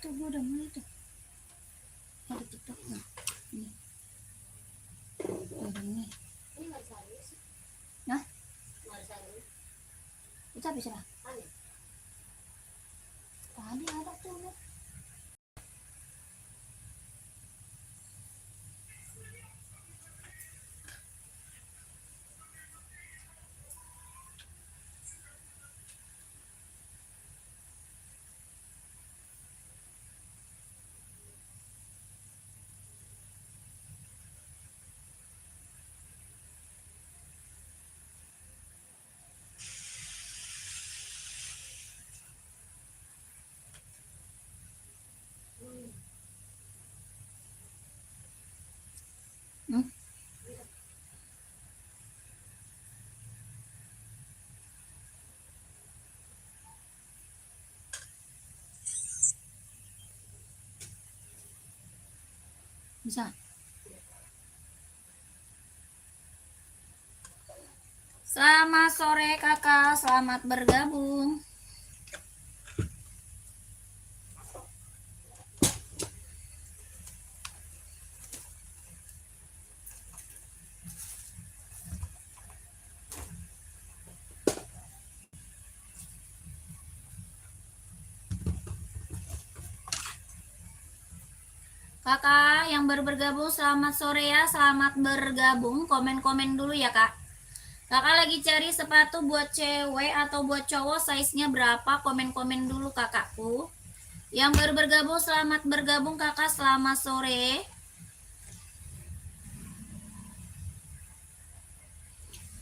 tuh gue udah mulai tuh ada TikTok nih. Ini nggak bisa sih. Nah, itu habis lah. Tadi ada tuh. Bisa. Selamat sore kakak, selamat bergabung. Kakak yang baru bergabung selamat sore ya, selamat bergabung. Komen-komen dulu ya kak. Kakak lagi cari sepatu buat cewek atau buat cowok, size-nya berapa? Komen-komen dulu kakakku. Yang baru bergabung selamat bergabung kakak, selamat sore.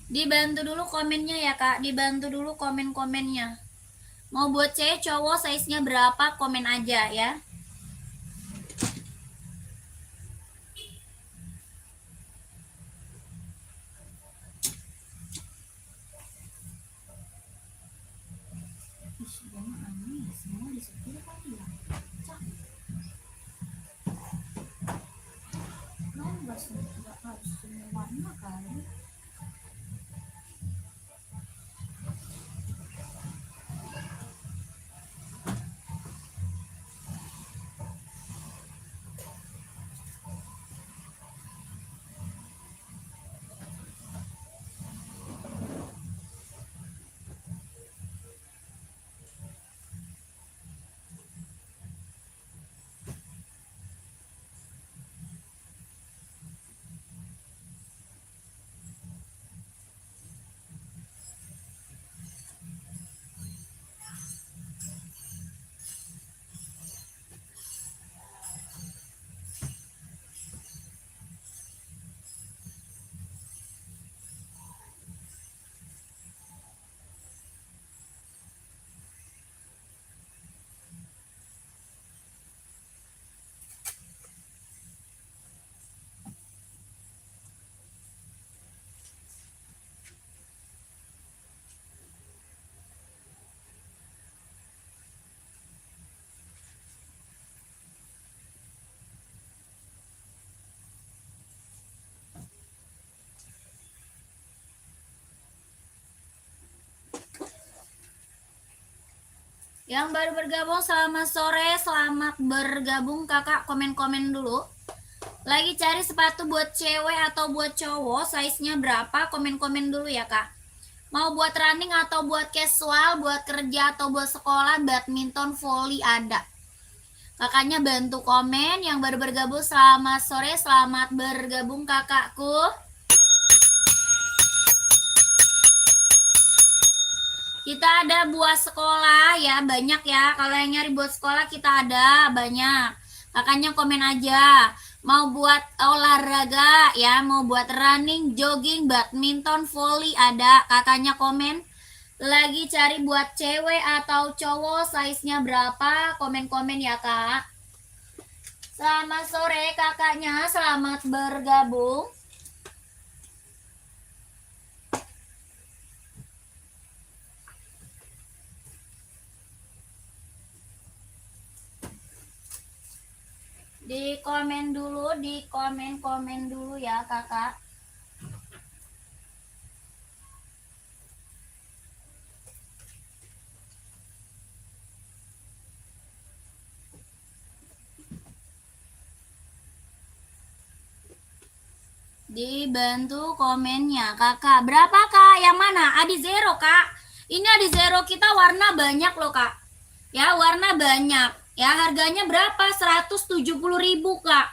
Dibantu dulu komennya ya kak, dibantu dulu komen-komennya. Mau buat cewek cowok size-nya berapa? Komen aja ya. Yang baru bergabung selamat sore, selamat bergabung kakak, komen-komen dulu. Lagi cari sepatu buat cewek atau buat cowok, size-nya berapa? Komen-komen dulu ya kak. Mau buat running atau buat casual, buat kerja atau buat sekolah, badminton, volley ada. Kakaknya bantu komen. Yang baru bergabung selamat sore, selamat bergabung kakakku. Kita ada buat sekolah ya, banyak ya. Kalau yang nyari buat sekolah kita ada banyak. Kakaknya komen aja. Mau buat olahraga ya, mau buat running, jogging, badminton, volley ada. Kakaknya komen. Lagi cari buat cewek atau cowok, size-nya berapa? Komen-komen ya kak. Selamat sore kakaknya, selamat bergabung. Di komen dulu, di komen-komen dulu ya kakak. Dibantu komennya, kakak. Berapa kak? Yang mana? Adi zero kak. Ini Adi zero kita warna banyak loh kak. Ya warna banyak. Ya harganya berapa? 170.000 kak.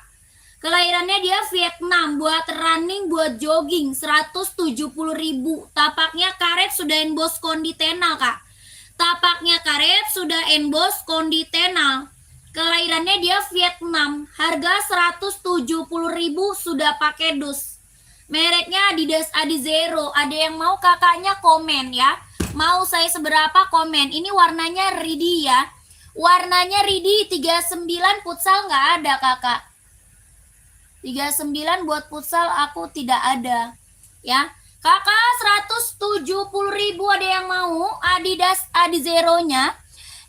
Kelahirannya dia Vietnam. Buat running, buat jogging 170.000. Tapaknya karet sudah emboss konditenal kak. Tapaknya karet sudah emboss konditenal. Kelahirannya dia Vietnam. Harga 170.000 sudah pakai dus. Mereknya Adidas Adi Zero. Ada yang mau kakaknya komen ya. Mau saya seberapa komen. Ini warnanya ready ya. Warnanya ready 39 futsal nggak ada kakak. 39 buat futsal aku tidak ada. Ya. Kakak 170.000 ada yang mau Adidas Adi Zero-nya.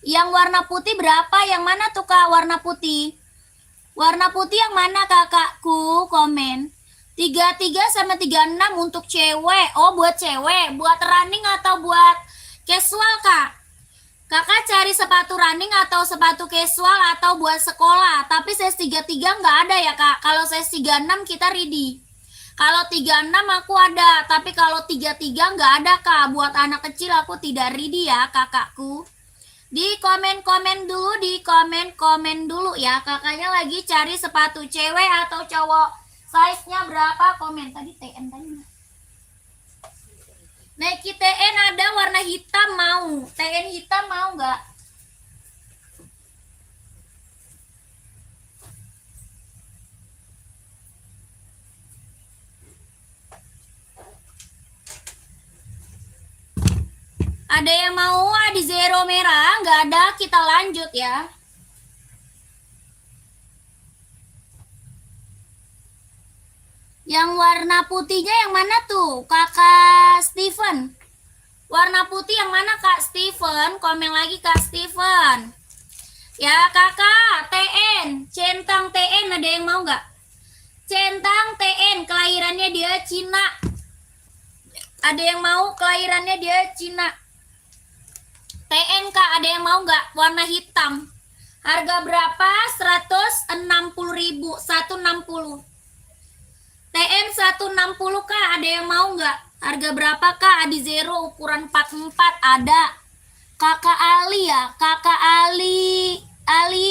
Yang warna putih berapa? Yang mana tuh kak warna putih? Warna putih yang mana kakakku? Komen. 33 sama 36 untuk cewek. Oh buat cewek. Buat running atau buat casual kak? Kakak cari sepatu running atau sepatu casual atau buat sekolah. Tapi size 33 nggak ada ya kak. Kalau size 36 kita ready. Kalau 36 aku ada. Tapi kalau 33 nggak ada kak. Buat anak kecil aku tidak ready ya kakakku. Di komen-komen dulu ya. Kakaknya lagi cari sepatu cewek atau cowok. Size-nya berapa? Komen tadi TN tadi. Nike TN ada warna hitam mau. TN hitam mau nggak? Ada yang mau Adi Zero merah? Nggak ada, kita lanjut ya. Yang warna putihnya yang mana tuh? Kakak Steven. Warna putih yang mana Kak Steven? Komen lagi Kak Steven. Ya kakak, TN. Centang TN ada yang mau nggak? Centang TN, kelahirannya dia Cina. Ada yang mau kelahirannya dia Cina. TN kak, ada yang mau nggak? Warna hitam. Harga berapa? 160.000. 160. TN 160 kak, ada yang mau nggak? Harga berapa kak? Adi Zero ukuran 44 ada. Kakak Ali ya, kakak Ali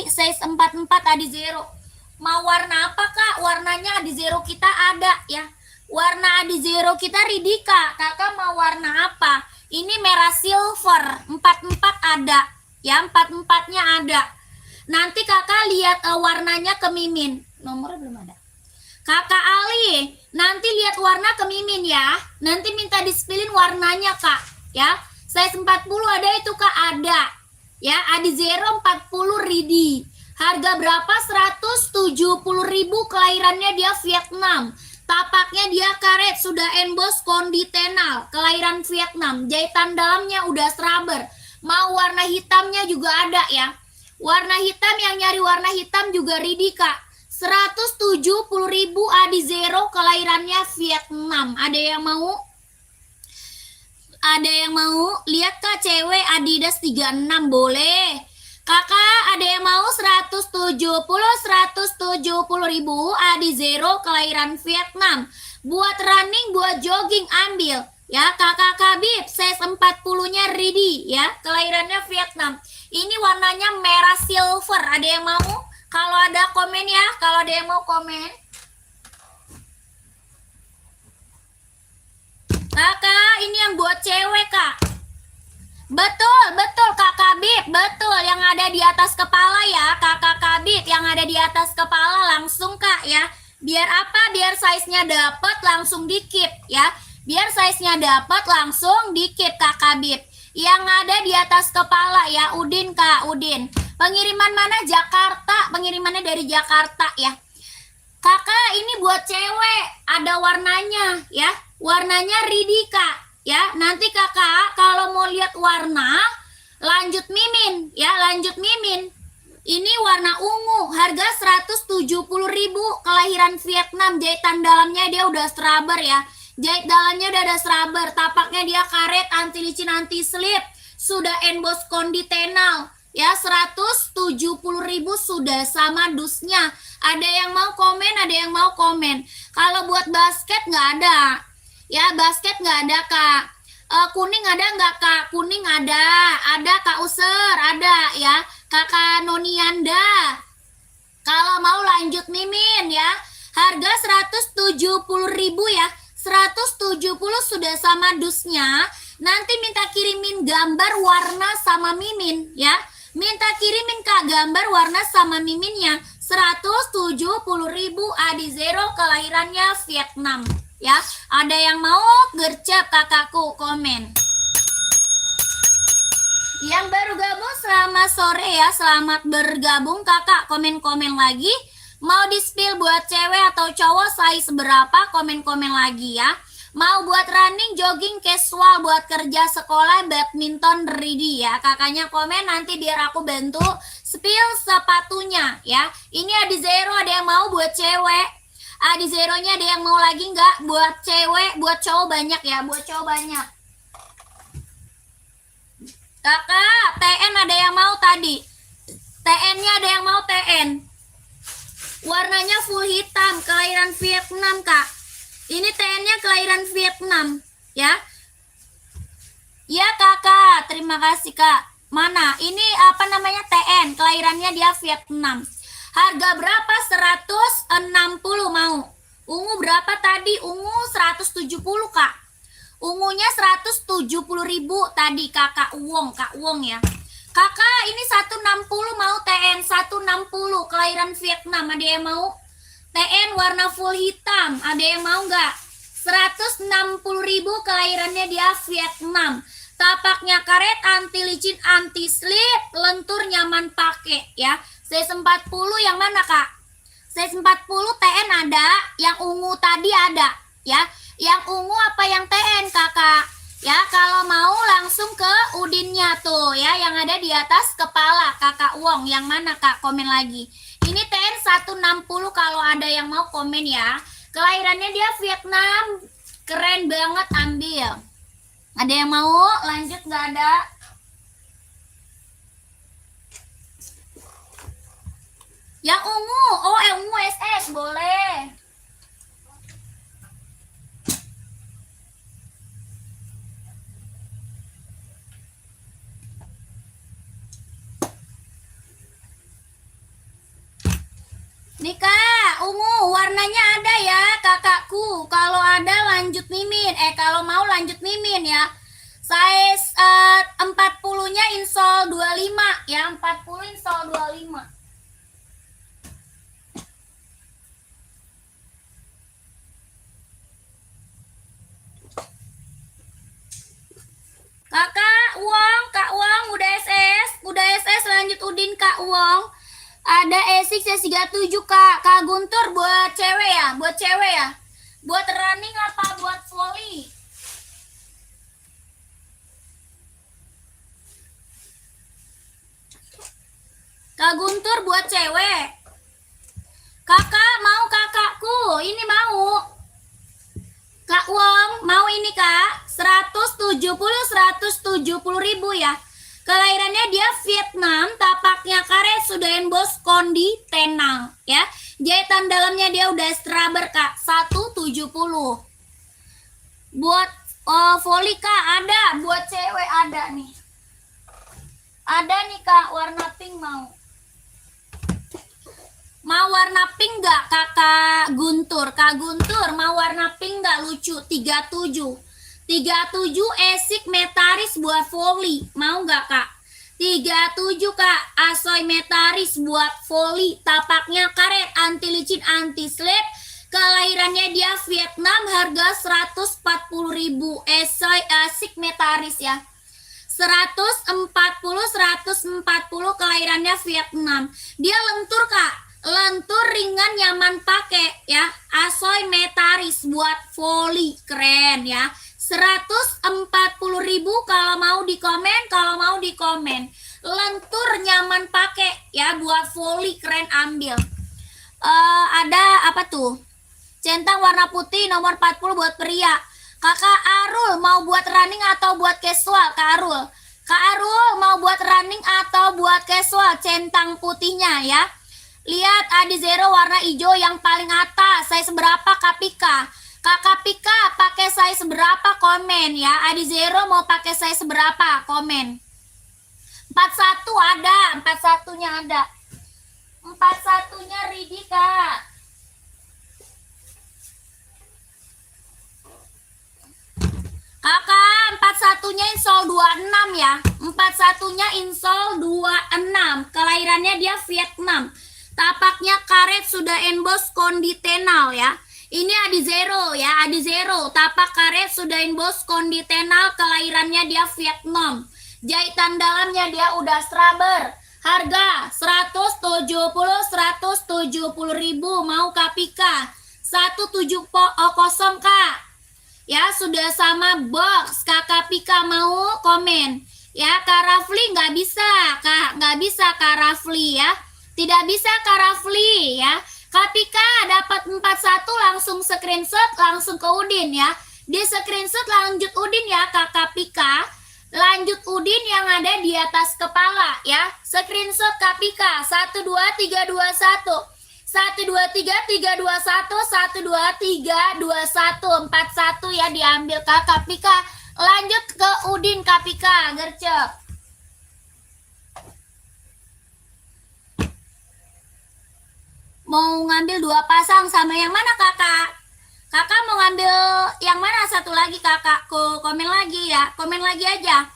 size 44 Adi Zero. Mau warna apa kak? Warnanya Adi Zero kita ada ya. Warna Adi Zero kita ready kak. Kakak mau warna apa? Ini merah silver, 44 ada. Ya, 44-nya ada. Nanti kakak lihat warnanya ke Mimin. Nomornya belum ada. Kakak Ali, nanti lihat warna ke Mimin ya. Nanti minta di-spillin warnanya kak. Ya, size 40 ada itu kak, ada. Ya, Adi Zero 40 ready. Harga berapa? 170.000, kelahirannya dia Vietnam. Tapaknya dia karet, sudah emboss konditenal, kelahiran Vietnam. Jahitan dalamnya udah rubber. Mau warna hitamnya juga ada ya. Warna hitam, yang nyari warna hitam juga ready kak. 170.000 Adi Zero, kelahirannya Vietnam. Ada yang mau? Ada yang mau? Lihat kak, cewek Adidas 36 boleh. Kakak ada yang mau 170.000 Adi Zero, kelahiran Vietnam. Buat running, buat jogging ambil ya. Kakak Kabib size 40-nya ready ya. Kelahirannya Vietnam. Ini warnanya merah silver. Ada yang mau? Kalau ada komen ya. Kalau ada yang mau komen. Kakak ini yang buat cewek kak. Betul Kak Kabib, betul. Yang ada di atas kepala ya, Kakak Kabib. Yang ada di atas kepala langsung kak ya. Biar apa? Biar size-nya dapet langsung dikip ya. Biar size-nya dapet langsung dikip Kak Kabib. Yang ada di atas kepala ya, Udin kak, Udin. Pengiriman mana? Jakarta. Pengirimannya dari Jakarta ya. Kakak ini buat cewek, ada warnanya ya. Warnanya ready kak. Ya, nanti kakak kalau mau lihat warna, lanjut Mimin ya, lanjut Mimin. Ini warna ungu, harga 170.000, kelahiran Vietnam. Jahitan dalamnya dia udah rubber ya. Jahit dalamnya udah ada rubber, tapaknya dia karet, anti licin, anti slip, sudah emboss konditenal. Ya, 170.000 sudah sama dusnya. Ada yang mau komen, ada yang mau komen. Kalau buat basket nggak ada. Ya, basket nggak ada, Kak. Kuning ada nggak, Kak? Kuning ada. Ada, Kak User, ada ya. Kakak Nonianda. Kalau mau lanjut Mimin ya. Harga 170.000 ya. 170 sudah sama dusnya. Nanti minta kirimin gambar warna sama Mimin ya. Minta kirimin Kak gambar warna sama Miminnya. 170.000 Adi Zero, kelahirannya Vietnam ya. Ada yang mau gercep kakakku komen. Yang baru gabung selamat sore ya. Selamat bergabung kakak, komen-komen lagi. Mau di-spill buat cewek atau cowok size berapa, komen-komen lagi ya. Mau buat running, jogging, casual, buat kerja sekolah, badminton, ready ya. Kakaknya komen nanti biar aku bantu spill sepatunya ya. Ini Adi Zero, ada yang mau buat cewek. Adi Zeronya ada yang mau lagi nggak? Buat cewek, buat cowok banyak ya. Buat cowok banyak. Kakak, TN ada yang mau tadi. TN-nya ada yang mau TN. Warnanya full hitam, kelahiran Vietnam, Kak. Ini TN-nya kelahiran Vietnam, ya. Ya, Kakak. Terima kasih, Kak. Mana? Ini apa namanya TN, kelahirannya dia Vietnam. Harga berapa? 160 mau. Ungu berapa tadi? Ungu 170, Kak. Ungunya 170.000 tadi Kakak Wong ya. Kakak ini 160 mau TN 160 kelahiran Vietnam, ada yang mau? TN warna full hitam, ada yang mau nggak? 160.000 kelahirannya dia Vietnam. Tapaknya karet, anti licin, anti slip, lentur, nyaman pakai ya. Size 40 yang mana Kak? Size 40 TN ada, yang ungu tadi ada ya. Yang ungu apa yang TN Kakak? Ya, kalau mau langsung ke udinnya tuh ya, yang ada di atas kepala Kakak Wong. Yang mana Kak? Komen lagi. Ini TN 160 kalau ada yang mau komen ya. Kelahirannya dia Vietnam. Keren banget, ambil. Ada yang mau? Lanjut nggak ada? Yang ungu. Oh, yang ungu SS boleh. Nih Kak, ungu warnanya ada ya kakakku. Kalau ada lanjut Mimin. Kalau mau lanjut Mimin ya. Size 40-nya insole 25 ya. 40 insole 25. Kak Uang udah SS lanjut Udin Kak Uang. Ada E6 S37 Kak Guntur buat cewek ya, buat running apa buat volley? Kak Guntur buat cewek. Kakak mau kakakku, ini mau. Kak Wong mau ini Kak, 170.000 ya. Kelahirannya dia Vietnam, tapaknya karet, sudah emboss kondi tenang ya. Jahitan dalamnya dia udah straber Kak, 170. Buat volley Kak ada, buat cewek ada nih. Ada nih Kak, warna pink mau. Mau warna pink nggak Kakak Guntur? Kak Guntur mau warna pink nggak? Lucu, 37 esik metaris buat volley, mau nggak Kak? 37 Kak, asoy metaris buat volley, tapaknya karet, anti licin, anti slip, kelahirannya dia Vietnam, harga 140.000, asoy asik metaris ya. 140 kelahirannya Vietnam. Dia lentur Kak, lentur ringan nyaman pakai ya. Asoy metaris buat volley, keren ya. 140.000 kalau mau di komen, lentur nyaman pakai ya, buat volley keren, ambil. Ada apa tuh? Centang warna putih nomor 40 buat pria. Kakak Arul mau buat running atau buat casual Kak Arul? Kak Arul mau buat running atau buat casual? Centang putihnya ya. Lihat Adi Zero warna hijau yang paling atas. Size berapa Kak Pika? Kakak Pika pakai size berapa? Komen ya. Adi Zero mau pakai size berapa? Komen. 41 ada. 41-nya ada. 41-nya Ridi Kak. Kakak 41-nya insol 26 ya. 41-nya insol 26. Kelahirannya dia Vietnam. Tapaknya karet sudah emboss konditenal ya. Ini Adi Zero ya, Adi Zero. Tapak karet sudah emboss konditenal. Kelahirannya dia Vietnam. Jahitan dalamnya dia udah straber. Harga 170 ribu. Mau Kak Pika 170 Kak. Ya sudah sama box. Kakak Pika mau komen. Ya Kak Rafli nggak bisa Kak, nggak bisa Kak Rafli ya. Tidak bisa Kak Rafli ya. Kak Pika dapat 41 langsung screenshot langsung ke Udin ya. Di screenshot lanjut Udin ya Kak Pika. Lanjut Udin yang ada di atas kepala ya. Screenshot Kak Pika 12321. 123 321 123 21 41 ya diambil Kak Pika. Lanjut ke Udin Kak Pika gercep. Mau ngambil 2 pasang sama yang mana Kakak? Kakak mau ngambil yang mana satu lagi Kakakku? Komen lagi ya. Komen lagi aja.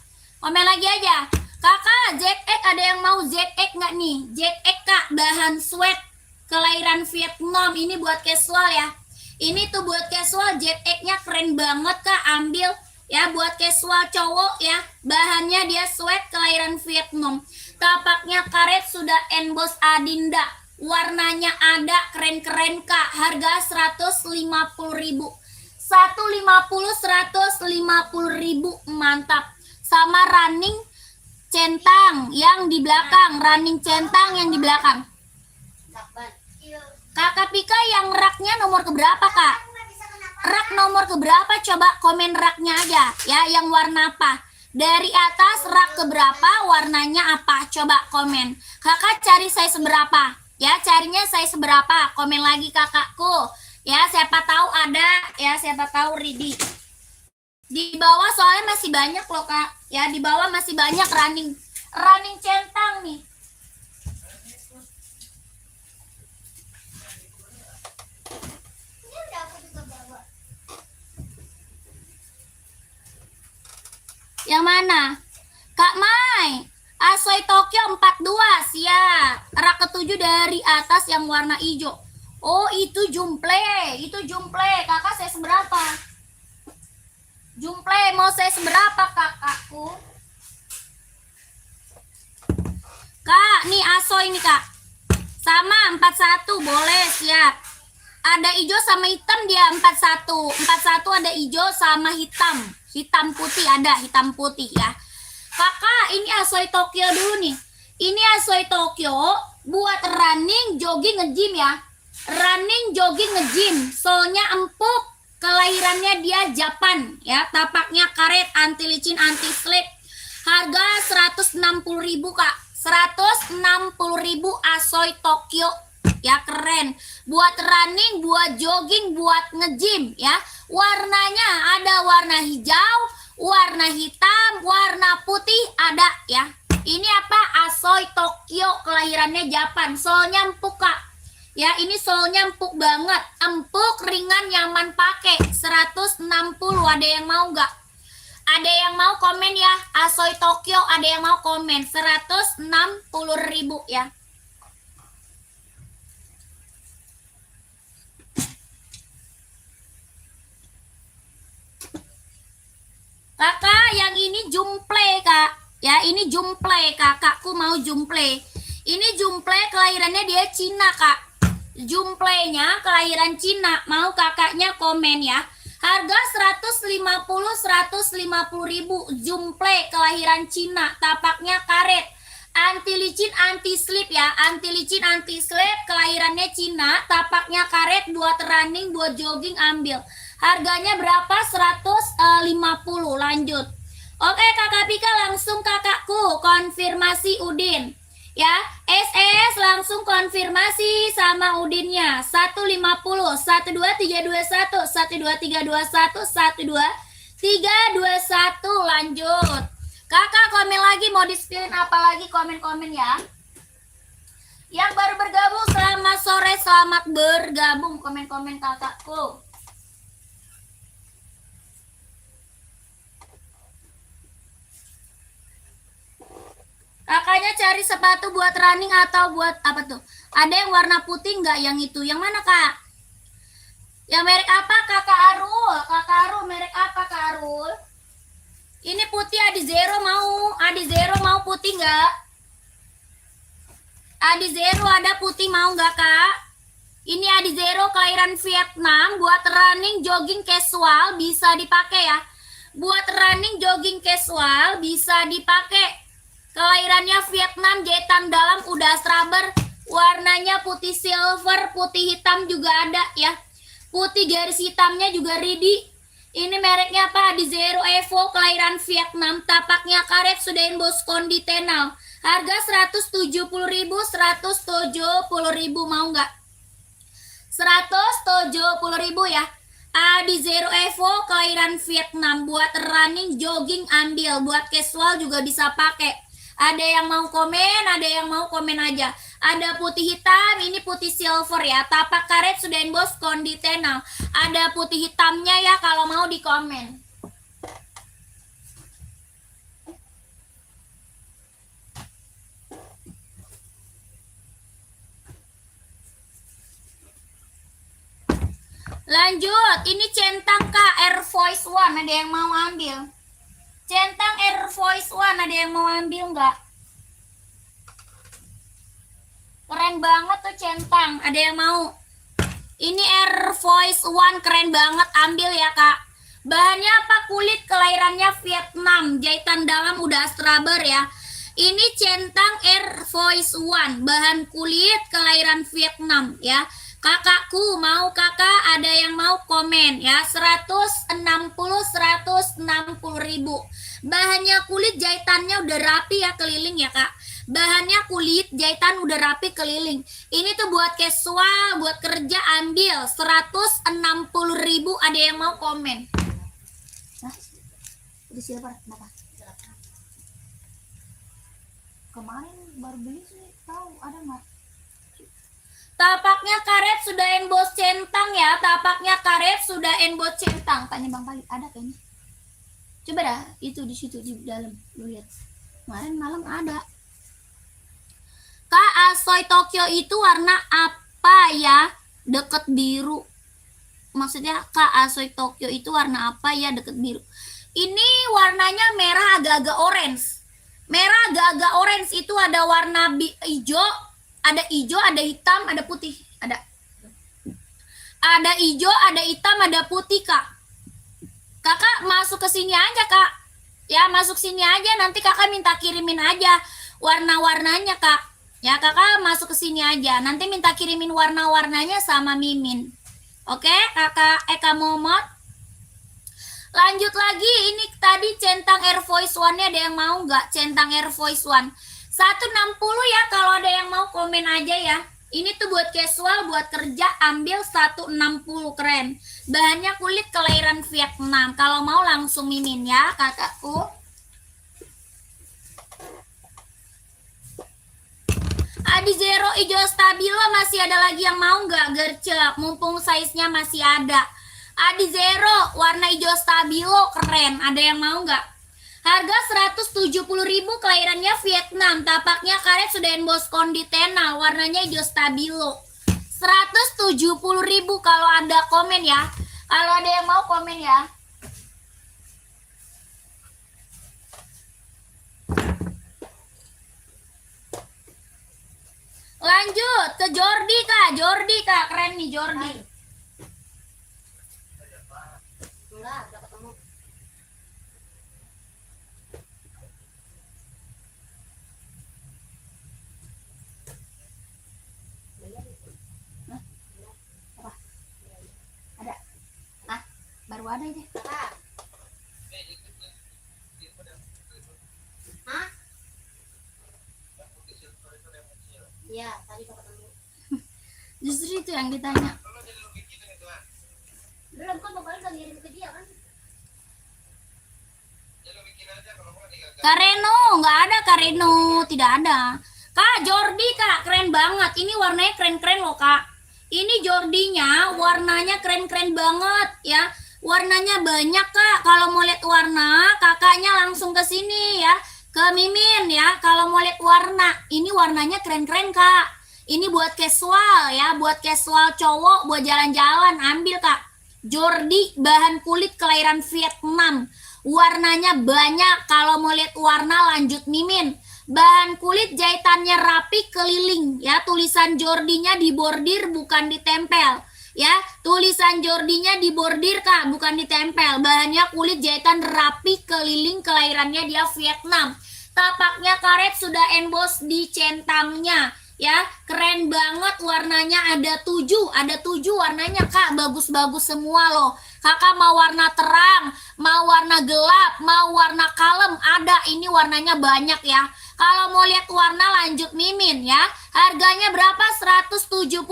Komen lagi aja. Kakak ZX ada yang mau ZX nggak nih? ZX Kak bahan sweat kelahiran Vietnam. Ini buat casual ya. Ini tuh buat casual ZX-nya keren banget Kak. Ambil ya buat casual cowok ya. Bahannya dia sweat kelahiran Vietnam. Tapaknya karet sudah emboss Adinda. Warnanya ada keren-keren Kak. Harga 150 ribu. 150 ribu. Mantap. Sama running centang yang di belakang. Running centang yang di belakang. Kakak Pika yang raknya nomor keberapa Kak? Rak nomor keberapa? Coba komen raknya aja ya. Yang warna apa? Dari atas rak keberapa? Warnanya apa? Coba komen. Kakak cari size berapa? Ya carinya size berapa? Komen lagi kakakku. Ya siapa tahu ada. Ya siapa tahu Ridi. Di bawah soalnya masih banyak loh Kak. Ya di bawah masih banyak running centang nih. Yang mana? Kak Mai. Asoy Tokyo 42 siap. Rak ketujuh dari atas yang warna hijau. Oh itu jumple. Itu jumple. Kakak saya seberapa? Jumple mau saya seberapa kakakku? Kak nih Asoy nih Kak. Sama 41 boleh siap. Ada hijau sama hitam dia 41. 41 ada hijau sama hitam. Hitam putih ada hitam putih ya. Kakak, ini Asoy Tokyo dulu nih. Ini Asoy Tokyo buat running, jogging, nge-gym ya. Running, jogging, nge-gym. Soalnya empuk. Kelahirannya dia Japan ya. Tapaknya karet, anti licin, anti slip. Harga 160 ribu Kak. 160 ribu Asoy Tokyo. Ya keren. Buat running, buat jogging, buat nge-gym ya. Warnanya ada warna hijau, warna hitam, warna putih ada ya. Ini apa? Asoy Tokyo kelahirannya Japan. Solnya empuk Kak. Ya ini solnya empuk banget. Empuk, ringan, nyaman pakai. 160. Ada yang mau nggak? Ada yang mau komen ya? Asoy Tokyo ada yang mau komen. 160 ribu ya. Kakak yang ini jumple Kak. Ya ini jumple kakakku mau jumple. Ini jumple kelahirannya dia Cina Kak. Jumplenya kelahiran Cina. Mau kakaknya komen ya. Harga 150 ribu. Jumple kelahiran Cina. Tapaknya karet. Anti licin, anti slip ya. Anti licin, anti slip. Kelahirannya Cina. Tapaknya karet. Buat running, buat jogging ambil. Harganya berapa? 150. Lanjut. Oke Kakak Pika, langsung kakakku konfirmasi Udin. Ya, SS langsung konfirmasi sama Udinnya. 150, 12321, 12321, 12321. Lanjut. Kakak komen lagi, mau di-spillin apa lagi, komen-komen ya. Yang baru bergabung selamat sore, selamat bergabung, komen-komen kakakku. Kakaknya cari sepatu buat running atau buat apa tuh? Ada yang warna putih nggak yang itu? Yang mana kak? Yang merek apa kakak Arul? Kakak Arul merek apa kak Arul? Ini putih Adi Zero mau? Adi Zero mau putih nggak? Adi Zero ada putih mau nggak kak? Ini Adi Zero kelahiran Vietnam, buat running jogging casual bisa dipakai ya. Buat running jogging casual bisa dipakai. Kelahirannya Vietnam, jahitan dalam udah rubber, warnanya putih silver, putih hitam juga ada ya. Putih garis hitamnya juga ready. Ini mereknya apa? Di Zero Evo, kelahiran Vietnam, tapaknya karet, sudah inbox kondisional. Harga 170.000, 170.000 mau nggak? 170.000 ya. Di Zero Evo kelahiran Vietnam, buat running jogging ambil, buat casual juga bisa pakai. Ada yang mau komen, ada yang mau komen aja. Ada putih hitam, ini putih silver ya. Tapak karet sudah emboss kondisional. Ada putih hitamnya ya, kalau mau di komen. Lanjut, ini centang Kak Air Voice One, ada yang mau ambil? Centang Air Voice One, ada yang mau ambil nggak? Keren banget tuh centang, ada yang mau? Ini Air Voice One keren banget, ambil ya kak. Bahannya apa? Kulit, kelahirannya Vietnam, jahitan dalam udah rubber ya. Ini centang Air Voice One, bahan kulit, kelahiran Vietnam ya. Kakakku mau kakak, ada yang mau komen ya. 160.000. Bahannya kulit, jahitannya udah rapi ya, keliling ya kak. Bahannya kulit, jahitan udah rapi, keliling. Ini tuh buat casual, buat kerja ambil. 160.000, ada yang mau komen? Nah, udah siapa? Kenapa? Kemarin baru beli sih, tahu ada nggak? Tapaknya karet sudah emboss centang ya. Tapaknya karet sudah emboss centang. Tanya Bang Pali, ada kayaknya. Coba dah, itu di situ di dalam, lu lihat. Kemarin malam ada. Kak, Asoy Tokyo itu warna apa ya? Deket biru. Maksudnya Kak, Asoy Tokyo itu warna apa ya deket biru? Ini warnanya merah agak-agak orange. Merah agak-agak orange itu ada warna hijau, ada hijau, ada hitam, ada putih, ada. Ada hijau, ada hitam, ada putih kak. Kakak masuk ke sini aja kak. Ya masuk sini aja, nanti kakak minta kirimin aja warna-warnanya kak. Ya kakak masuk ke sini aja, nanti minta kirimin warna-warnanya sama Mimin. Oke kakak Eka Momot. Lanjut lagi, ini tadi centang Air Voice One-nya ada yang mau nggak? Centang Air Voice One 160 ya, kalau ada yang mau komen aja ya. Ini tuh buat casual, buat kerja ambil 160, keren. Bahannya kulit, kelahiran Vietnam. Kalau mau langsung Mimin ya kakakku. Adi Zero hijau stabilo masih ada lagi yang mau nggak gercep? Mumpung size-nya masih ada. Adi Zero warna hijau stabilo keren, ada yang mau nggak? Harga 170.000, kelahirannya Vietnam, tapaknya karet sudah emboss kondisional, warnanya hijau stabilo. 170.000 kalau ada komen ya. Kalau ada yang mau komen ya. Lanjut ke Jordi kak, Jordi kak, keren nih Jordi. Enggak ketemu. Hah? Apa? Ada? Baru ada ini. Justru itu yang ditanya. Belum kan bapaknya gak ngirim ke dia kan? Kareno, nggak ada Kareno, tidak ada. Kak, Jordi kak, keren banget. Ini warnanya keren-keren loh kak. Ini Jordinya, warnanya keren-keren banget ya. Warnanya banyak kak. Kalau mau lihat warna, kakaknya langsung ke sini ya, ke Mimin ya. Kalau mau lihat warna, ini warnanya keren-keren kak. Ini buat casual ya, buat casual cowok, buat jalan-jalan, ambil kak. Jordi bahan kulit kelahiran Vietnam. Warnanya banyak. Kalau mau lihat warna lanjut Mimin. Bahan kulit jahitannya rapi keliling ya. Tulisan Jordinya dibordir bukan ditempel. Ya, tulisan Jordinya dibordir kak, bukan ditempel. Bahannya kulit jahitan rapi keliling, kelahirannya dia Vietnam. Tapaknya karet, sudah emboss di centangnya ya, keren banget. Warnanya ada 7 warnanya kak, bagus-bagus semua loh. Kakak mau warna terang, mau warna gelap, mau warna kalem, ada. Ini warnanya banyak ya. Kalau mau lihat warna lanjut Mimin ya. Harganya berapa? 170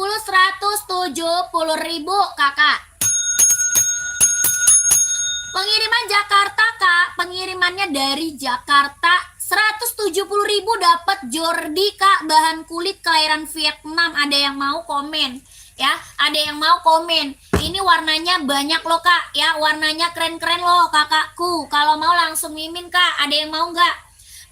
ribu kakak. Pengiriman Jakarta kak, pengirimannya dari Jakarta. 170.000 dapat Jordi kak, bahan kulit kelahiran Vietnam. Ada yang mau komen ya, ada yang mau komen. Ini warnanya banyak loh kak ya, warnanya keren-keren loh kakakku. Kalau mau langsung Mimin kak, ada yang mau nggak?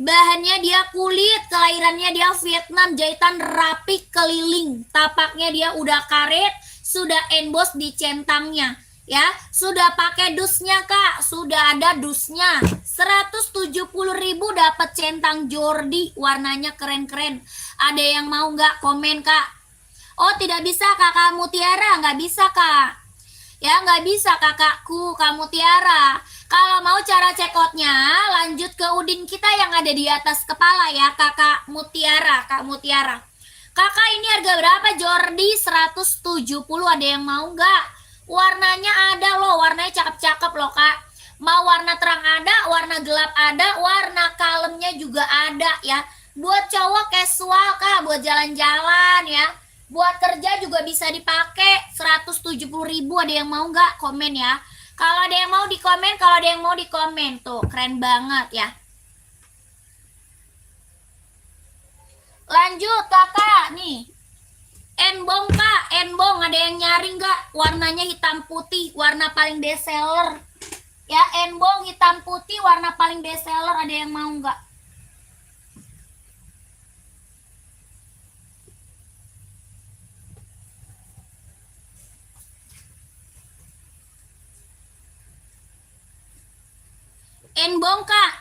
Bahannya dia kulit, kelahirannya dia Vietnam, jahitan rapi keliling. Tapaknya dia udah karet, sudah emboss di centangnya ya, sudah pakai dusnya kak, sudah ada dusnya. 170.000 dapat centang Jordi, warnanya keren-keren. Ada yang mau nggak? Komen kak. Oh tidak bisa kakak Mutiara, nggak bisa kak ya, nggak bisa kakakku kamu Tiara. Kalau mau cara cekotnya, lanjut ke udin kita yang ada di atas kepala ya, kakak Mutiara, kak Mutiara. Kakak ini harga berapa Jordi? 170, ada yang mau nggak? Warnanya ada loh, warnanya cakep-cakep loh kak. Mau warna terang ada, warna gelap ada, warna kalemnya juga ada ya. Buat cowok casual kak, buat jalan-jalan ya. Buat kerja juga bisa dipakai. 170.000, ada yang mau nggak? Komen ya. Kalau ada yang mau di komen, kalau ada yang mau di komen. Tuh, keren banget ya. Lanjut kakak nih. Enbong kak, enbong, ada yang nyari nggak? Warnanya hitam putih, warna paling best seller ya. Enbong hitam putih, warna paling best seller, ada yang mau nggak? Enbong kak,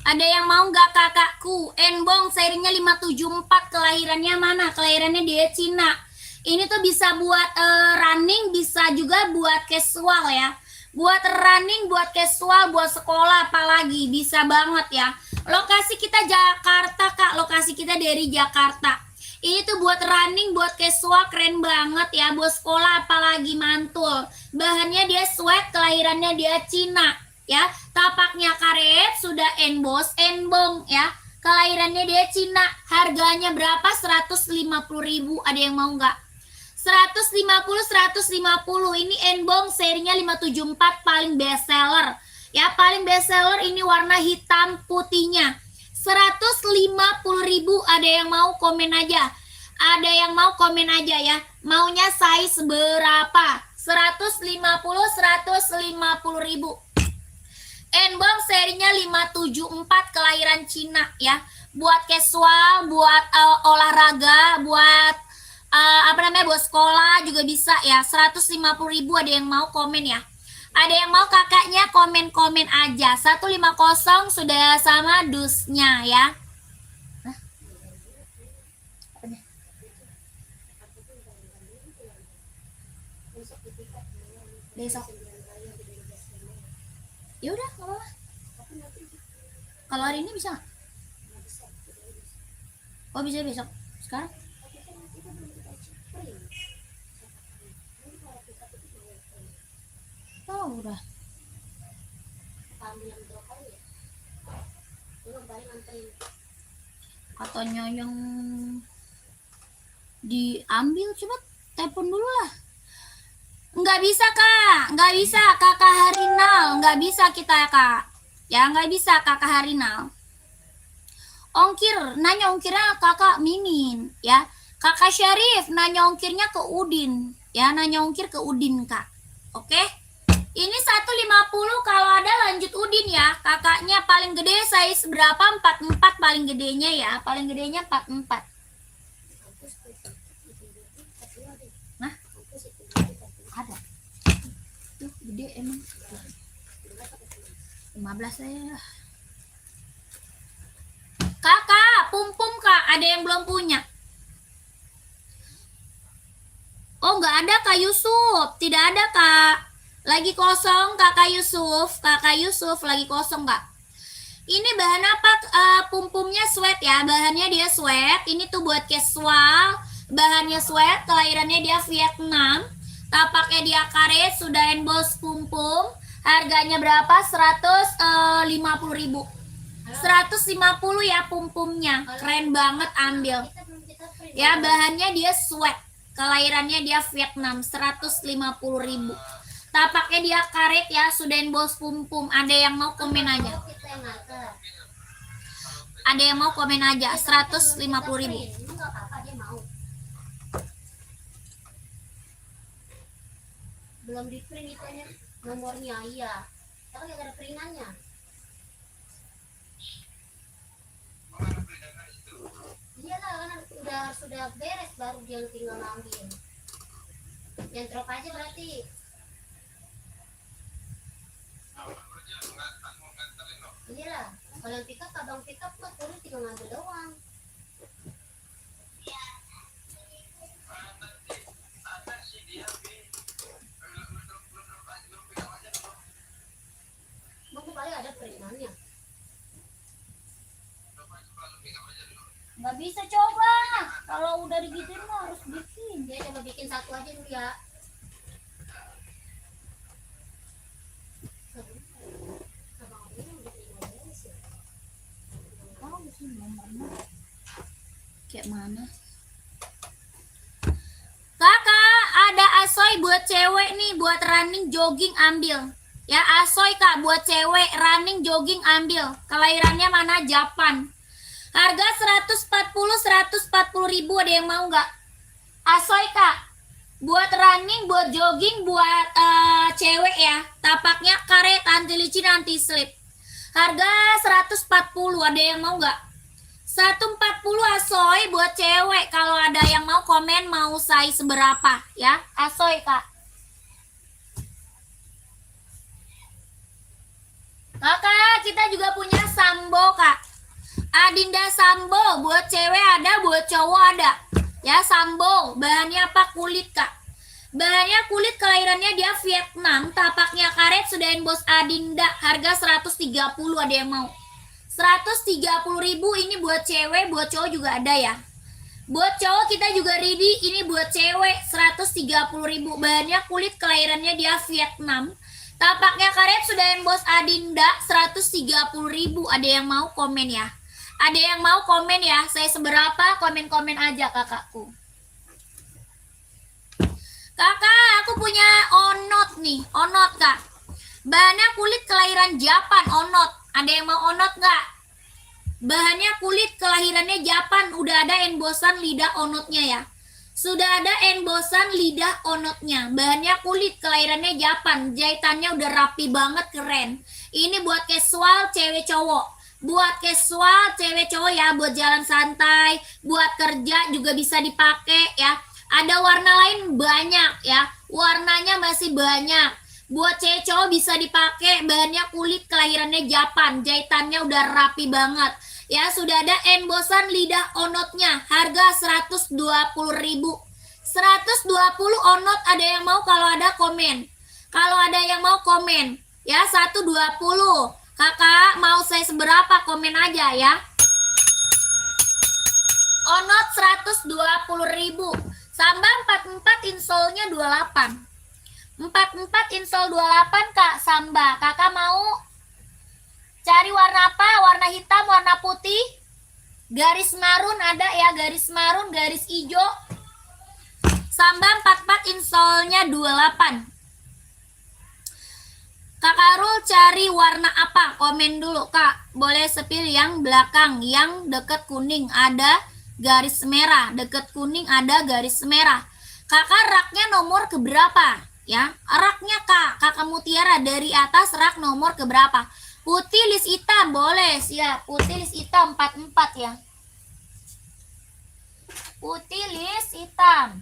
ada yang mau nggak kakakku? Enbong serinya 574, kelahirannya mana? Kelahirannya dia Cina. Ini tuh bisa buat running, bisa juga buat casual ya. Buat running, buat casual, buat sekolah apalagi, bisa banget ya. Lokasi kita Jakarta kak, lokasi kita dari Jakarta. Ini tuh buat running, buat casual, keren banget ya. Buat sekolah apalagi, mantul. Bahannya dia sweat, kelahirannya dia Cina ya. Tapaknya karet, sudah emboss, enbong ya. Kelahirannya dia Cina. Harganya berapa? 150.000, ada yang mau nggak? 150. Ini enbong serinya 574, paling best seller ya, paling best seller. Ini warna hitam putihnya. 150.000, ada yang mau? Komen aja. Ada yang mau komen aja ya. Maunya size berapa? 150.000. Enbong serinya 574, kelahiran Cina ya. Buat casual, buat olahraga, buat buat sekolah juga bisa ya. 150.000, ada yang mau? Komen ya. Ada yang mau kakaknya? Komen-komen aja. 150 sudah sama dusnya ya. Besok. Ya udah, nggak apa-apa. Kalau hari ini bisa nggak? Oh bisa besok. Sekarang? Oh udah. Katanya yang Diambil, coba telepon dulu lah. Nggak bisa kak, nggak bisa kakak Harinal, nggak bisa kita kak, ya nggak bisa kakak Harinal. Ongkir, nanya ongkirnya kakak Mimin, ya. Kakak Syarif nanya ongkirnya ke Udin, ya nanya ongkir ke Udin kak. Oke, ini 150 kalau ada lanjut Udin ya. Kakaknya paling gede size berapa? 44 paling gedenya ya, paling gedenya 44. Nah, ada tuh gede emang 15 saya. Kakak pum kak, ada yang belum punya? Oh nggak ada kak Yusuf, tidak ada kak, lagi kosong kakak Yusuf lagi kosong kak. Ini bahan apa? Pum-pumnya sweat ya, bahannya dia sweat. Ini tuh buat casual, bahannya sweat, kelahirannya dia Vietnam, tapaknya dia karet, sudah emboss pum-pum. Harganya berapa? 150.000. 150 ya pum-pumnya, keren banget, ambil. Ya bahannya dia sweat, kelahirannya dia Vietnam, 150.000. Tapaknya dia karet ya, sudah emboss pum-pum. Ada yang mau komen aja? Ada yang mau komen aja? 150.000. Belum di print itu nomornya, iya. Tapi nggak ada printannya. Iyalah kan sudah beres, baru dia tinggal ambil. Yang drop aja berarti. Iyalah, kalau pick up abang pick up kok turun tinggal ngambil doang. Mau paling ada perintannya. Nggak bisa coba, kalau udah digituin mah harus bikin. Dia coba bikin satu aja dulu ya. Kayak mana? Kakak, ada asoy buat cewek nih, buat running jogging ambil. Ya asoy kak, buat cewek running jogging ambil. Kelahirannya mana? Japan. Harga 140.000, ada yang mau nggak? Asoy kak, buat running, buat jogging, buat cewek ya. Tapaknya karet, anti licin, anti slip. Harga 140, ada yang mau nggak? 140 asoy buat cewek. Kalau ada yang mau komen mau size berapa ya? Asoy kak. Kakak, kita juga punya sambo kak. Adinda sambo, buat cewek ada, buat cowok ada. Ya sambo, bahannya apa? Kulit kak. Bahannya kulit, kelahirannya dia Vietnam, tapaknya karet, sudah emboss Adinda. Harga 130, ada yang mau? 130.000 ini buat cewek, buat cowok juga ada ya. Buat cowok kita juga ready, ini buat cewek 130.000. Bahannya kulit, kelahirannya dia Vietnam. Tapaknya karet, sudah emboss Adinda, 130.000. Ada yang mau komen ya? Ada yang mau komen ya? Saya seberapa? Komen-komen aja kakakku. Kakak, aku punya onot nih, onot kak. Bahannya kulit, kelahiran Japan, onot. Ada yang mau onot nggak? Bahannya kulit, kelahirannya Japan. Udah ada embossan lidah onotnya ya. Sudah ada embossan lidah onotnya. Bahannya kulit, kelahirannya Japan. Jahitannya udah rapi banget, keren. Ini buat casual cewek cowok. Buat casual cewek cowok ya, buat jalan santai, buat kerja juga bisa dipakai ya. Ada warna lain banyak ya. Warnanya masih banyak. Buat cewek cowok bisa dipakai, bahannya kulit, kelahirannya Japan, jahitannya udah rapi banget. Ya, sudah ada embossan lidah onotnya, harga 120.000. 120 onot, ada yang mau? Kalau ada komen. Kalau ada yang mau komen, ya 120. Kakak mau saya seberapa? Komen aja ya. Onot 120.000. Samba 44, insolnya 28. 44 insol 28 kak Samba. Kakak mau cari warna apa? Warna hitam, warna putih, garis marun ada ya, garis marun, garis hijau. Samba 44 insolnya 28. Kak Karul cari warna apa? Komen dulu Kak. Boleh sepil yang belakang, yang deket kuning ada garis merah, deket kuning ada garis merah. Kakak raknya nomor keberapa? Ya, raknya Kakak Mutiara dari atas rak nomor keberapa? Putih list hitam boleh, siap. Putih list hitam 44 ya. Putih list hitam.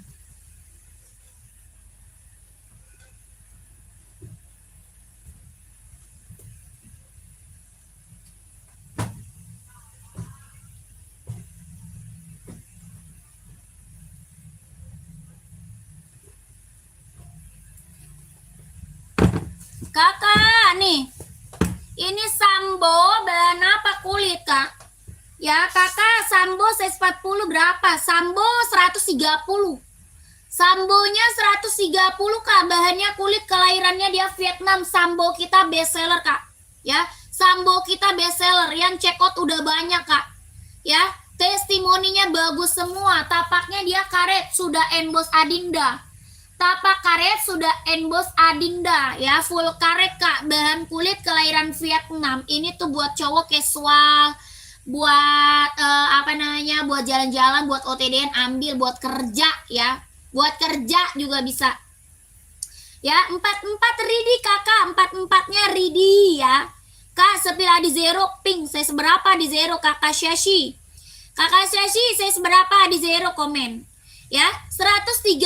Kakak nih, ini sambo bahan apa kulit Kak? Ya kakak, sambo size 40 berapa? Sambo 130. Sambonya 130 Kak, bahannya kulit, kelahirannya dia Vietnam. Sambo kita best seller Kak. Ya, sambo kita best seller, yang check out udah banyak Kak. Ya, testimoninya bagus semua. Tapaknya dia karet, sudah emboss Adinda. Tapak karet sudah emboss Adinda ya, full karet Kak, bahan kulit kelahiran Vietnam. Ini tuh buat cowok casual, buat buat jalan-jalan, buat OTD-an ambil, buat kerja ya, buat kerja juga bisa ya. 44 ready Kakak, 44-nya ready ya Kak. Sepil di zero pink saya seberapa di zero Kakak Shashi? Kakak Shashi saya seberapa di zero komen ya. 130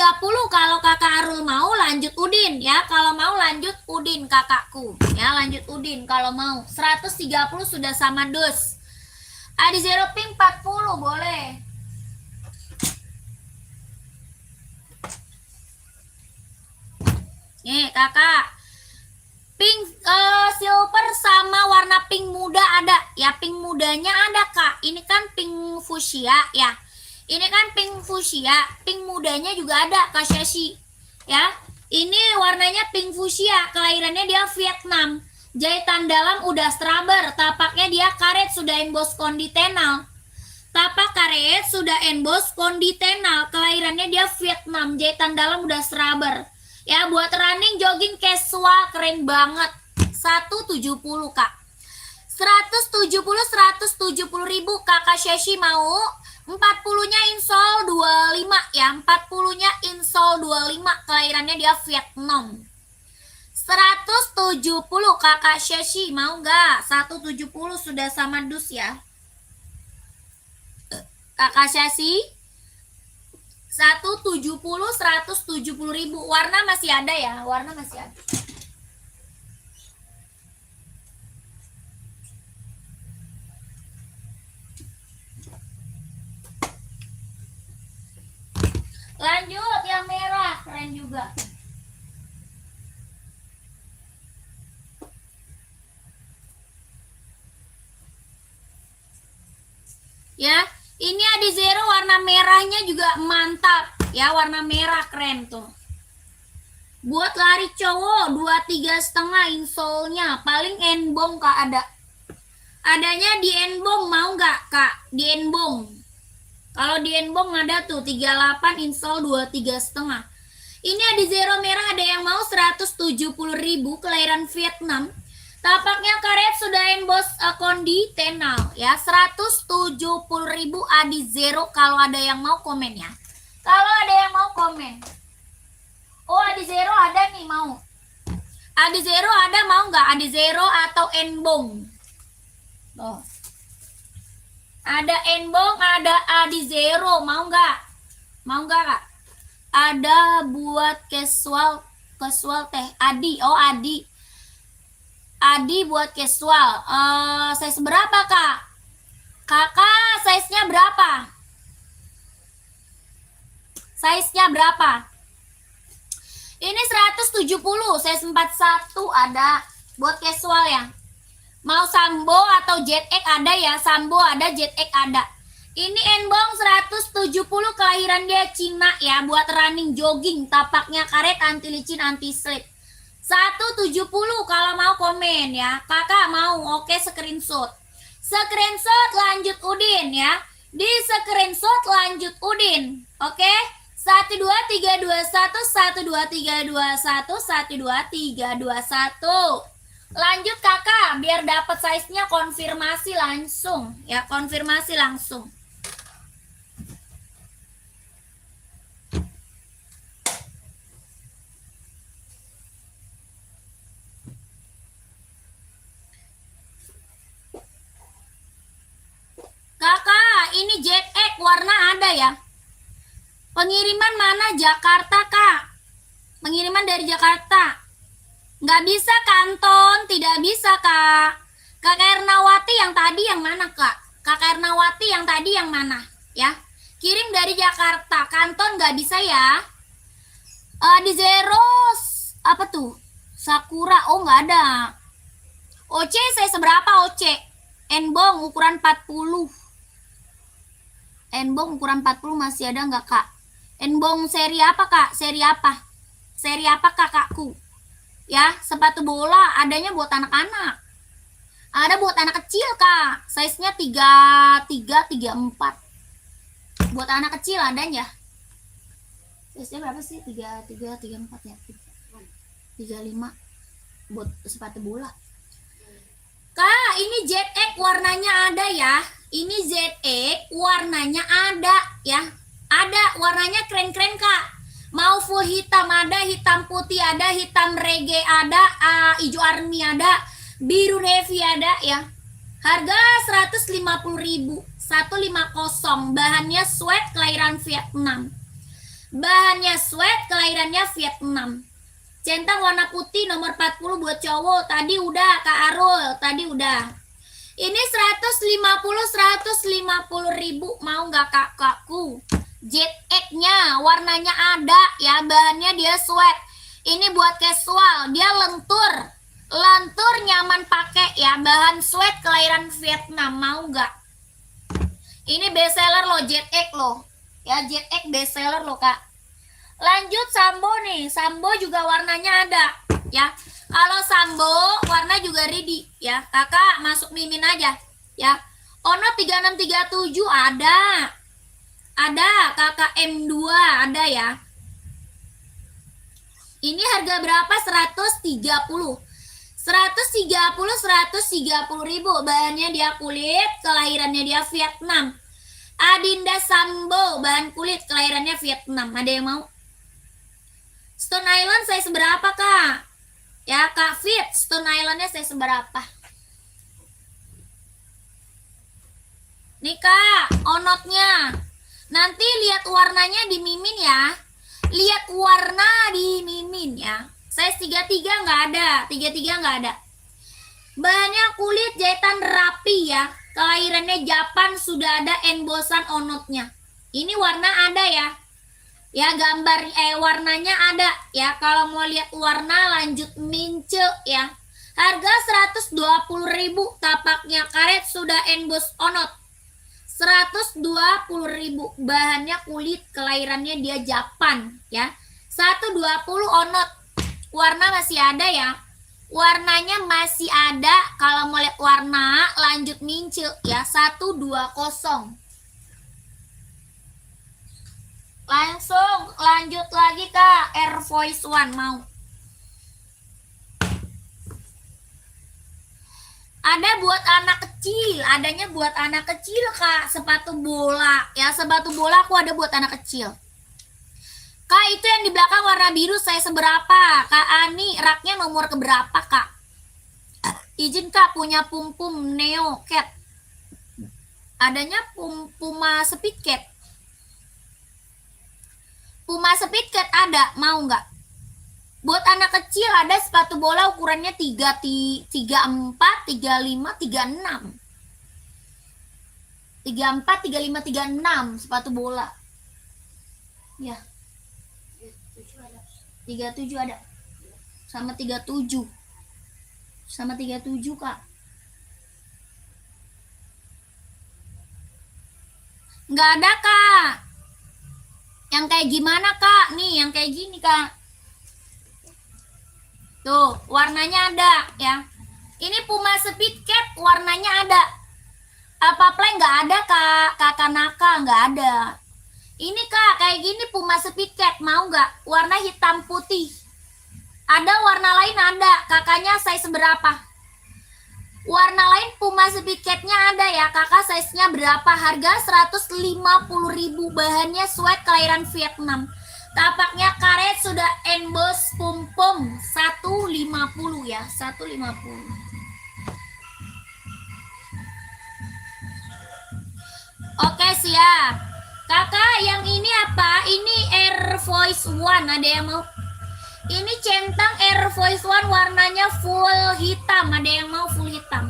kalau Kakak Arul mau lanjut Udin ya, kalau mau lanjut Udin kakakku ya, lanjut Udin kalau mau. 130 sudah sama dus. Adi zero pink 40 boleh. Nih kakak, pink silver sama warna pink muda ada ya, pink mudanya ada Kak. Ini kan pink fuchsia ya, ini kan pink fuchsia, pink mudanya juga ada Kak Shashi ya. Ini warnanya pink fuchsia, kelahirannya dia Vietnam. Jahitan dalam udah straber, tapaknya dia karet sudah emboss konditenal. Tapak karet sudah emboss konditenal, kelahirannya dia Vietnam. Jahitan dalam udah straber. Ya, buat running jogging casual keren banget. 170 Kak. 170 ribu Kakak Shashi mau. 40-nya insol 25 ya, 40-nya insol 25, kelahirannya dia Vietnam. 170 Kakak Shashi mau nggak? 170 sudah sama dus ya Kakak Shashi. 170 ribu. Warna masih ada ya, warna masih ada. Lanjut yang merah, keren juga. Ya, ini Adi Zero warna merahnya juga mantap ya, warna merah keren tuh. Buat lari cowok 23,5 insolnya, paling enbong Kak ada. Adanya di enbong mau nggak Kak? Di enbong. Kalau di enbong ada tuh 38 insol 23,5. Ini Adi Zero merah ada yang mau 170 ribu, kelahiran Vietnam. Tapaknya karet sudah emboss konditenal ya. 170 ribu Adi Zero. Kalau ada yang mau komen ya. Kalau ada yang mau komen. Oh Adi Zero ada nih mau. Adi Zero ada mau nggak? Adi Zero atau enbong? Oh. Ada enbong, ada Adi Zero, mau nggak? Mau nggak Kak? Ada buat casual teh Adi. Oh Adi. Adi buat casual. Size berapa Kak? Kakak size-nya berapa? Size-nya berapa? Ini 170, size 41 ada buat casual ya. Mau Sambo atau Jet X ada ya, Sambo ada, Jet X ada. Ini enbong 170, kelahiran dia Cina ya, buat running jogging, tapaknya karet, anti licin, anti slip. 170 kalau mau komen ya. Kakak mau, oke screenshot. Screenshot lanjut Udin ya. Di screenshot lanjut Udin. Oke? 1, 2, 12321. Lanjut kakak, biar dapat size-nya konfirmasi langsung ya, konfirmasi langsung. Kakak, ini ZX warna ada ya. Pengiriman mana? Jakarta kak. Pengiriman dari Jakarta. Nggak bisa kanton, tidak bisa kak. Kakak Ernawati yang tadi yang mana kak? Kakak Ernawati yang tadi yang mana? Ya, kirim dari Jakarta. Kanton nggak bisa ya. Di Zeros apa tuh? Sakura, oh nggak ada. OC saya seberapa OC? Enbong ukuran 40. Enbong ukuran 40 masih ada nggak kak? Enbong seri apa kak? Seri apa? Seri apa kakakku? Ya, sepatu bola adanya buat anak-anak. Ada buat anak kecil kak. Size-nya 33, 34. Buat anak kecil adanya. Size-nya berapa sih? 33, 34 ya? 35. Buat sepatu bola. Kak, ini ZX warnanya ada ya. Ini ZX warnanya ada ya. Ada warnanya keren-keren kak. Mau full hitam ada, hitam putih ada, hitam reggae ada, hijau army ada, biru navy ada ya. Harga 150.000, 150. Bahannya sweat kelahiran Vietnam. Bahannya sweat kelahirannya Vietnam. Centang warna putih nomor 40 buat cowok. Tadi udah Kak Arul, tadi udah. Ini 150.000, mau nggak kakakku? ZX-nya warnanya ada ya, bahannya dia sweat. Ini buat casual, dia lentur. Lentur nyaman pakai ya, bahan sweat kelahiran Vietnam, mau nggak? Ini best seller loh, ZX loh. Ya, ZX best seller loh, Kak. Lanjut Sambo nih, Sambo juga warnanya ada ya. Kalau Sambo warna juga ready ya. Kakak masuk mimin aja ya. Ono 3637 ada. Ada kakak M2 ada ya. Ini harga berapa? 130. 130.000. Bahannya dia kulit, kelahirannya dia Vietnam. Adinda Sambo, bahan kulit, kelahirannya Vietnam. Ada yang mau? Stone Island saya seberapa kak? Ya Kak Fit, Stone Islandnya saya seberapa? Nih Kak, onotnya. Nanti lihat warnanya di mimin ya. Lihat warna di mimin ya. Size 33 nggak ada, 33 nggak ada. Bahannya kulit jahitan rapi ya. Kelahirannya Japan, sudah ada embosan onotnya. Ini warna ada ya. Ya gambar warnanya ada ya. Kalau mau lihat warna lanjut mince ya. Harga 120.000, tapaknya karet, sudah emboss onot. 120.000. Bahannya kulit, kelahirannya dia Japan ya. 120 onot. Warna masih ada ya. Warnanya masih ada. Kalau mau lihat warna lanjut mince ya, 120. Langsung lanjut lagi Kak, Air Voice One mau. Ada buat anak kecil, adanya buat anak kecil Kak, sepatu bola. Ya, sepatu bola aku ada buat anak kecil. Kak, itu yang di belakang warna biru saya seberapa? Kak Ani, raknya nomor keberapa Kak? Izin Kak, punya pum-pum Neo Cat. Adanya Puma Speed Cat. Puma Speed Cat ada, mau nggak? Buat anak kecil ada sepatu bola ukurannya 34, 35, 36. 34, 35, 36 sepatu bola. Ya. 37 ada. Sama 37. Sama 37, Kak. Nggak ada, Kak. Yang kayak gimana, Kak? Nih, yang kayak gini, Kak. Tuh, warnanya ada ya. Ini Puma Speed Cat warnanya ada. Apa play nggak ada Kak? Kakak Naka nggak ada. Ini Kak, kayak gini Puma Speed Cat, mau nggak? Warna hitam putih. Ada warna lain ada, kakaknya size berapa? Warna lain Puma Speed Cat-nya ada ya, kakak size-nya berapa? Harga 150.000, bahannya sweat kelahiran Vietnam. Tapaknya karet, sudah emboss pom-pom, 150 ya, 150. Oke, siap. Kakak, yang ini apa? Ini Air Voice One, ada yang mau? Ini centang Air Voice One, warnanya full hitam, ada yang mau full hitam?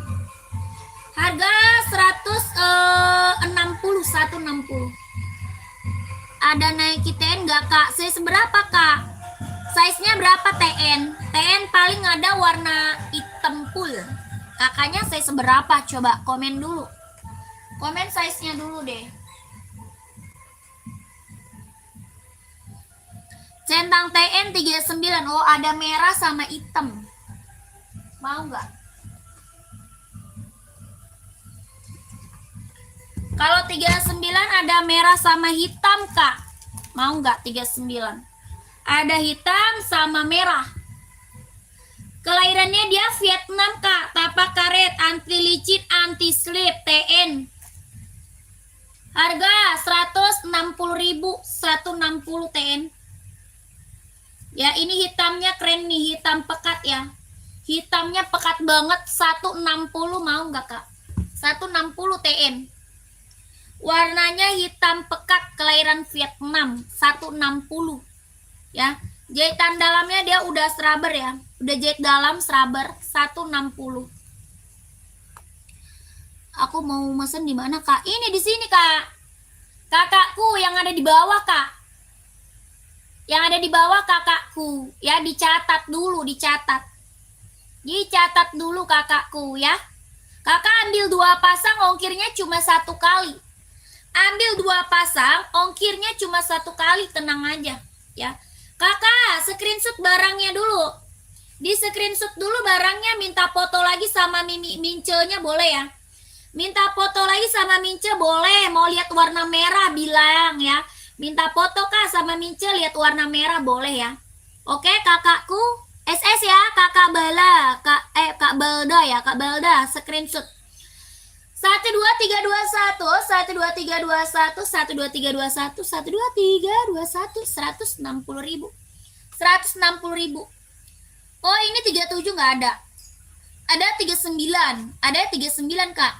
Harga 160, 160. Ada Nike TN nggak Kak? Size berapa Kak? Size-nya berapa TN? TN paling ada warna hitam full. Kakaknya size berapa? Coba komen dulu. Komen size-nya dulu deh. Centang TN 39. Oh, ada merah sama hitam. Mau nggak? Kalau 39 ada merah sama hitam, Kak. Mau nggak 39? Ada hitam sama merah. Kelahirannya dia Vietnam, Kak. Tapak karet, anti licin, anti slip, TN. Harga 160.000, 160 TN. Ya, ini hitamnya keren nih, hitam pekat ya. Hitamnya pekat banget, 160, mau nggak Kak? 160 TN. Warnanya hitam pekat, kelahiran Vietnam, 160 ya. Jahitan dalamnya dia udah serabber ya, udah jahit dalam serabber, 160. Aku mau mesen di mana Kak? Ini di sini Kak. Kakakku yang ada di bawah Kak. Yang ada di bawah kakakku ya, dicatat dulu, dicatat dulu kakakku ya. Kakak ambil 2 pasang, ongkirnya cuma 1 kali. Ambil 2 pasang, ongkirnya cuma 1 kali, tenang aja ya. Kakak screenshot barangnya dulu, di screenshot dulu barangnya, minta foto lagi sama mincelnya boleh ya. Minta foto lagi sama mince boleh. Mau lihat warna merah bilang ya. Minta foto Kak sama mince lihat warna merah boleh ya. Oke kakakku, SS ya, Kakak Bala, Kak Balda ya, Kak Balda, screenshot. 12321, 12321, 12321, 12321, 160.000. 160.000. Oh, ini 37 nggak ada. Ada 39. Ada 39 Kak.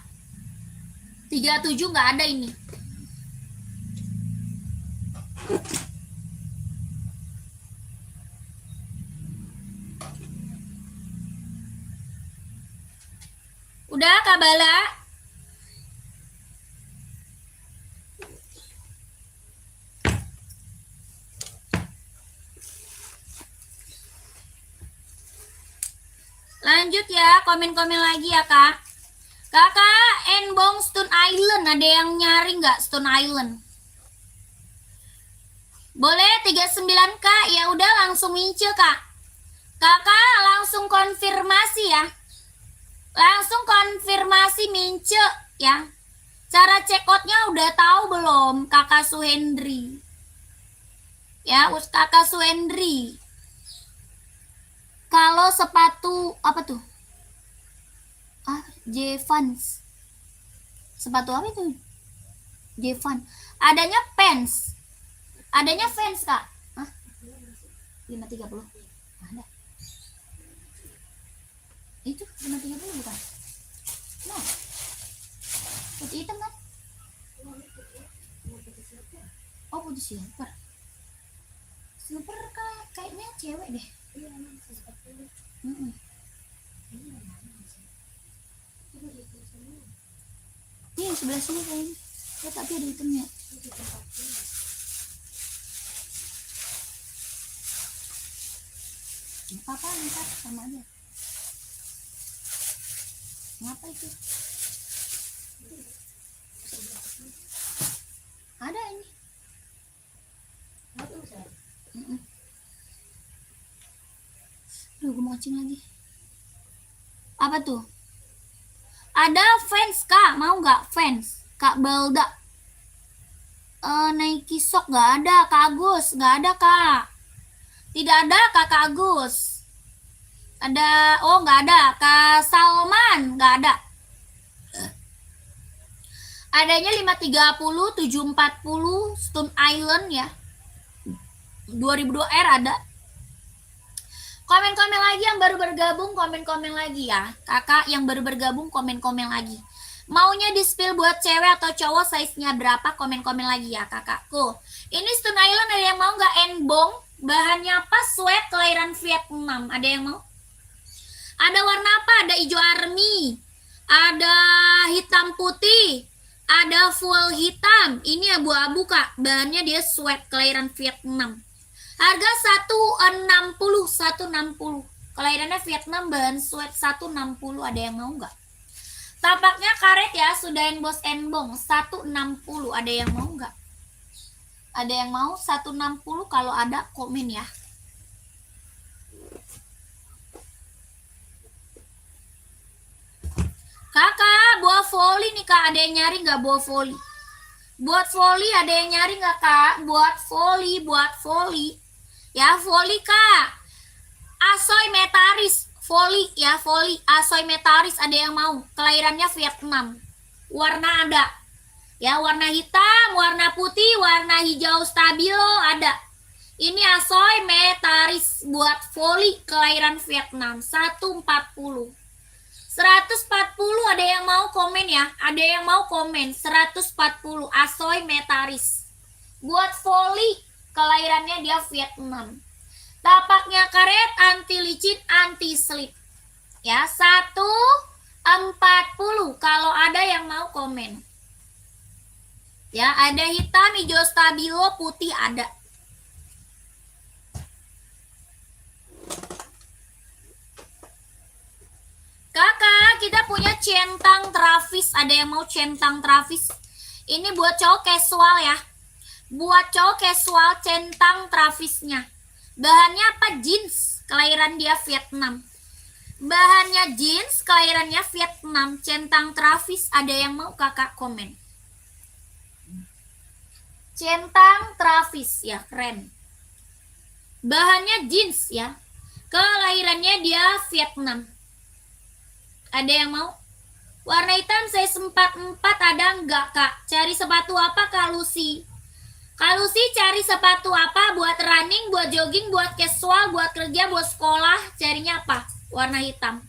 37 nggak ada ini. Udah Kak Bala? Lanjut ya, komen-komen lagi ya Kak. Kakak, Enbong Stone Island, ada yang nyari nggak Stone Island? Boleh 39 Kak, ya udah langsung mince Kak. Kakak langsung konfirmasi ya. Langsung konfirmasi mince ya. Cara checkoutnya udah tahu belum Kakak Suhendri? Ya, Kakak Suhendri. Kalau sepatu apa tuh? Jevans. Sepatu apa itu? Jevan. Adanya pants. Adanya fans Kak. 530. Ada. Itu 530 bukan? Nah. Putih hitam kan? Oh, putih silver. Silver kayaknya cewek deh. Iya, sebelah sini kayaknya. Ya, tapi ada hitamnya. Apa ntar sama aja. Ngapa itu? Ada ini. Duh, gue mau cing lagi. Apa tuh? Ada fans Kak, mau nggak fans? Kak Balda. Nike Sok nggak ada, Kak Agus. Nggak ada, Kak. Tidak ada, Kakak Agus. Ada, oh nggak ada. Kak Salman, nggak ada. Adanya 530, 740, Stone Island ya. 2002R ada. Komen-komen lagi yang baru bergabung, komen-komen lagi ya. Kakak yang baru bergabung, komen-komen lagi. Maunya di spill buat cewek atau cowok, size-nya berapa, komen-komen lagi ya kakakku. Ini Stone Island ada yang mau nggak? Enbong, bahannya apa? Sweat, kelahiran Vietnam. Ada yang mau? Ada warna apa? Ada hijau army, ada hitam putih, ada full hitam. Ini abu-abu kak, bahannya dia sweat, kelahiran Vietnam. Harga 160, 160. Kelahirannya Vietnam, bahan sweat 160. Ada yang mau nggak? Tapaknya karet ya, sudah emboss enbong 160. Ada yang mau nggak? Ada yang mau 160? Kalau ada komen ya. Kakak, buah voli nih kak, ada yang nyari nggak buah voli? Buat voli ada yang nyari nggak kak? Buat voli. Ya voli kak. Asoy Metaris, voli ya voli. Asoy Metaris ada yang mau? Kelahirannya Vietnam. Warna ada. Ya warna hitam, warna putih, warna hijau stabilo ada. Ini Asoy Metaris buat voli, kelahiran Vietnam 140. 140 ada yang mau komen ya? Ada yang mau komen 140 Asoy Metaris. Buat voli, kelahirannya dia Vietnam. Tapaknya karet, anti licin, anti slip. Ya, 140 kalau ada yang mau komen. Ya, ada hitam, hijau stabilo, putih ada. Kakak, kita punya centang Travis. Ada yang mau centang Travis? Ini buat cowok casual ya. Buat cowok casual centang Travisnya. Bahannya apa? Jeans. Kelahiran dia Vietnam. Bahannya jeans, kelahirannya Vietnam. Centang Travis. Ada yang mau kakak komen? Centang Travis ya, keren. Bahannya jeans ya. Kelahirannya dia Vietnam. Ada yang mau? Warna hitam size 44 ada enggak kak? Cari sepatu apa Kak Lucy? Kak Lucy cari sepatu apa? Buat running, buat jogging, buat casual, buat kerja, buat sekolah. Carinya apa? Warna hitam.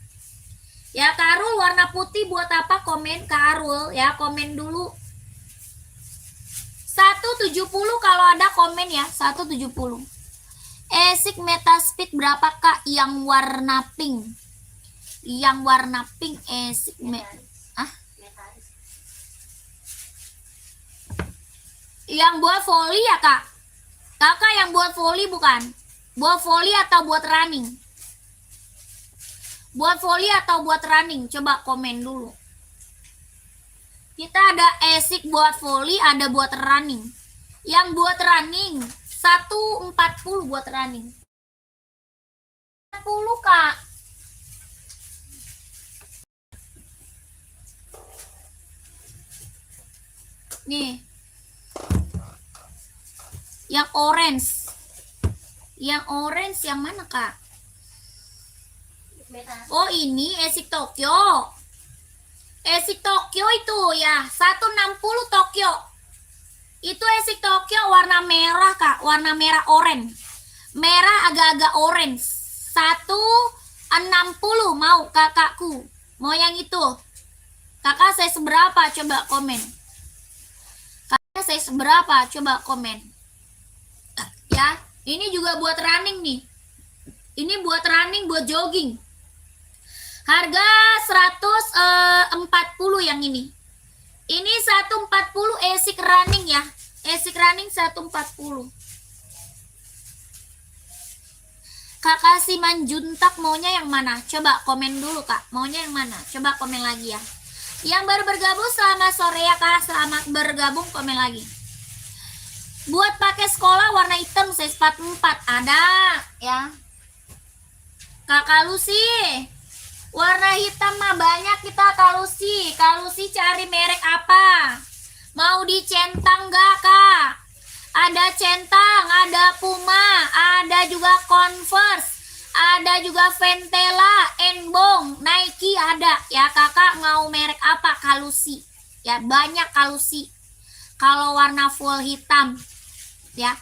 Ya Kak Arul, warna putih buat apa? Komen Kak Arul ya, komen dulu. 170 kalau ada komen ya, 170. Esik Metaspeed berapa kak? Yang warna pink. Yang warna pink yang buat volley ya kak? Kakak yang buat volley bukan? Buat volley atau buat running? Buat volley atau buat running? Coba komen dulu. Kita ada esik buat volley, ada buat running. Yang buat running 140 buat running. 40 kak. Nih. Yang orange. Yang orange yang mana kak? Oh ini Esik Tokyo. Esik Tokyo itu ya 160 Tokyo. Itu Esik Tokyo warna merah kak. Warna merah orange. Merah agak-agak orange. 160 mau kakakku. Mau yang itu. Kakak saya seberapa? Coba komen. Saya seberapa? Coba komen. Ya, ini juga buat running nih. Ini buat running, buat jogging. Harga 140 yang ini. Ini 140 Esik running ya. Esik running 140. Kakak Simanjuntak maunya yang mana? Coba komen dulu kak. Maunya yang mana? Coba komen lagi ya. Yang baru bergabung selamat sore ya kak. Selamat bergabung, komen lagi. Buat pakai sekolah warna hitam size 44 ada ya. Kakak Lucy, warna hitam mah banyak kita Kak Lucy. Kak Lucy cari merek apa? Mau dicentang gak kak? Ada centang, ada Puma, ada juga Converse, ada juga Ventela, Enbong, Nike ada ya. Kakak mau merek apa? Kalusi ya, banyak Kalusi kalau warna full hitam ya.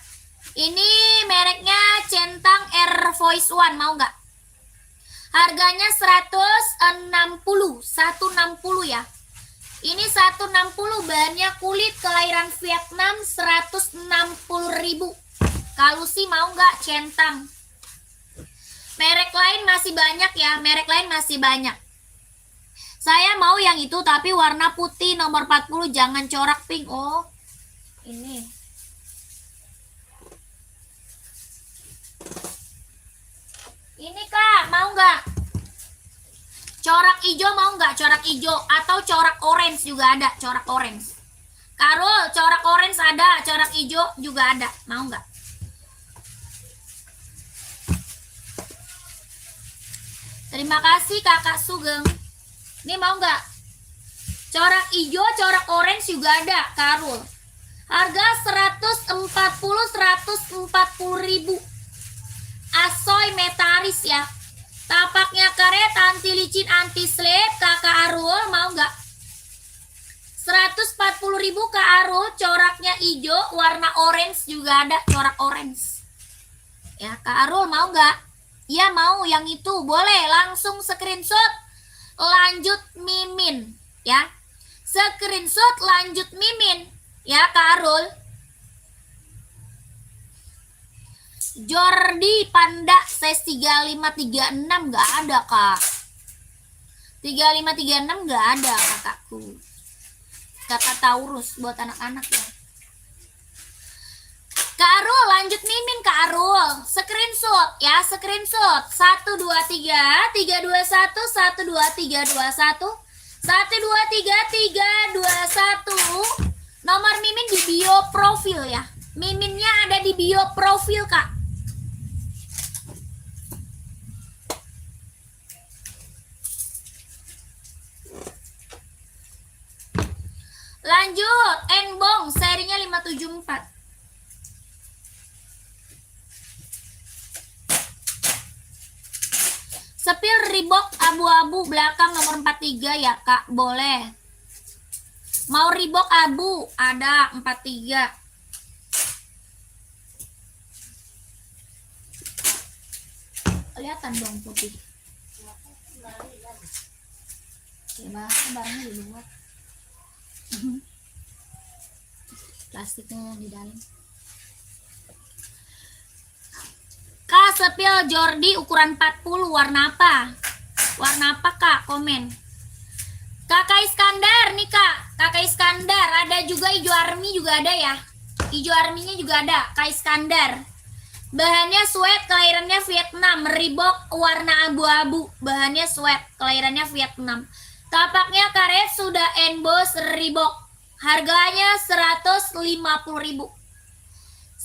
Ini mereknya centang Air Voice One, mau nggak? Harganya 160 ya. Ini 160, bahannya kulit, kelahiran Vietnam, 160.000. Kalusi mau nggak? Centang. Merek lain masih banyak ya, merek lain masih banyak. Saya mau yang itu tapi warna putih nomor 40, jangan corak pink. Oh, ini. Ini kak, mau nggak? Corak hijau mau nggak? Corak hijau atau corak orange juga ada, corak orange. Karul, corak orange ada, corak hijau juga ada, mau nggak? Terima kasih kakak Sugeng. Ini mau nggak? Corak hijau, corak orange juga ada, Karul. Harga 140.000. Asoy Metaris ya. Tapaknya karet, anti licin, anti slip. Kakak Arul mau nggak? 140.000 Kak Arul. Coraknya hijau, warna orange juga ada, corak orange. Ya Kak Arul mau nggak? Iya mau, yang itu boleh langsung screenshot. Lanjut Mimin ya. Screenshot lanjut Mimin ya Kak Arul. Jordi Panda size 3536 nggak ada kak. 3536 nggak ada kakakku. Kakak Taurus buat anak-anak ya. Kak Arul lanjut Mimin Kak Arul. Screenshot ya, screenshot 123 321 12321 123 321. Nomor Mimin di bio profil ya. Miminnya ada di bio profil kak. Lanjut, Enbong serinya 574. Sepil Reebok abu-abu belakang nomor 43 ya kak, boleh. Mau Reebok abu, ada 43. Kelihatan dong putih. Ya barangnya di luar. Plastiknya di dalam. Kak sepil Jordi ukuran 40 warna apa? Warna apa kak? Komen. Kakak Iskandar nih kak. Kakak Iskandar ada juga hijau army juga ada ya. Hijau arminya juga ada. Kak Iskandar. Bahannya sweat, kelahirannya Vietnam. Reebok warna abu-abu. Bahannya sweat, kelahirannya Vietnam. Tapaknya karet sudah emboss Reebok. Harganya 150.000.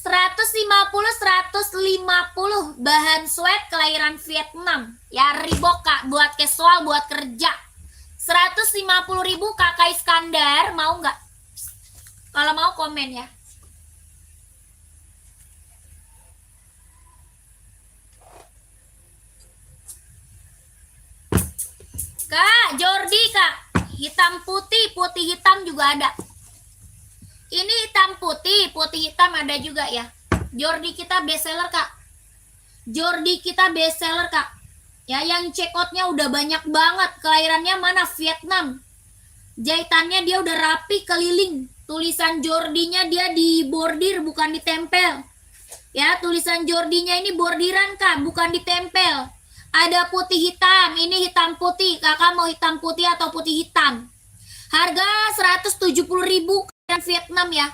150 bahan sweat kelahiran Vietnam. Ya Reebok kak, buat casual, buat kerja. 150.000 kakak Iskandar, mau nggak? Kalau mau komen ya. Kak, Jordi kak, hitam putih, putih hitam juga ada. Ini hitam putih, putih hitam ada juga ya. Jordi kita bestseller kak. Jordi kita bestseller kak. Ya, yang check outnya udah banyak banget. Kelahirannya mana? Vietnam. Jahitannya dia udah rapi keliling. Tulisan Jordinya dia di bordir bukan ditempel. Ya, tulisan Jordinya ini bordiran kak, bukan ditempel. Ada putih hitam, ini hitam putih. Kakak mau hitam putih atau putih hitam? Harga 170.000 Vietnam ya.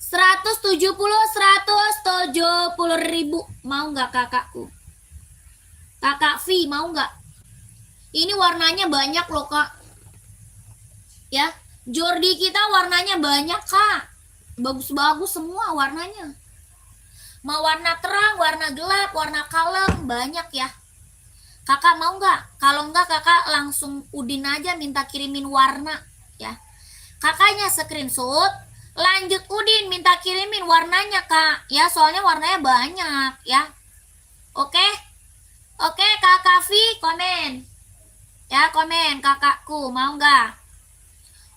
170.000. Mau nggak kakakku? Kakak V mau nggak? Ini warnanya banyak loh kak. Ya, Jordi kita warnanya banyak kak. Bagus-bagus semua warnanya. Mau warna terang, warna gelap, warna kalem, banyak ya. Kakak mau nggak? Kalau nggak kakak langsung Udin aja minta kirimin warna ya. Kakaknya screenshot, lanjut Udin minta kirimin warnanya kak, ya soalnya warnanya banyak ya. Oke, oke kakak V komen, ya komen kakakku mau nggak?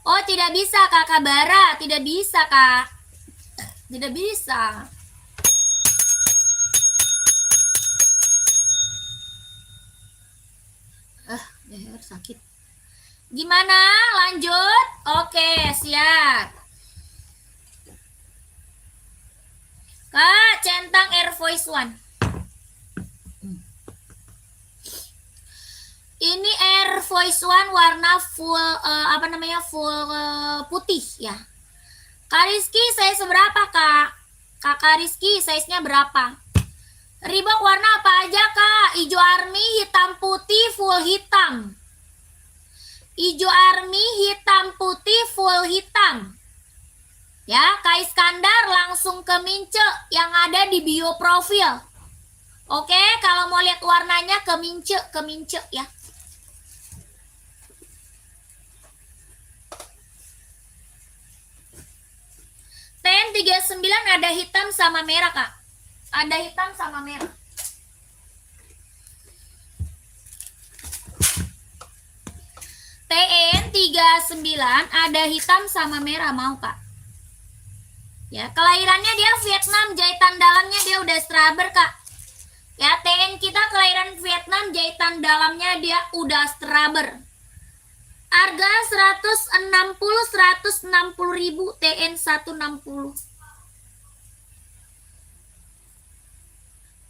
Oh tidak bisa kakak Bara, tidak bisa kak, tidak bisa. Leher sakit. Gimana? Lanjut? Oke, siap. Kak, centang Air Voice One. Ini Air Voice One warna full full putih ya. Kak Rizky, size seberapa kak? Kakak Rizky, size-nya berapa? Reebok warna apa aja kak? Ijo army, hitam putih, full hitam. Ijo army, hitam putih, full hitam. Ya, Kak Iskandar langsung ke Mince yang ada di bio profil. Oke, kalau mau lihat warnanya ke Mince ya. TN39 ada hitam sama merah kak. Ada hitam sama merah. TN39 ada hitam sama merah mau kak. Ya, kelahirannya dia Vietnam, jahitan dalamnya dia udah straber kak. Ya, TN kita kelahiran Vietnam, jahitan dalamnya dia udah straber. Harga 160 ribu TN 160.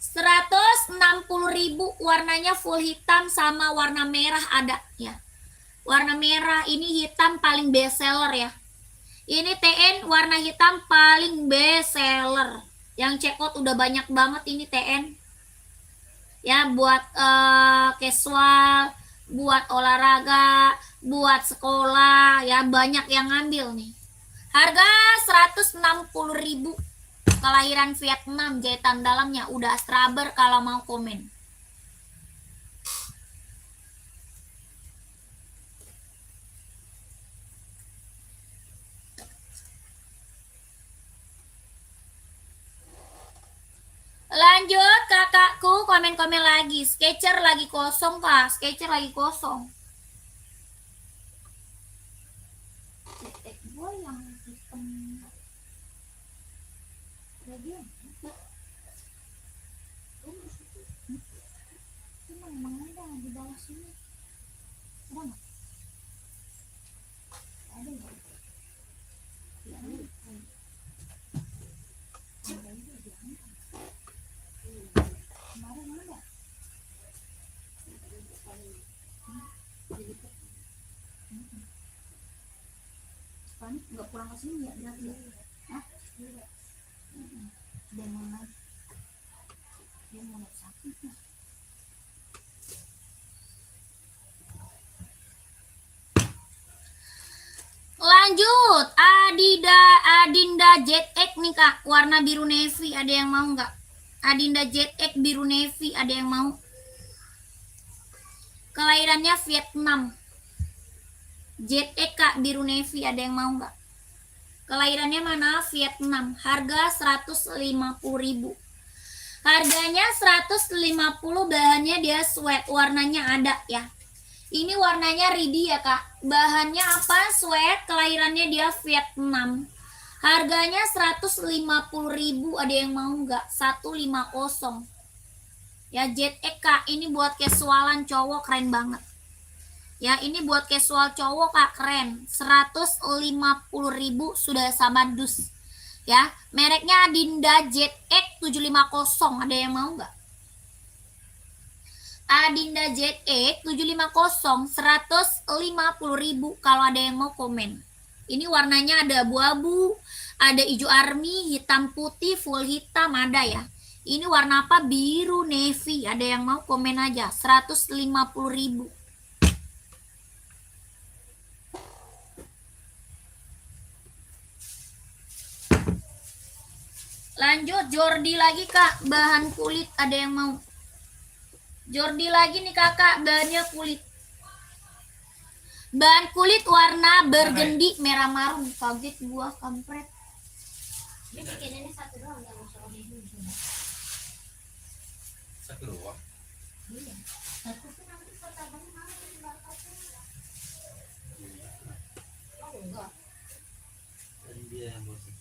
160 ribu, warnanya full hitam sama warna merah ada ya. Warna merah ini hitam paling best seller ya. Ini TN warna hitam paling best seller. Yang check out udah banyak banget ini TN. Ya buat casual, buat olahraga, buat sekolah ya banyak yang ngambil nih. Harga 160 ribu. Kelahiran Vietnam, jahitan dalamnya udah straber kalau mau komen. Lanjut kakakku, komen-komen lagi. Sketcher lagi kosong kak, Sketcher lagi kosong. Gue yang hitam lagi emang ada di bawah sini. Ada nggak? Ada nggak? Ya, kemarin ada. Panik nggak pulang ke sini ya berarti? Hah? Dia mau naik sakit ya. Lanjut, Adinda Jet X nih kak, warna biru navy, ada yang mau nggak? Adinda Jet X biru navy, ada yang mau? Kelahirannya Vietnam. Jet X kak, biru navy, ada yang mau nggak? Kelahirannya mana? Vietnam. Harga 150 ribu. Harganya 150, bahannya dia sweat, warnanya ada ya. Ini warnanya ready ya kak. Bahannya apa? Sweat, kelahirannya dia Vietnam. Harganya 150 ribu, ada yang mau nggak? 150. Ya Jet X kak, ini buat casualan cowok keren banget. Ya ini buat casual cowok kak, keren. 150 ribu sudah sama dus. Ya, mereknya Adinda Jet X 750, ada yang mau nggak? Adinda Jet X 750, 150 ribu. Kalau ada yang mau komen. Ini warnanya ada abu-abu, ada hijau army, hitam putih, full hitam ada ya. Ini warna apa? Biru navy. Ada yang mau komen aja. 150 ribu. Lanjut, Jordi lagi kak, bahan kulit, ada yang mau? Jordi lagi nih kakak, bahannya kulit. Bahan kulit warna bergendi merah marun. Kaget gua, kampret. Dia bikinnya satu doang yang masuk ini. Satu doang. Iya. Satu tuh nanti pertamanya mana di belakang. Oh enggak. Dan dia yang bosan.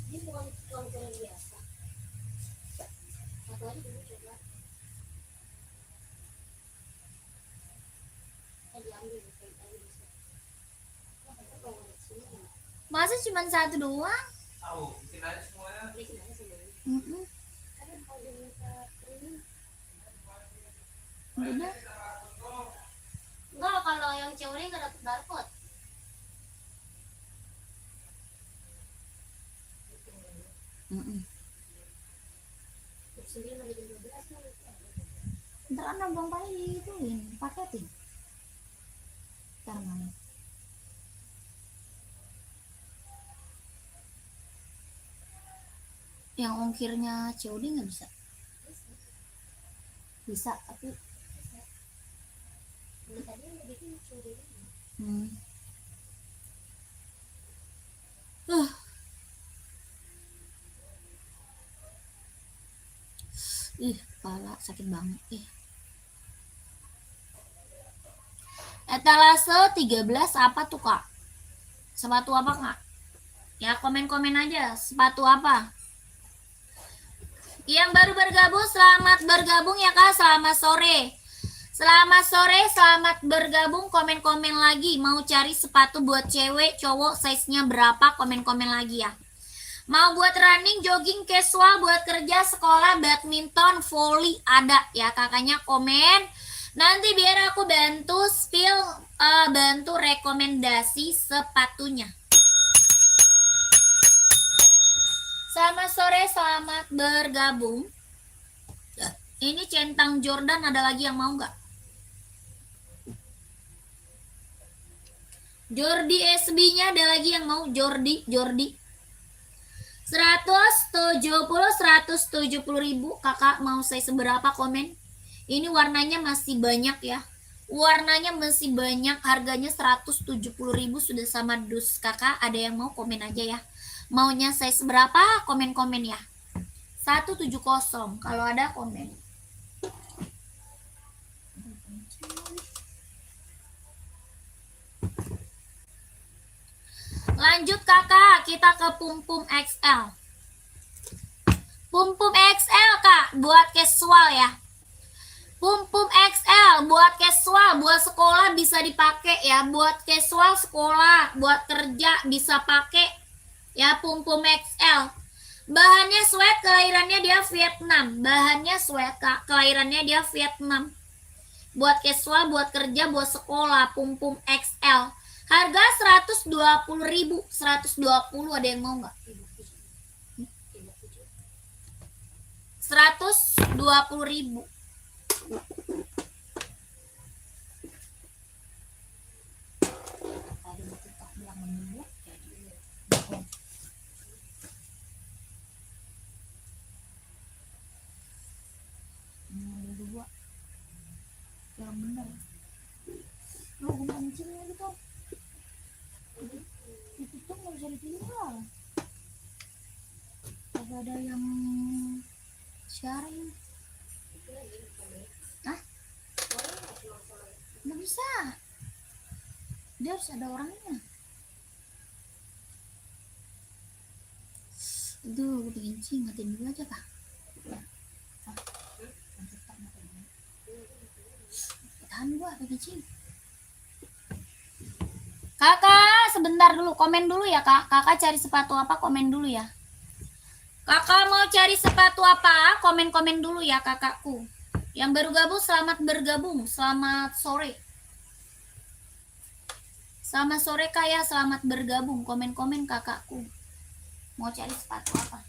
Ini bukan ukuran biasa. Satu aja dulu coba. Diambil aja bisa. Masa cuma satu doang? Tahu, bikin aja semuanya. Bikin aja semuanya. Mm-mm. Kan kalau diminta ini Udah. enggak, kalau yang cewek nggak dapet barcode. Mm-mm. Sendiri lagi jam 12 kan. Ntar kan abang paling ituin, paketin. Ntar mana? Yang ongkirnya COD nggak bisa? Bisa, tapi Ini tadi yang bikin curi. hmm. Kepala sakit banget. Etalase 13 apa tuh kak? Sepatu apa kak? Ya komen-komen aja, sepatu apa? Yang baru bergabung, selamat bergabung ya kak, selamat sore. Selamat sore, selamat bergabung, komen-komen lagi. Mau cari sepatu buat cewek, cowok, size-nya berapa, komen-komen lagi ya. Mau buat running, jogging, casual, buat kerja, sekolah, badminton, volley, ada ya kakaknya komen. Nanti biar aku bantu spill, bantu rekomendasi sepatunya. Selamat sore, selamat bergabung. Ini centang Jordan, ada lagi yang mau nggak? Jordi SB-nya ada lagi yang mau? Jordi. 170 ribu. Kakak mau saya seberapa komen? Ini warnanya masih banyak ya. Warnanya masih banyak. Harganya 170 ribu sudah sama dus. Kakak ada yang mau komen aja ya. Maunya saya seberapa? Komen-komen ya. 170 kalau ada komen. Lanjut kakak, kita ke Pum XL. Pum XL kak, buat casual ya. Pum XL buat casual, buat sekolah bisa dipakai ya. Buat casual sekolah, buat kerja bisa pakai ya. Pum XL. Bahannya sweat, kelahirannya dia Vietnam. Bahannya sweat kak, kelahirannya dia Vietnam. Buat casual, buat kerja, buat sekolah, Pum XL. Harga 120 ribu. 120, ada yang mau nggak? 120 ribu. Yang benar. Lu kencingnya gitu. Itu tuh nggak bisa ditinggal. Kagak ada yang sharing. Hah? Nggak bisa. Dia harus ada orangnya. Aduh, gue pengen kencing, matiin dulu aja kak. Tahan gua pengen kencing. Kakak, sebentar dulu, komen dulu ya kak. Kakak cari sepatu apa, komen dulu ya. Kakak mau cari sepatu apa, komen-komen dulu ya kakakku. Yang baru gabung, selamat bergabung. Selamat sore. Selamat sore kak ya, selamat bergabung. Komen-komen kakakku. Mau cari sepatu apa?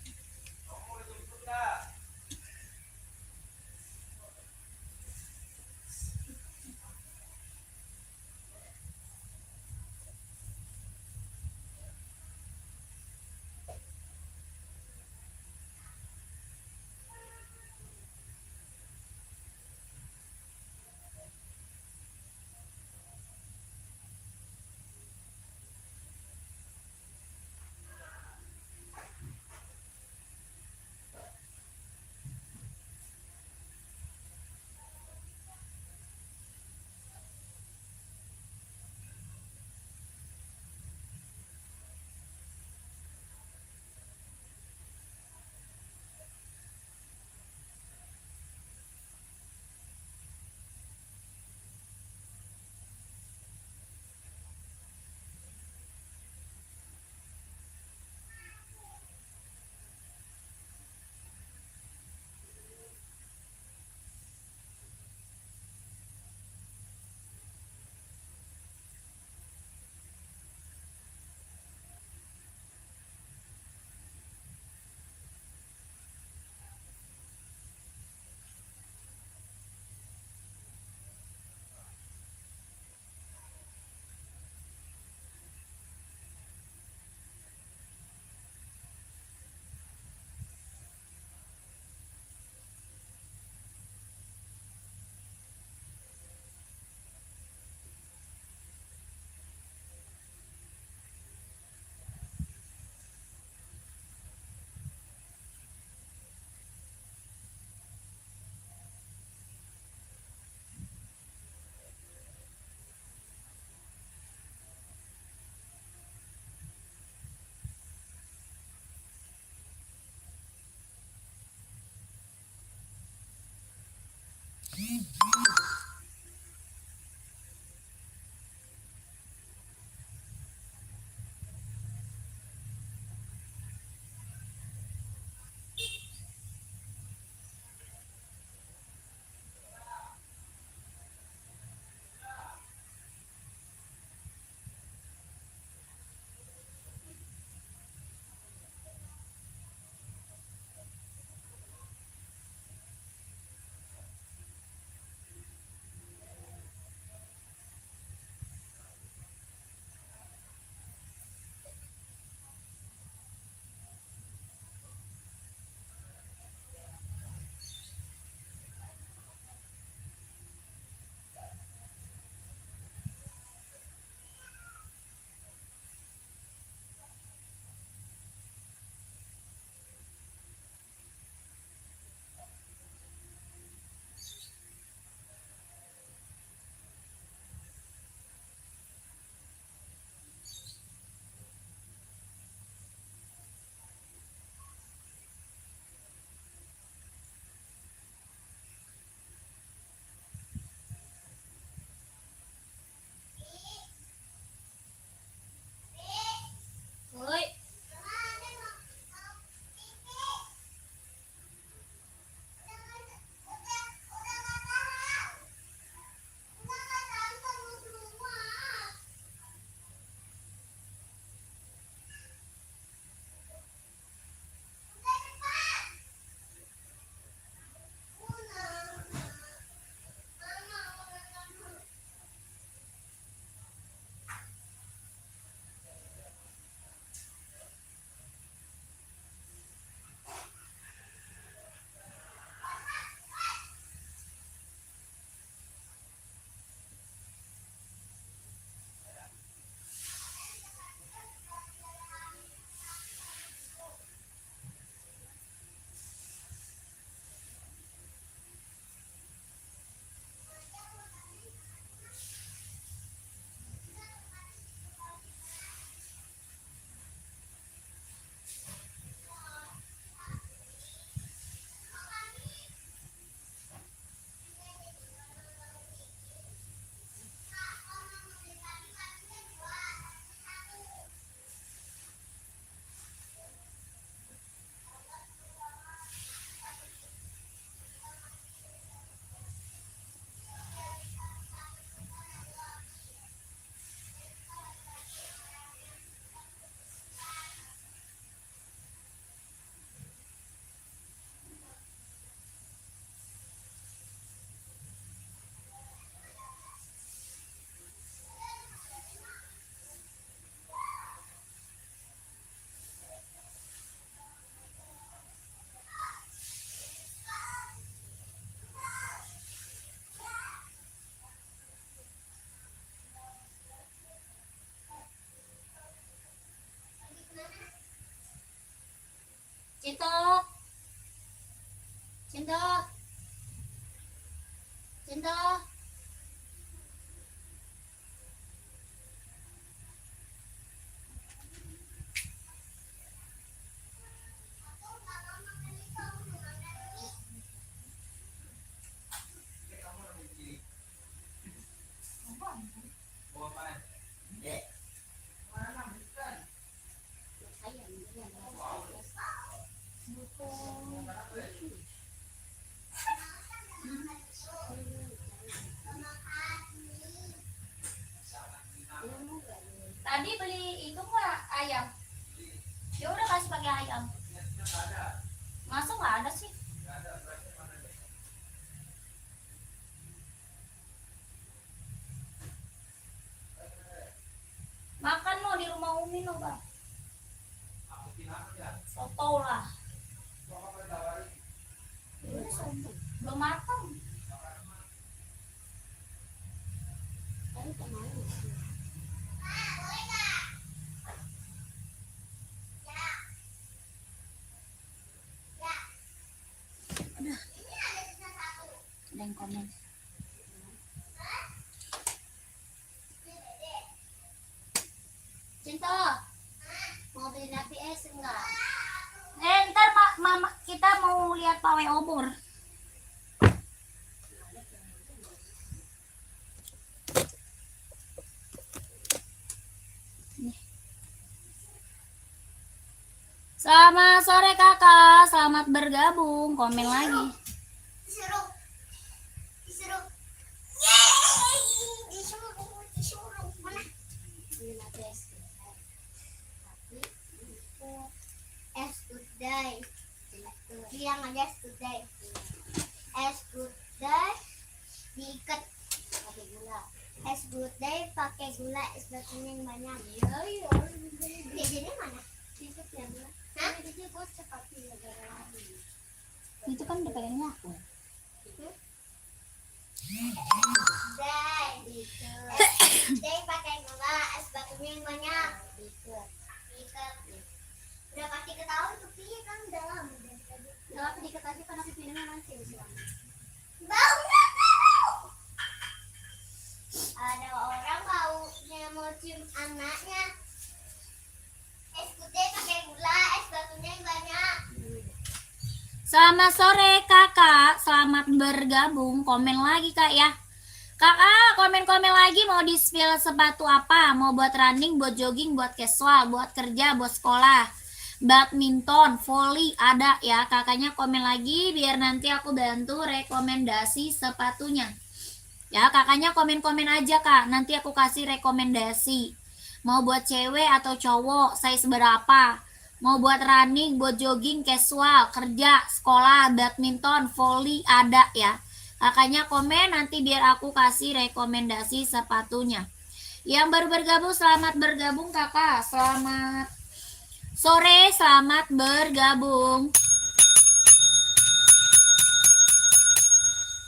Woi, Cinta, cinta, cinta. Bawa apaan? tadi beli itu nggak ayam? Ya udah kasih pakai ayam. Masa nggak ada sih? Makan no di rumah Umi no bang. Soto lah. Belum matang. Tadi kemana? Ada yang komen. Cinta, mau beli napi es enggak? Ntar mama kita mau lihat pawai obor. Selamat sore kakak, selamat bergabung. Komen lagi. Disuruh. Disuruh. Yeay! Disuruh. Mana? Ini ada es. Tapi es today. Bilang aja es today. Es today diikat pakai gula. Es today pakai gula, es batunya yang banyak. Iya. Jadi mana? Diikatnya gula. Hah? Jadi gue cepat Itu kan udah pegangnya aku. Day pakai gula, es batunya yang banyak. Diikat. Udah pasti ketahuan tuh piye kan dalam. Dalam diikat aja karena pipinya masih di sana. Bau nggak bau? Ada orang baunya mau cium anaknya. Es putih pakai gula, es batunya yang banyak. Selamat sore kakak, selamat bergabung. Komen lagi kak ya. Kakak komen-komen lagi mau di spill sepatu apa? Mau buat running, buat jogging, buat casual, buat kerja, buat sekolah, badminton, volley ada ya. Kakaknya komen lagi biar nanti aku bantu rekomendasi sepatunya. Ya kakaknya komen-komen aja kak, nanti aku kasih rekomendasi. Mau buat cewek atau cowok, size berapa? Mau buat running, buat jogging, casual, kerja, sekolah, badminton, volley ada ya. Kakaknya komen nanti biar aku kasih rekomendasi sepatunya. Yang baru bergabung selamat bergabung kakak. Selamat sore, selamat bergabung.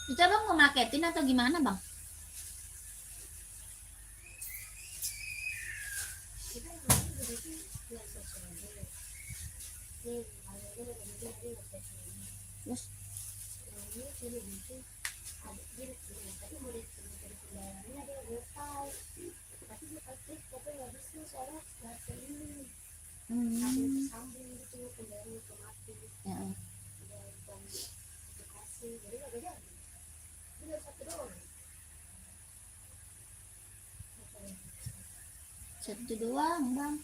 Itu bang mau marketin atau gimana bang? Terus ya. Satu doang bang.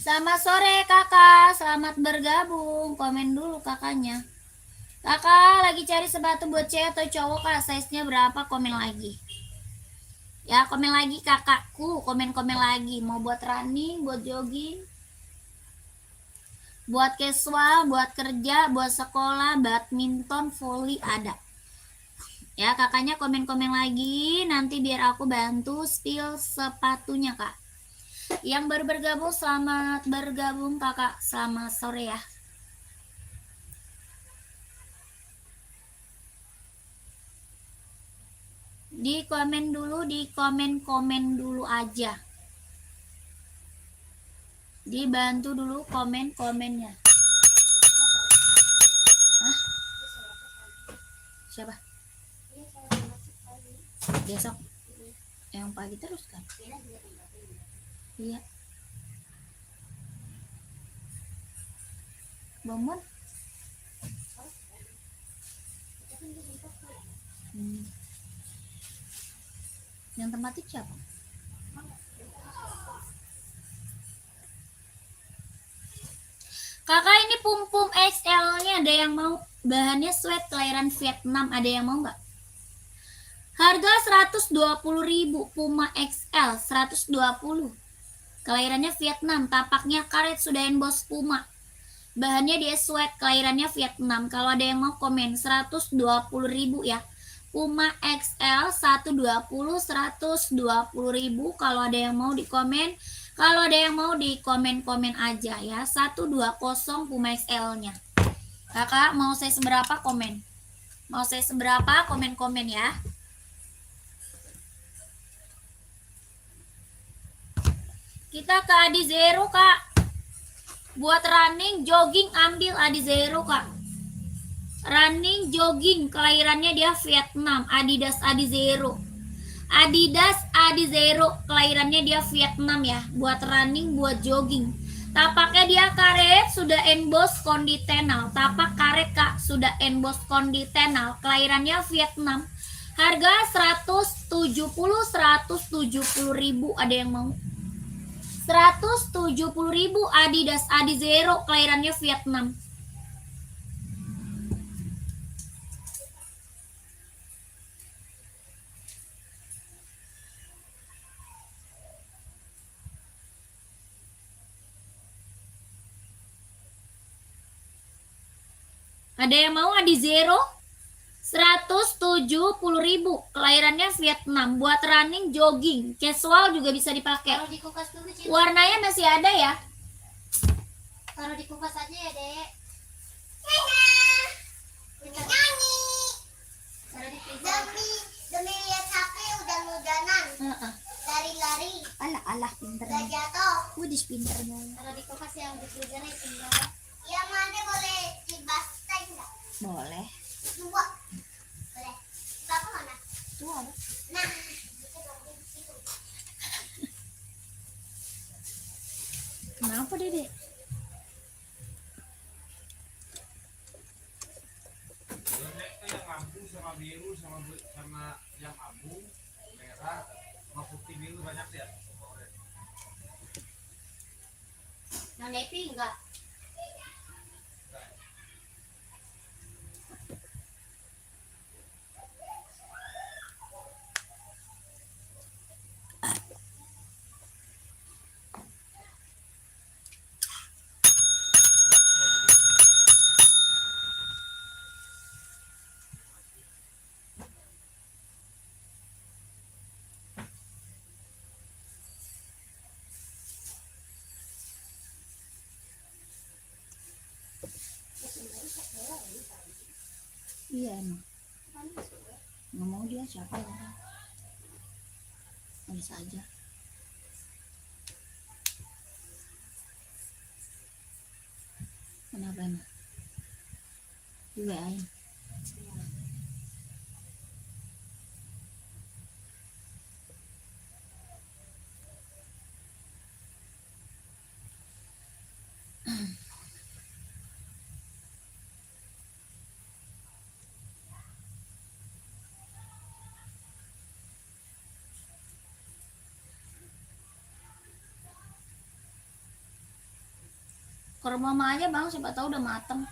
Selamat sore kakak, selamat bergabung. Komen dulu kakaknya. Kakak lagi cari sepatu buat cewek atau cowok kak? Size-nya berapa? Komen lagi. Ya komen lagi kakakku, komen-komen lagi. Mau buat running, buat jogging, buat casual, buat kerja, buat sekolah, badminton, volley ada. Ya kakaknya komen-komen lagi. Nanti biar aku bantu spill sepatunya kak. Yang baru bergabung selamat bergabung kakak, selamat sore ya. Di komen dulu, di komen dulu aja. Dibantu dulu komen-komennya. Hah? Siapa? Besok. Yang pagi terus kan? Iya. Bangun. Yang tempat itu siapa? Kakak ini pum-pum XL-nya ada yang mau? Bahannya sweat kelahiran Vietnam, ada yang mau nggak? Harga 120.000 Puma XL 120. Kelahirannya Vietnam, tapaknya karet, sudah emboss Puma. Bahannya dia sweat, kelahirannya Vietnam. Kalau ada yang mau komen 120.000 ya. Puma XL 120.000. Kalau ada yang mau di komen, kalau ada yang mau di komen-komen aja ya. 120 Puma XL-nya. Kakak mau saya seberapa komen? Mau saya seberapa komen-komen ya. Kita ke Adi Zero, Kak. Buat running, jogging, ambil Adi Zero, Kak. Running, jogging, kelahirannya dia Vietnam. Adidas Adi Zero. Adidas Adi Zero, kelahirannya dia Vietnam ya. Buat running, buat jogging. Tapaknya dia karet, sudah emboss konditenal. Tapak karet, Kak, sudah emboss konditenal. Kelahirannya Vietnam. Harga 170 ribu. Ada yang mau? 170 ribu Adidas Adi Zero, kelahirannya Vietnam. Ada yang mau Adi Zero? 170 ribu, kelahirannya Vietnam. Buat running, jogging, casual juga bisa dipakai. Taruh di kulkas dulu, Cil. Warnanya masih ada ya. Taruh di kulkas aja ya, Dek. Udah nyanyi. Taruh di freezer. Demi lihat HP udah-udanan. Lari-lari. Alah Udah pinternya. jatuh. Widih pinternya. Taruh di kulkas yang di freezernya tinggal. Yang mana boleh dibastai nggak? Boleh. Dua. Boleh. Bapak mana? Tuh ada. Nah, itu dong, itu. Kenapa Dede? Jelek tuh yang abu sama biru sama yang abu, merah, sama putih biru banyak ya. Yang Depi enggak? Iya emang. Nggak mau dia siapa ya? Bisa aja. Kenapa emang? Diwain. Ke rumah mama aja bang, siapa tahu udah mateng.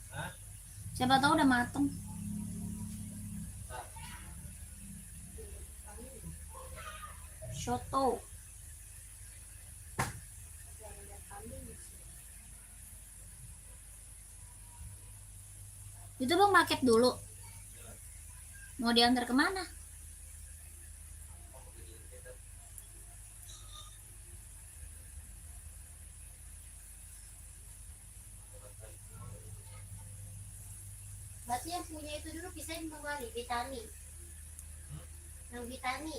Hah? Siapa tahu udah mateng. Soto. Itu bang market dulu. Mau diantar kemana? Berarti yang punya itu dulu pisahin kembali, Vitani. Yang Vitani.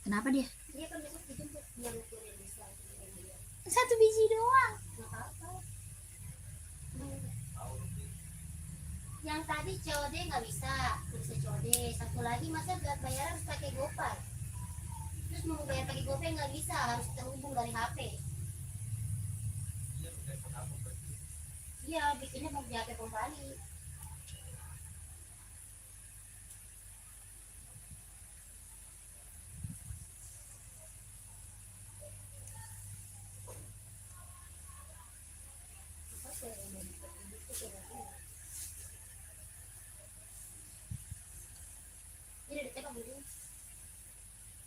Kenapa dia? Dia kan besok dijemput yang kurir bisa. Satu biji doang. Nggak apa-apa. Yang tadi COD nggak bisa COD. Satu lagi masa bayar harus pakai GoPay. Terus mau bayar pakai GoPay nggak bisa, harus terhubung dari HP. Iya, bikinnya mau di HP kembali. Ini ada tebak dulu.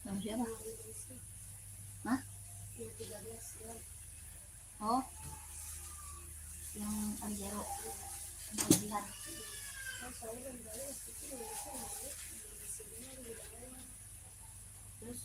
Sama siapa? Hah? Yang 13 ya. Oh, yang Adi Zero. Yang kelebihan. Terus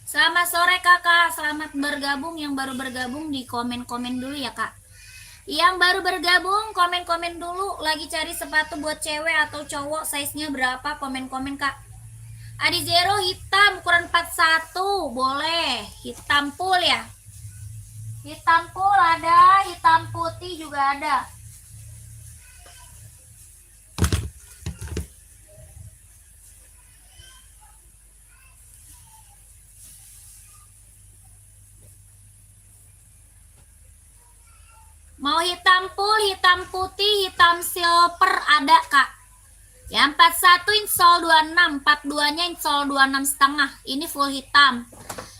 Selamat sore kakak, selamat bergabung. Yang baru bergabung di komen-komen dulu ya kak. Yang baru bergabung komen-komen dulu. Lagi cari sepatu buat cewek atau cowok, size-nya berapa, komen-komen kak. Adi Zero hitam ukuran 41, boleh. Hitam full ya. Hitam full ada, hitam putih juga ada. Mau hitam full, hitam putih, hitam silver ada kak. Ya 41 insol 26, 42 nya insol 26 setengah. Ini full hitam.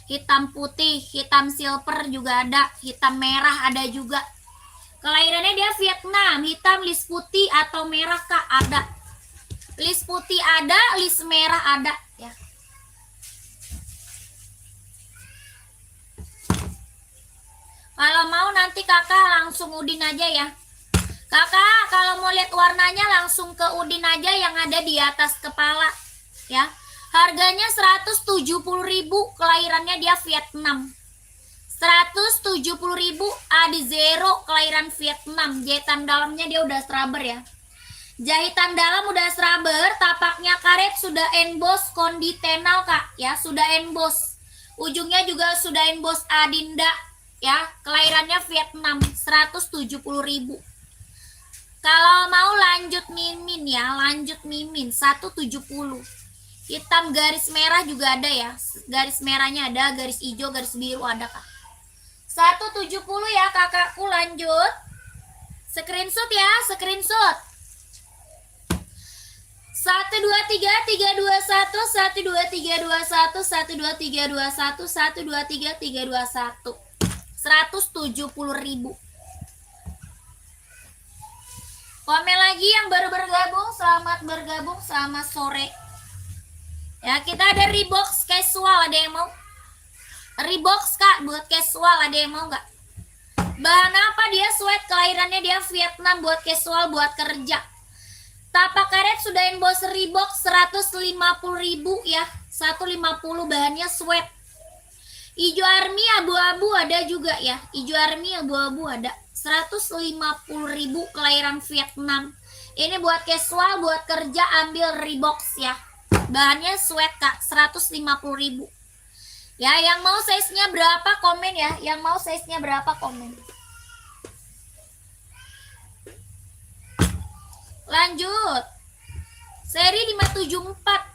Hitam putih, hitam silver juga ada, hitam merah ada juga. Kelahirannya dia Vietnam, hitam list putih atau merah kak ada. List putih ada, list merah ada ya. Kalau mau nanti kakak langsung Udin aja ya. Kakak kalau mau lihat warnanya langsung ke Udin aja yang ada di atas kepala ya. Harganya 170.000, kelahirannya dia Vietnam. 170.000 Adi Zero, kelahiran Vietnam. Jahitan dalamnya dia udah rubber ya. Jahitan dalam udah rubber, tapaknya karet, sudah emboss kondi tenal kak ya, sudah emboss. Ujungnya juga sudah emboss Adinda ya. Kelahirannya Vietnam, 170.000. Kalau mau lanjut mimin ya, lanjut mimin 170. Hitam garis merah juga ada ya. Garis merahnya ada, garis hijau, garis biru ada kak. 170 ya kakakku, lanjut. Screenshot ya, screenshot. 123 321 123 21 123 21 123 321. 170.000. Komen lagi yang baru bergabung, selamat bergabung, selamat sore. Ya, kita ada Reeboks casual, ada yang mau? Reeboks kak, buat casual, ada yang mau nggak? Bahan apa dia? Sweat, kelahirannya dia Vietnam, buat casual, buat kerja. Tapak karet sudah emboss Reeboks 150.000 ya, 150, bahannya sweat. Ijo army abu-abu ada juga ya, ijo army abu-abu ada. 150.000, kelahiran Vietnam. Ini buat casual, buat kerja, ambil Reeboks ya. Bahannya sweat kak, 150.000. Ya, yang mau size-nya berapa komen ya? Yang mau size-nya berapa komen? Lanjut. Seri 574.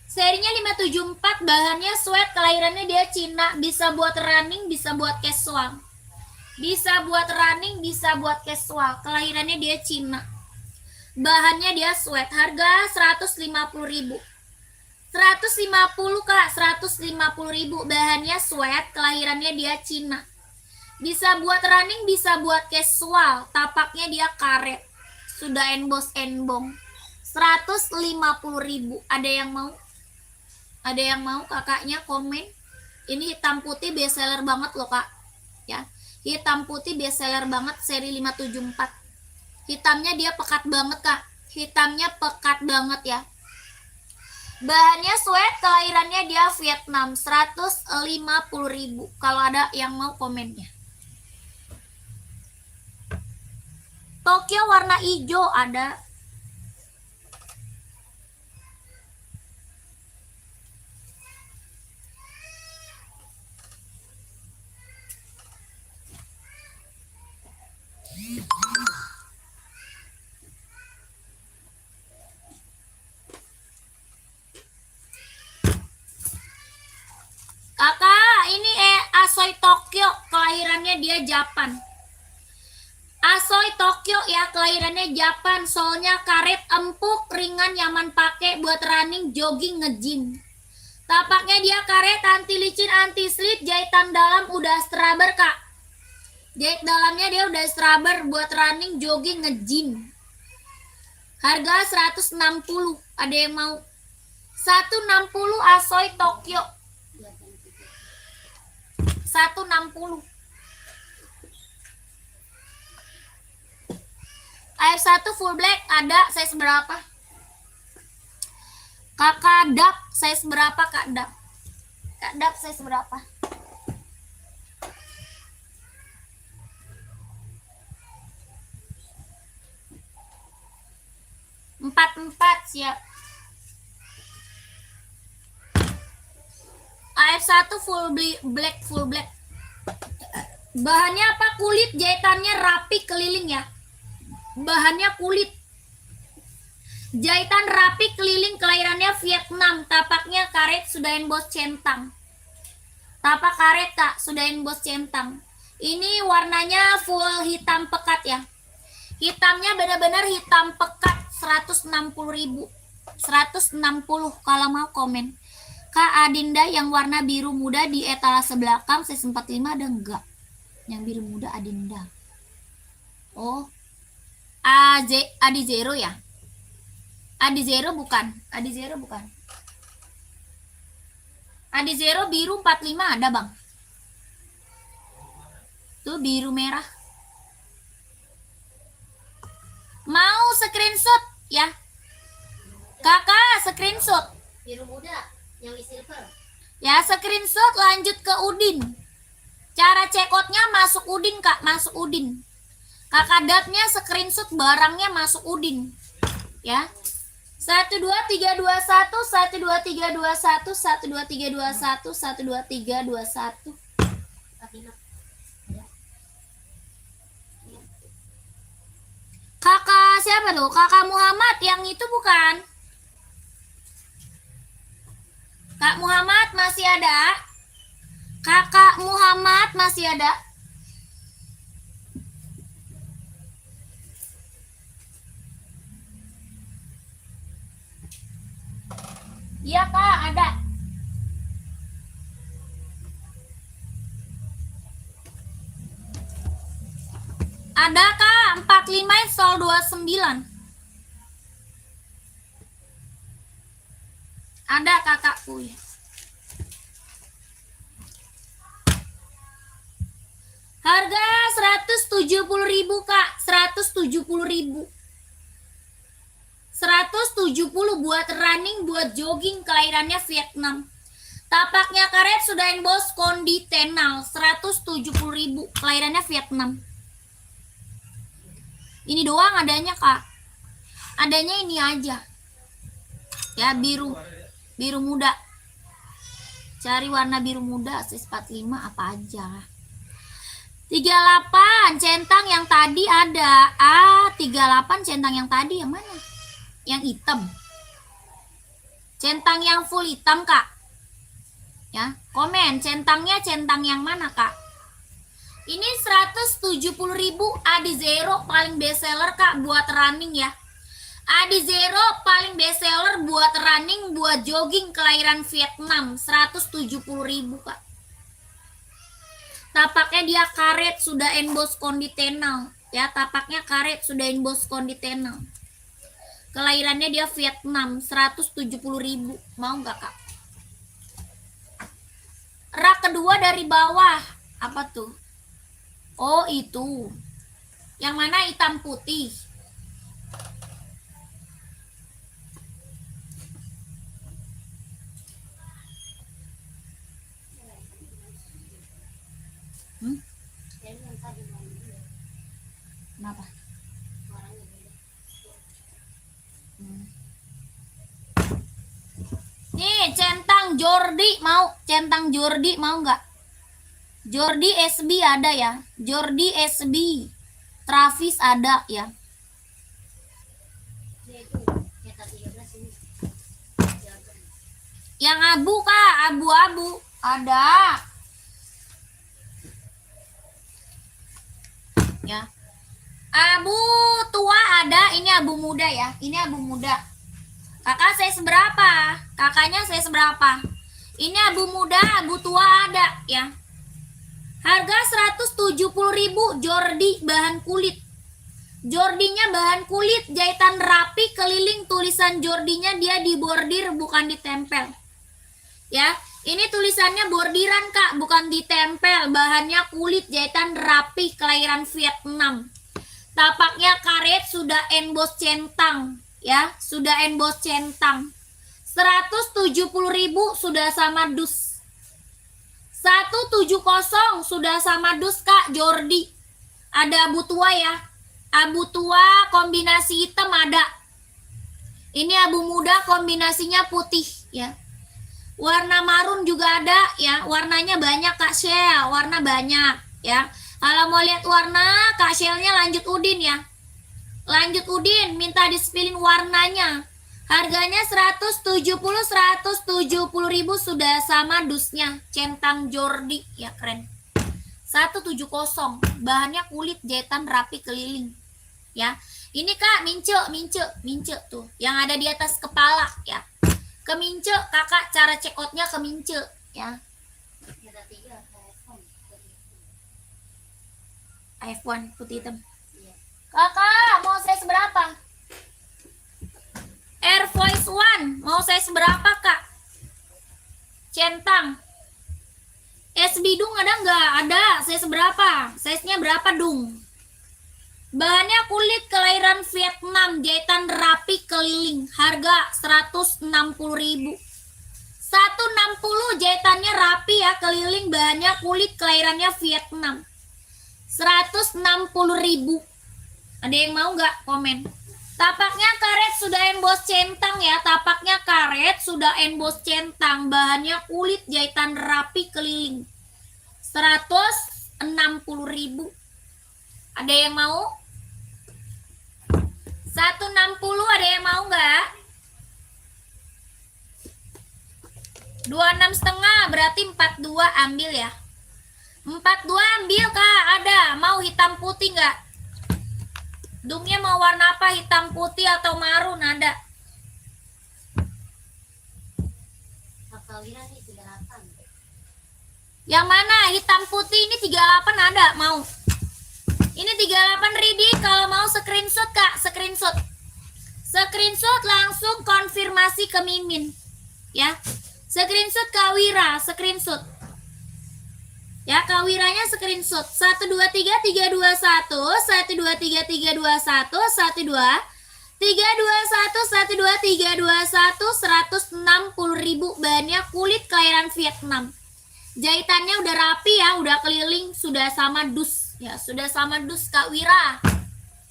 Serinya 574, bahannya sweat, kelahirannya dia Cina, bisa buat running, bisa buat casual. Bisa buat running, bisa buat casual. Kelahirannya dia Cina. Bahannya dia sweat. Harga 150.000. 150 kak, 150.000. Bahannya sweat, kelahirannya dia Cina. Bisa buat running, bisa buat casual. Tapaknya dia karet. Sudah emboss embong. 150.000. Ada yang mau? Ada yang mau kakaknya komen? Ini hitam putih best seller banget loh kak. Ya. Hitam putih best seller banget, seri 574. Hitamnya dia pekat banget kak. Hitamnya pekat banget ya. Bahannya sweat, kelahirannya dia Vietnam, 150.000. Kalau ada yang mau komennya. Tokyo warna hijau ada. Kakak, ini Asoy Tokyo, kelahirannya dia Japan. Asoy Tokyo ya, kelahirannya Japan. Soalnya karet, empuk, ringan, nyaman pakai buat running, jogging, nge-gym. Tapaknya dia karet, anti licin, anti slip, jahitan dalam udah rubber kak. Jahit dalamnya dia udah rubber buat running, jogging, nge-gym. Harga 160. Ada yang mau? 160 Asoy Tokyo. 160. Air 1 full black ada, size berapa? Kakak Dak, size berapa Kak Dak? Kak Dap saya seberapa? 44 siap. AF1 full black. Bahannya apa? Kulit, jahitannya rapi keliling ya. Bahannya kulit. Jahitan rapi keliling, kelahirannya Vietnam, tapaknya karet, sudah emboss centang. Tapak karet Kak, sudah emboss centang. Ini warnanya full hitam pekat ya. Hitamnya benar-benar hitam pekat, 160.000. 160 kalau mau komen. Kak Adinda yang warna biru muda di etalase belakang C45 ada enggak? Yang biru muda Adinda. Oh. Adi Zero ya? Adi Zero bukan. Adi Zero biru 45 ada bang. Tuh biru merah. Mau screenshot ya? Kakak screenshot. Biru muda yang di silver. Ya screenshot lanjut ke Udin. Cara cekotnya masuk Udin Kak, masuk Udin. Kakak Datnya screenshot barangnya masuk Udin. Ya. 12321 12321 12321 12321. Kakak siapa tuh? Kakak Muhammad yang itu bukan? Kak Muhammad masih ada? Kakak Muhammad masih ada? Iya Kak, ada. Ada Kak, 45 sol 29. Ada kakakku ya. Harga 170.000 Kak, 170.000. 170 buat running, buat jogging, kelahirannya Vietnam. Tapaknya karet, sudah emboss kondi tenal, 170.000, kelahirannya Vietnam. Ini doang adanya Kak. Adanya ini aja. Ya biru muda. Cari warna biru muda sis 45 apa aja. 38 centang yang tadi ada. 38 centang yang tadi yang mana? Yang hitam. Centang yang full hitam Kak. Ya, komen centangnya centang yang mana Kak? Ini 170.000 Adi Zero paling best seller Kak buat running ya. Adi Zero paling best seller buat running, buat jogging, kelahiran Vietnam, 170.000 Kak. Tapaknya dia karet, sudah emboss konditenal ya, tapaknya karet, sudah emboss konditenal. Kelahirannya dia Vietnam, 170.000. Mau nggak Kak? Rak kedua dari bawah apa tuh? Oh itu. Yang mana hitam putih? Kenapa? Nih centang Jordi mau, centang Jordi mau nggak? Jordi SB ada ya, Jordi SB, Travis ada ya. Yang abu Kak, abu-abu ada. Ya. Abu tua ada, ini abu muda ya. Ini abu muda. Kakak saya seberapa? Kakaknya saya seberapa? Ini abu muda, abu tua ada ya. Harga 170.000 Jordi bahan kulit. Jordinya bahan kulit, jahitan rapi, keliling, tulisan Jordinya dia dibordir bukan ditempel. Ya, ini tulisannya bordiran Kak, bukan ditempel. Bahannya kulit, jahitan rapi, kelahiran Vietnam. Tapaknya karet, sudah emboss centang ya, sudah emboss centang. 170.000 sudah sama dus. 170 sudah sama dus Kak Jordi. Ada abu tua ya. Abu tua kombinasi hitam ada. Ini abu muda kombinasinya putih ya. Warna marun juga ada ya. Warnanya banyak Kak Shell, warna banyak ya. Kalau mau lihat warna, Kak Shellnya lanjut Udin ya. Lanjut Udin, minta disepilin warnanya. Harganya 170 ribu sudah sama dusnya. Centang Jordi ya, keren. 170. Bahannya kulit jahitan rapi keliling. Ya. Ini Kak mince tuh yang ada di atas kepala ya. Kemince Kakak cara check outnya kemince ya. iPhone putih hitam. Kakak mau size berapa? Air Voice One mau size berapa Kak? Centang. SB Dung ada nggak? Ada. Size berapa? Size-nya berapa Dung? Bahannya kulit kelahiran Vietnam, jahitan rapi keliling. Harga 160.000. 160 jahitannya rapi ya, keliling, bahannya kulit kelahirannya Vietnam. 160.000. Ada yang mau nggak? Komen. Tapaknya karet sudah emboss centang ya. Tapaknya karet sudah emboss centang. Bahannya kulit jahitan rapi keliling. 160.000. Ada yang mau? 160 ada yang mau nggak? 26,5 berarti 42 ambil ya. 42 ambil Kak, ada. Mau hitam putih nggak? Dungnya mau warna apa? Hitam putih atau marun ada? Yang mana? Hitam putih ini 38 ada, mau? Ini 38 ready, kalau mau screenshot Kak, screenshot. Screenshot langsung konfirmasi ke Mimin. Ya. Screenshot Kak Wira, screenshot. Ya, Kak Wiranya screenshot. 123 321 123 321 12 321 123 321 160.000. Bahannya kulit kelahiran Vietnam. Jahitannya udah rapi ya, udah keliling, sudah sama dus. Ya, sudah sama dus Kak Wira.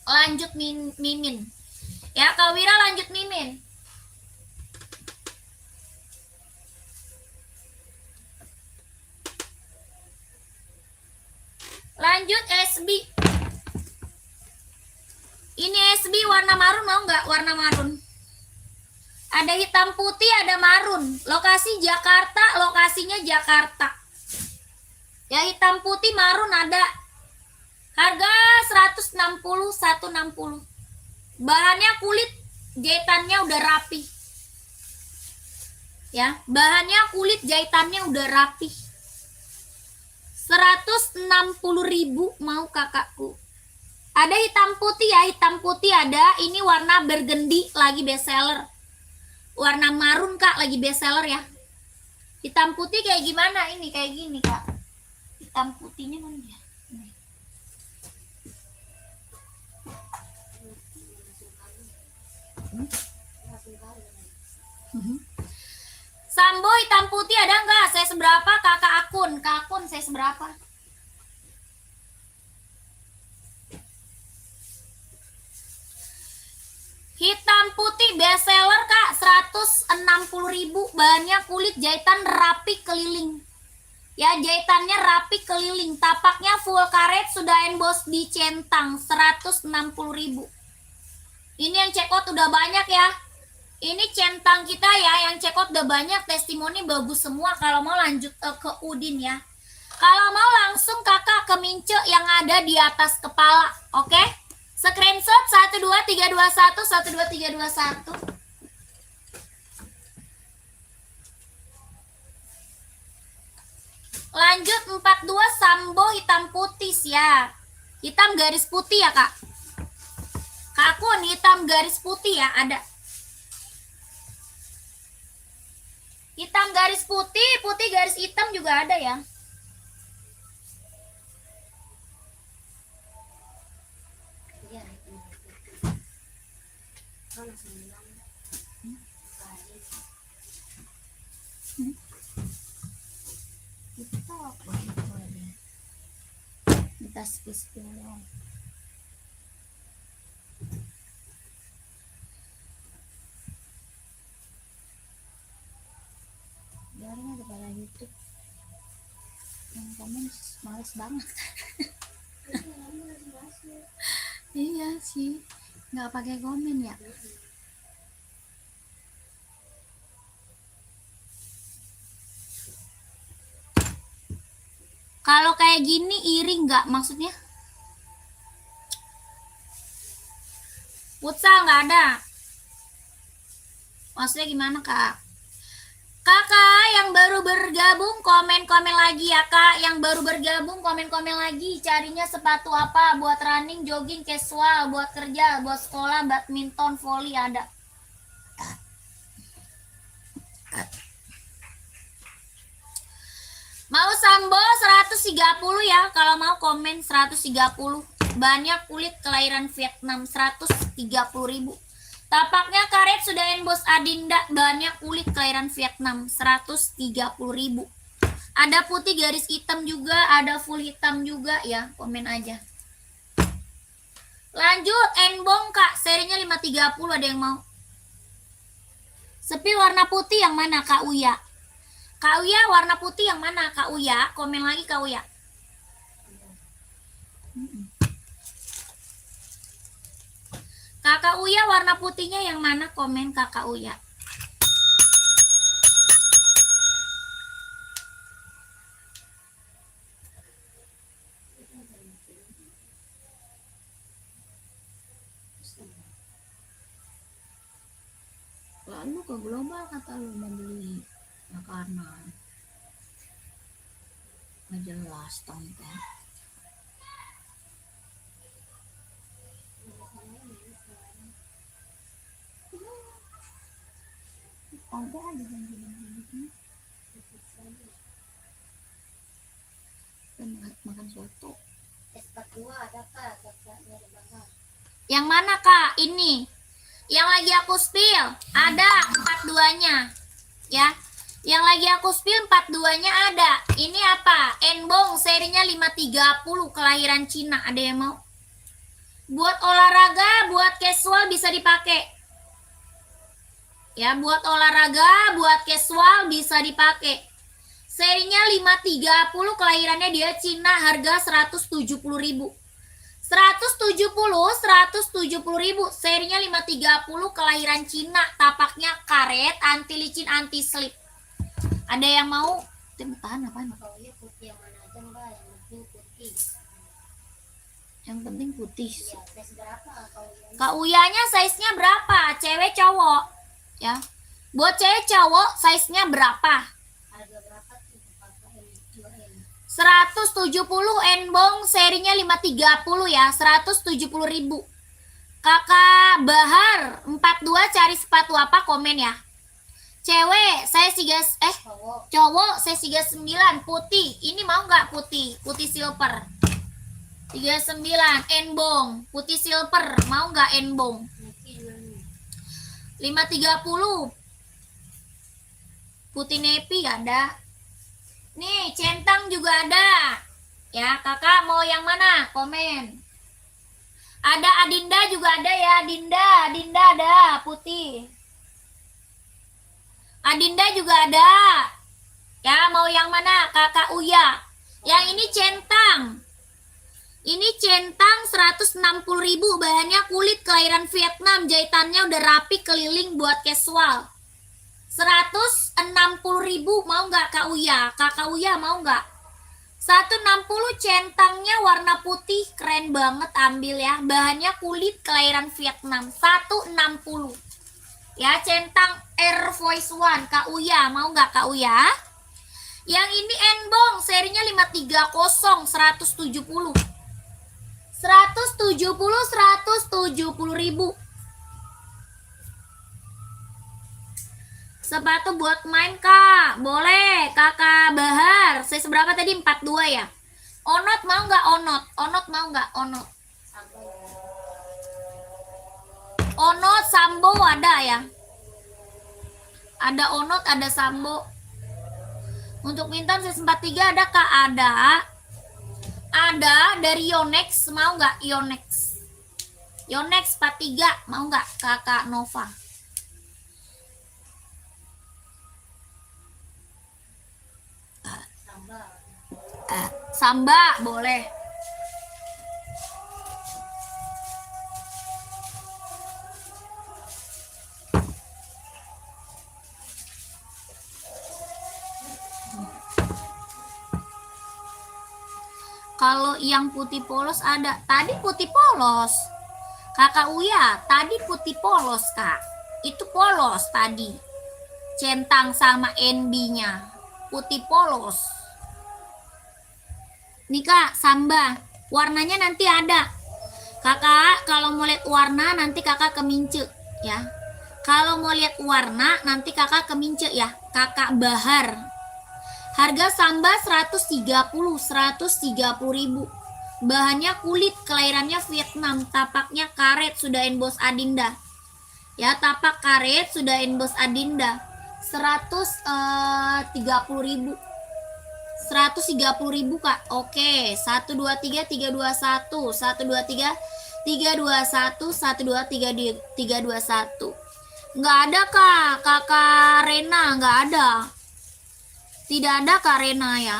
Lanjut Mimin. Ya, Kak Wira lanjut Mimin. Lanjut SB. Ini SB warna marun mau nggak? Warna marun. Ada hitam putih, ada marun. Lokasi Jakarta, lokasinya Jakarta. Ya, hitam putih marun ada. Harga 160. Bahannya kulit, jahitannya udah rapi. Ya, bahannya kulit, jahitannya udah rapi. 160.000 mau kakakku. Ada hitam putih ya, hitam putih ada. Ini warna burgundy lagi best seller. Warna marun Kak lagi best seller ya. Hitam putih kayak gimana? Ini kayak gini Kak. Hitam putihnya mana ya? Sambo hitam putih ada nggak? Saya seberapa? Kakak akun, saya seberapa? Hitam putih best seller Kak, 160.000. Bahannya kulit jahitan rapi keliling. Ya, jahitannya rapi keliling. Tapaknya full karet, sudah emboss di centang, 160.000. Ini yang check out udah banyak ya. Ini centang kita ya, yang check out udah banyak, testimoni bagus semua. Kalau mau lanjut ke Udin ya. Kalau mau langsung kakak ke mince yang ada di atas kepala, oke? Screenshot 12321 12321. Lanjut 42 Sambo hitam putih ya. Hitam garis putih ya Kak. Kak Akun hitam garis putih ya, ada. Hitam garis putih, putih garis hitam juga ada ya. TikTok. spill doang. Biarin ada pada YouTube. Yang komen males banget. Iya sih, nggak pakai komen ya. Kalau kayak gini iri nggak maksudnya? Futsal nggak ada. Maksudnya gimana kak? Kakak yang baru bergabung komen-komen lagi ya kak. Yang baru bergabung komen-komen lagi. Carinya sepatu apa? Buat running, jogging, casual, buat kerja, buat sekolah, badminton, volley ada. Mau sambo 130 ya. Kalau mau komen 130. Banyak kulit kelahiran Vietnam 130.000. Tapaknya karet sudah embos Adinda. Banyak kulit kelahiran Vietnam 130.000. Ada putih garis hitam juga, ada full hitam juga ya. Komen aja. Lanjut enbong kak, serinya 530 ada yang mau. Sepil warna putih yang mana kak Uya? Kak Uya warna putih yang mana Kak Uya? Komen lagi Kak Uya. Kakak Uya warna putihnya yang mana? Komen Kakak Uya. Lalu ke global kata lu mau beli makanan. Nggak jelas tonton. Ada janji-janji makan soto. S42 ada kak, coklatnya di bawah. Yang mana kak? Ini yang lagi aku spill ada 42-nya ya. Yang lagi aku spill 42-nya ada. Ini apa? Enbong serinya 530 kelahiran Cina. Ada yang mau? Buat olahraga, buat casual bisa dipakai. Ya, buat olahraga, buat casual bisa dipakai. Serinya 530 kelahirannya dia Cina, harga 170.000. 170 ribu. Serinya 530 kelahiran Cina, tapaknya karet, anti licin, anti slip. Ada yang mau? Tahan apaan? Kalau iya putih yang mana aja mbak, yang penting putih. Yang penting putih. Iya, size berapa kalau iya? Kak Uyanya size-nya berapa? Cewek cowok? Ya. Buat cewek cowok size-nya berapa? Harga berapa tuh pakai M2M? 170 enbong serinya 530 ya, 170.000. Kakak Bahar 42 cari sepatu apa? Komen ya. Cewek saya cowok saya 39 putih. Ini mau nggak putih? Putih silver. 39 enbong, putih silver. Mau nggak enbong? 530. Putih nepi ada. Nih, centang juga ada. Ya, kakak mau yang mana? Komen. Ada Adinda juga ada ya, Dinda ada putih. Adinda juga ada. Ya, mau yang mana? Kakak Uya. Yang ini centang. Ini centang 160.000, bahannya kulit kelahiran Vietnam, jahitannya udah rapi keliling buat casual. 160.000, mau nggak Kak Uya? Kakak Uya mau nggak? 160 centangnya warna putih, keren banget, ambil ya. Bahannya kulit kelahiran Vietnam, 160. Ya, centang Air Voice One, Kak Uya, mau nggak Kak Uya? Yang ini enbong, serinya 530, 170. 170.000. Sepatu buat main kak, boleh Kakak Bahar. Saya seberapa tadi? 42 ya. Onot mau nggak onot? Onot mau nggak onot? Onot sambo ada ya. Ada onot, ada sambo. Untuk minta saya 43 ada kak? Ada. Ada dari Yonex, mau nggak Yonex? Yonex 43, mau nggak Kakak Nova? Samba boleh. Kalau yang putih polos ada. Tadi putih polos. Kakak Uya, tadi putih polos, Kak. Itu polos tadi. Centang sama NB-nya. Putih polos. Nih Kak, Samba. Warnanya nanti ada. Kakak, kalau mau lihat warna nanti Kakak kemince ya. Kalau mau lihat warna nanti Kakak kemince ya. Kakak Bahar. Harga Samba 130 ribu. Bahannya kulit, kelahirannya Vietnam, tapaknya karet, sudah emboss Adinda. Ya, tapak karet sudah emboss Adinda. 130 ribu. 130 ribu Kak. Oke, 1 2 3 3 2 1. 1 2 3 3 2 1. 1 2 3 3 2 1. Nggak ada Kak, Kakak Rena nggak ada. Tidak ada Kak Rena ya.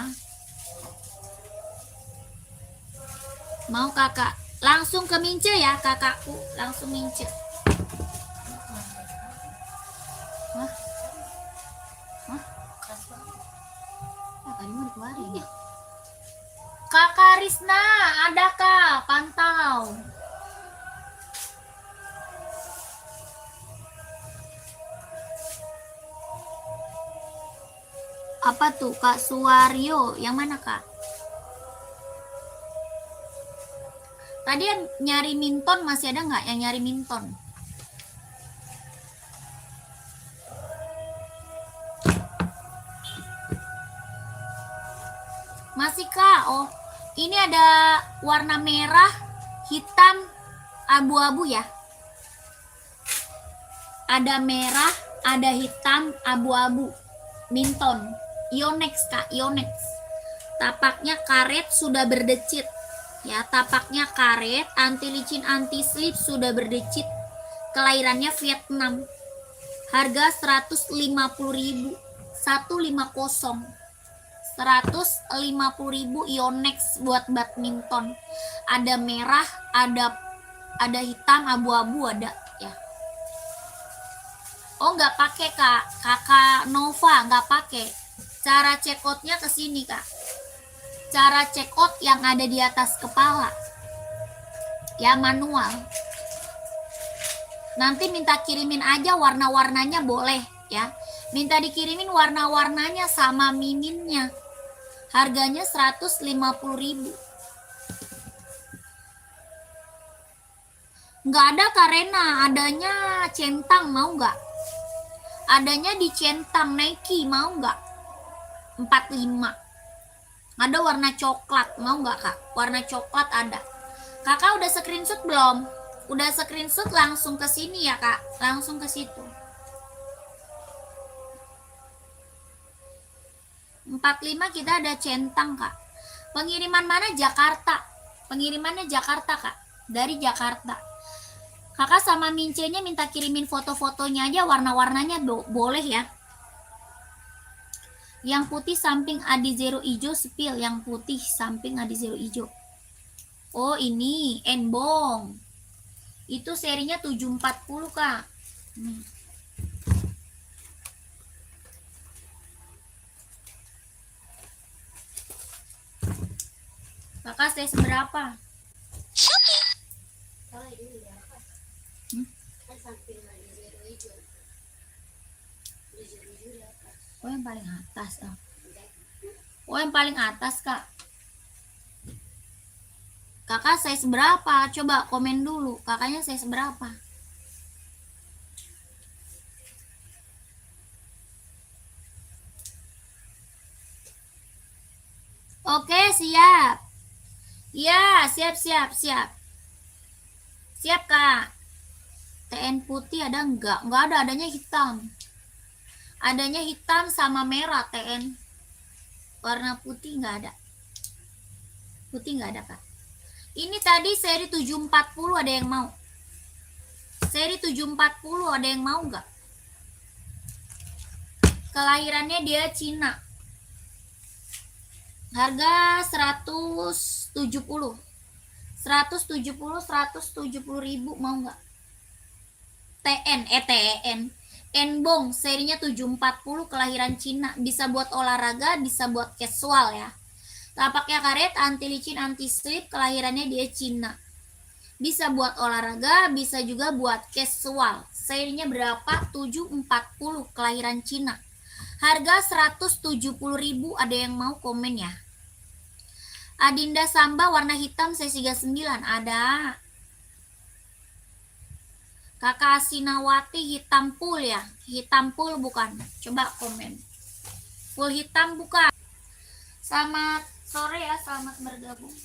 Mau Kakak langsung ke mince ya kakakku, langsung mince. Hah? Hah? Tadi mau dikeluarin ya. Kakak Risna, ada Kak? Pantau. Apa tuh Kak Suwaryo? Yang mana Kak? Tadi yang nyari minton masih ada nggak yang nyari minton? Masih Kak? Oh, ini ada warna merah, hitam, abu-abu ya. Ada merah, ada hitam, abu-abu. Minton. Yonex Kak, Yonex. Tapaknya karet sudah berdecit. Ya, tapaknya karet, anti licin, anti slip sudah berdecit. Kelahirannya Vietnam. Harga 150 ribu. 150. 150 ribu Yonex buat badminton. Ada merah, ada hitam, abu-abu ada ya. Oh, nggak pakai Kak. Kakak Nova nggak pakai. Cara check out-nya ke sini Kak. Cara check out yang ada di atas kepala. Ya, manual. Nanti minta kirimin aja warna-warnanya boleh ya. Minta dikirimin warna-warnanya sama miminnya. Harganya 150 ribu. Nggak ada Karena, adanya centang, mau nggak? Adanya di centang Nike, mau nggak? 45. Ada warna coklat, mau nggak Kak? Warna coklat ada. Kakak udah screenshot belum? Udah screenshot langsung ke sini ya Kak, langsung ke situ. 45 kita ada centang Kak. Pengiriman mana? Jakarta. Pengirimannya Jakarta Kak, dari Jakarta. Kakak sama mincenya minta kirimin foto-fotonya aja, warna-warnanya boleh ya. Yang putih samping Adizero hijau spill, yang putih samping Adizero hijau. Oh, ini Enbong. Itu serinya 740 Kak. Kakak saya seberapa? Oh, yang paling atas oh. Oh, yang paling atas Kak. Kakak saya seberapa? Coba komen dulu. Kakaknya saya seberapa? Oke, siap. Ya, siap. Siap Kak. TN putih ada enggak? Enggak ada, adanya hitam. Adanya hitam sama merah TN. Warna putih enggak ada. Putih nggak ada, Kak. Ini tadi seri 740 ada yang mau? Seri 740 ada yang mau nggak? Kelahirannya dia Cina. Harga 170. 170 ribu, mau nggak? TN. Enbong serinya 740, kelahiran Cina. Bisa buat olahraga, bisa buat casual ya. Tapaknya karet, anti licin, anti slip, kelahirannya dia Cina. Bisa buat olahraga, bisa juga buat casual. Serinya berapa? 740, kelahiran Cina. Harga 170 ribu, ada yang mau komen ya? Adinda Samba warna hitam size 39, ada. Kakak Sinawati hitam full ya? Hitam full bukan? Coba komen. Full hitam bukan? Selamat sore ya, selamat bergabung.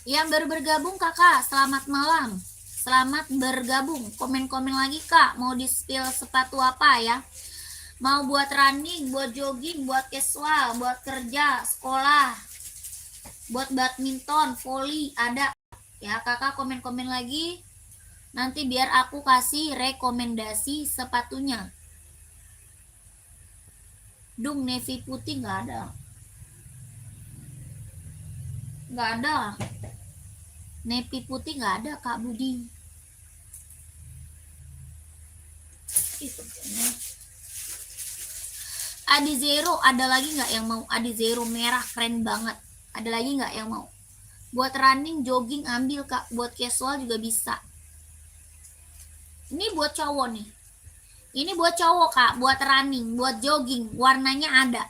Yang baru bergabung kakak, selamat malam. Selamat bergabung. Komen-komen lagi kak, mau di spill sepatu apa ya? Mau buat running, buat jogging, buat casual, buat kerja, sekolah, buat badminton, volley, ada ya. Kakak komen-komen lagi, nanti biar aku kasih rekomendasi sepatunya. Dung navy putih nggak ada, navy putih nggak ada kak Budi. Adi Zero ada lagi nggak yang mau? Adi Zero merah keren banget, ada lagi nggak yang mau? Buat running, jogging ambil kak, buat casual juga bisa. Ini buat cowok nih, ini buat cowok kak, buat running, buat jogging, warnanya ada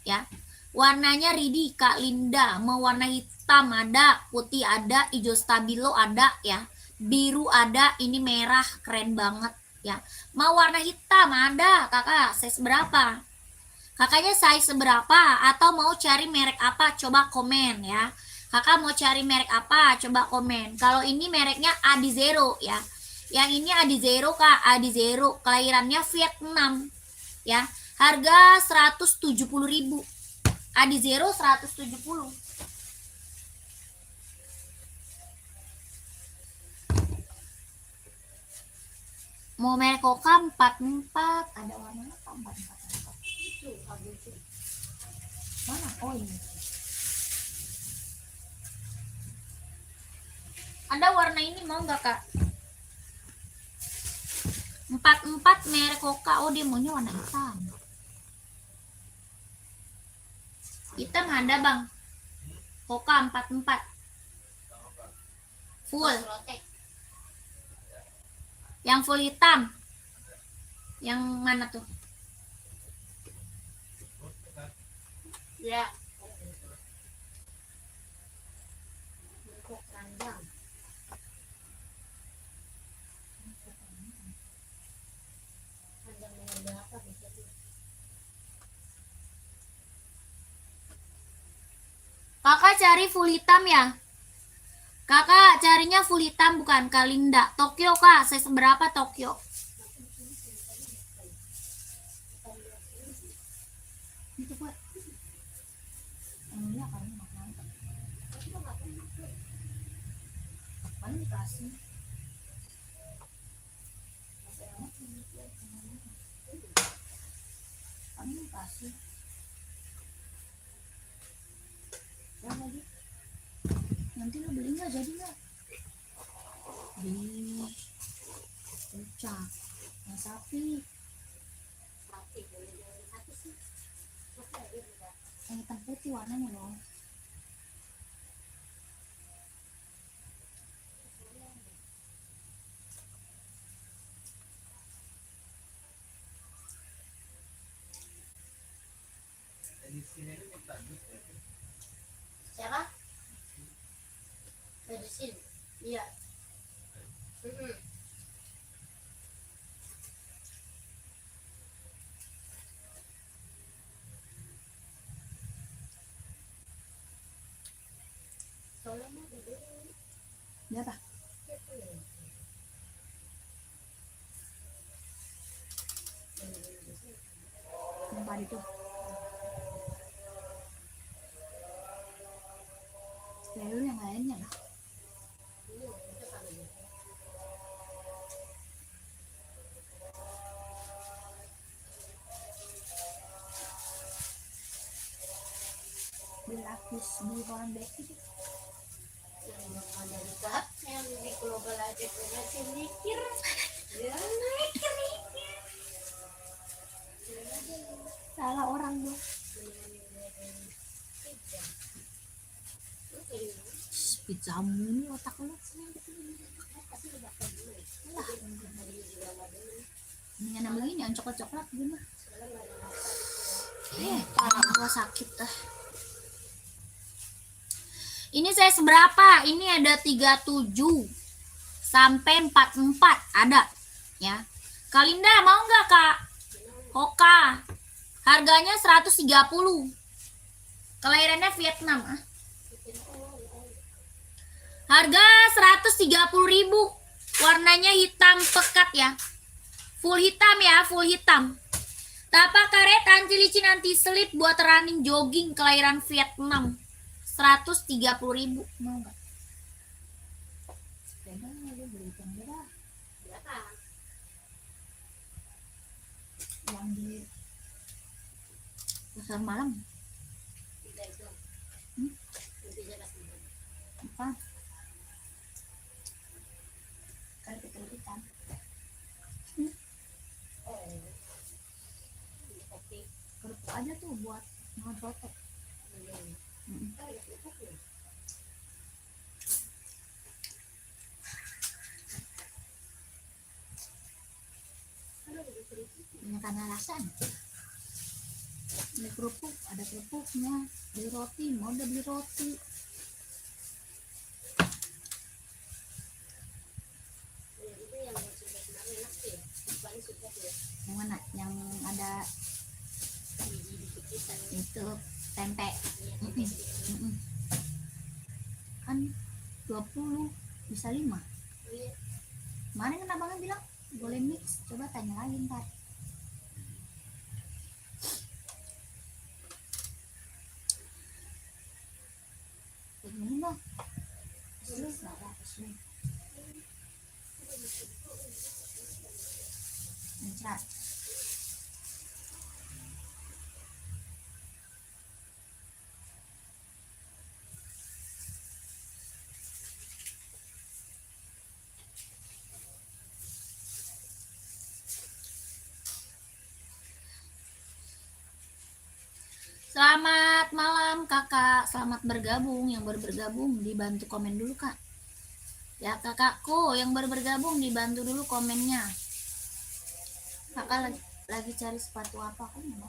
ya. Warnanya Ridi kak Linda, mau warna hitam ada, putih ada, hijau stabilo ada ya, biru ada, ini merah keren banget ya. Mau warna hitam ada kakak, size berapa? Kakaknya size berapa atau mau cari merek apa? Coba komen ya. Kakak mau cari merek apa? Coba komen. Kalau ini mereknya Adi Zero ya. Yang ini Adi Zero kak, Adi Zero. Kelahirannya Vietnam ya. Harga 170 ribu. Adi Zero 170. Mau merek Hoka 44. Ada warna apa? 44. Mana? Oh ini. Ada warna ini mau nggak kak? 44 merek Hoka. Oh dia maunya warna hitam. Hitam ada bang. Hoka 44 full. Yang full hitam. Yang mana tuh? Ya. Kakak cari full hitam ya? Kakak carinya full hitam bukan Kalinda. Tokyo kak, size berapa Tokyo? Itu buat. Iya kan makan. Paling dikasih. Paling dikasih. Lagi. Nanti lo beli nggak, jadi nggak? Beli ucap yang sapi boleh jual sapi sih, yang hitam putih warnanya loh. Siapa? Medisin. Iya. Berapa? Empat itu. Terus di koran Becky Yang ada di kap, yang di global aja masih mikir. Ya, mikir. salah orang gue. Pizza mulu otak lu. Mendingan ambil ini yang coklat-coklat gimana? Kepala gua sakit dah. Ini saya seberapa? Ini ada 37 sampai 44 ada ya. Kalinda mau nggak Kak? Hoka. Harganya 130. Kelahirannya Vietnam ah. Harga 130.000. Warnanya hitam pekat ya. Full hitam ya, full hitam. Tapak karet anti licin anti selip buat running jogging kelahiran Vietnam. 130.000. Mau nggak? Sepeda lu beli sepeda. Berapa? Yang di pasar malam. Tidak itu. Intinya kasih. Apa? Keripik-keripikan. Kerupuk aja tuh buat makan soto. Banyak alasan. Beli kerupuk, ada kerupuknya. Beli roti, mau udah beli roti. Itu yang sudah kemarin enak sih. Paling suka tuh. Yang mana? Yang ada itu tempe. Kan 20 bisa 5. Kemarin kan abangnya bilang boleh mix, coba tanya lagi ntar. Ini dong. Terus nggak sih? Mencrat. Selamat malam kakak, selamat bergabung. Yang baru bergabung dibantu komen dulu kak. Ya kakakku yang baru bergabung dibantu dulu komennya. Kakak lagi cari sepatu apa kan ya?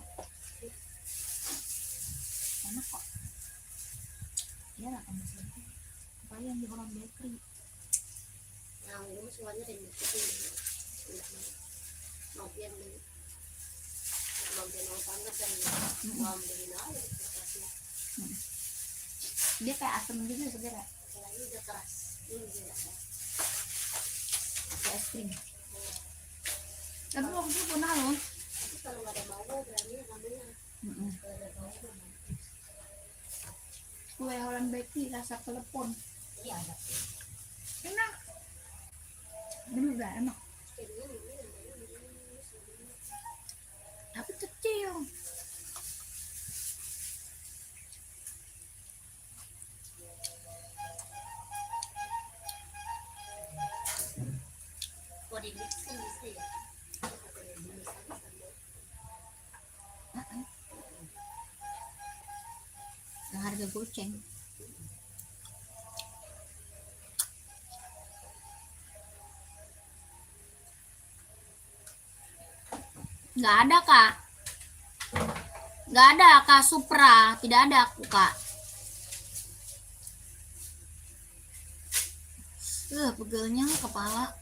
Enak kok. Ya lah kan apa yang di orang bakery. Yang ini semuanya dari itu. Mau pian beli. Mau pian mau sangat dan mau beli naik. Dia kayak asam gitu sebenarnya. Kalau ini udah keras. Ini juga keras. Kayak es krim. Tapi waktu itu pernah loh. Tapi kalau nggak ada bau berani namanya. Kalau ada bau berani. Kue Holland Bakery rasa telepon. Iya ada. Enak. Bener gak enak. Tapi kecil. Kalau di mix kan bisa ya. Yang harga goceng. Nggak ada kak. Nggak ada kak Supra. Tidak ada aku kak. Pegelnya kepala.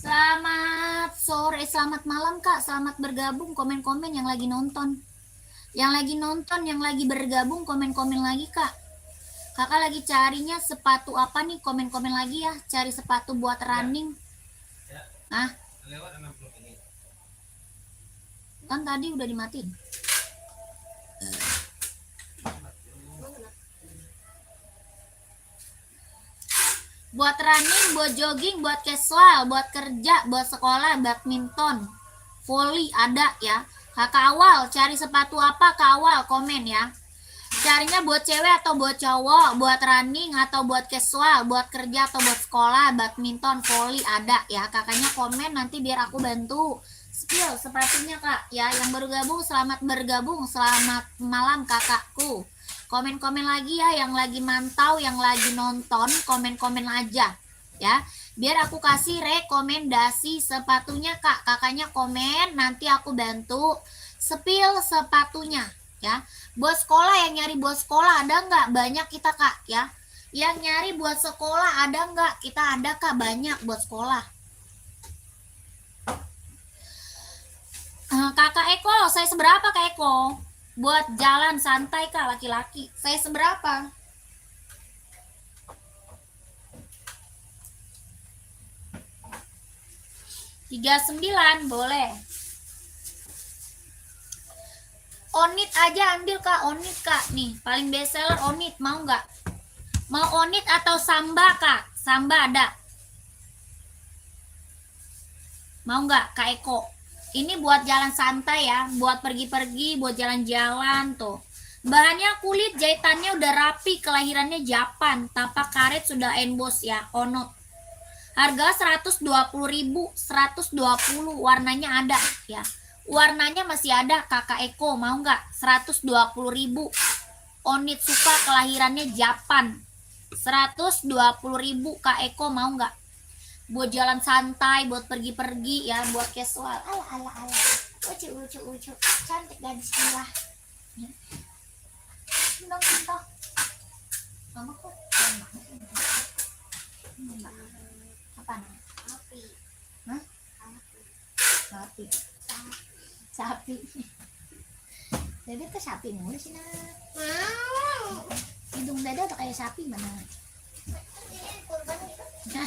Selamat sore, selamat malam kak. Selamat bergabung. Komen-komen yang lagi nonton. Yang lagi nonton, yang lagi bergabung, komen-komen lagi kak. Kakak lagi carinya sepatu apa nih? Komen-komen lagi ya. Cari sepatu buat running. Ya. Ah, Lewat 60 ini. kan tadi udah dimatiin. Buat running, buat jogging, buat casual, buat kerja, buat sekolah, badminton, volley ada ya. Kakak Awal, cari sepatu apa Kak Awal? Komen ya. Carinya buat cewek atau buat cowok, buat running atau buat casual, buat kerja atau buat sekolah, badminton, volley ada ya. Kakaknya komen nanti biar aku bantu. Spill sepatunya Kak ya. Yang baru gabung selamat bergabung, selamat malam kakakku. Komen-komen lagi ya, yang lagi mantau, yang lagi nonton, komen-komen aja ya. Biar aku kasih rekomendasi sepatunya Kak. Kakaknya komen, nanti aku bantu spill sepatunya ya. Buat sekolah, yang nyari buat sekolah ada nggak? Banyak kita Kak ya. Yang nyari buat sekolah ada nggak? Kita ada Kak, banyak buat sekolah. Kakak Eko, saya seberapa Kak Eko? Buat jalan santai Kak, laki-laki. Saya seberapa? $39 boleh. Onit aja ambil Kak, Onit Kak. Nih, paling best seller Onit, mau nggak? Mau Onit atau Samba Kak? Samba ada. Mau nggak Kak Eko? Ini buat jalan santai ya, buat pergi-pergi, buat jalan-jalan tuh. Bahannya kulit, jahitannya udah rapi, kelahirannya Japan, tapak karet sudah emboss ya, Onot. Harga 120.000, 120, warnanya ada ya. Warnanya masih ada Kakak Eko, mau nggak? 120.000. Onit suka, kelahirannya Japan. 120.000 Kak Eko, mau nggak? Buat jalan santai, buat pergi-pergi ya, buat casual. Ala. Lucu. Cantik gadis gila. Contoh. Mama kok apa namanya? Sapi. Dede tuh sapi mulu sih nak. Hidung Dede udah kayak sapi mana? Nah.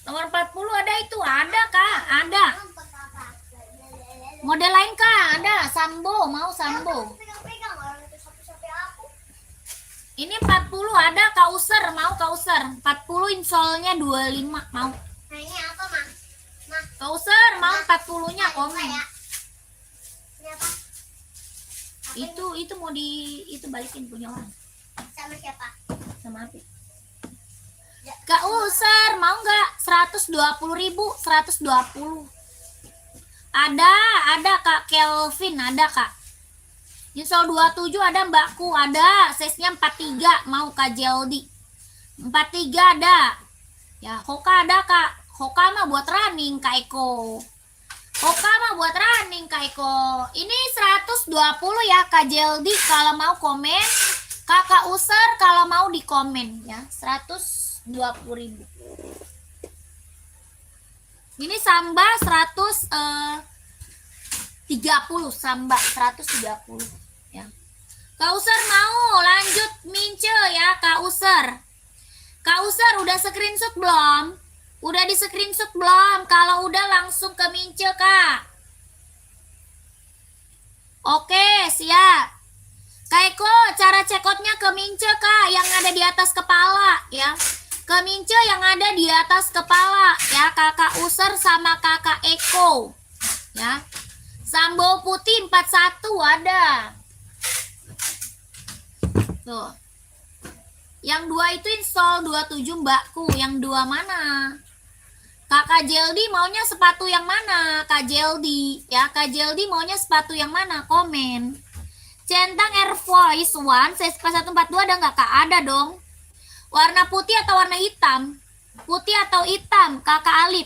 Nomor 40 ada itu, ada Kak, ada. Model lain Kak, ada Sambo, mau Sambo. Ini 40 ada Kauser, mau Kauser. 40 insolnya 25, mau. Nah ini apa Mah? Kauser mau 40-nya komen. Itu mau itu balikin punya orang. Sama siapa? Sama Api. Kak User mau nggak? 120.000, 120. Ada Kak Kelvin, ada Kak. Insol 27 ada Mbakku, ada. Size-nya 43, mau Kak Jeldi. 43 ada. Ya, Hoka ada Kak. Hoka mah buat running Kak Eko. Hoka mah buat running Kak Eko. Ini 120 ya Kak Jeldi kalau mau komen. Kakak User kalau mau di komen ya. 120.000. Ini Samba 130, Samba 130 ya. Kak User mau lanjut mince ya Kak User. Kak User udah screenshot belum? Udah di screenshot belum? Kalau udah langsung ke mince Kak. Oke, siap. Kak Eko, cara cekotnya ke mince Kak, yang ada di atas kepala ya. Ke mince yang ada di atas kepala ya, Kakak User sama Kakak Eko ya. Sambo putih 41 ada. Tuh. Yang dua itu install 27 Mbakku. Yang dua mana? Kakak Jeldi maunya sepatu yang mana? Kak Jeldi ya, Kak Jeldi maunya sepatu yang mana? Komen. Centang Air Force One size 142 ada nggak Kak? Ada dong. Warna putih atau warna hitam? Putih atau hitam? Kakak Alip.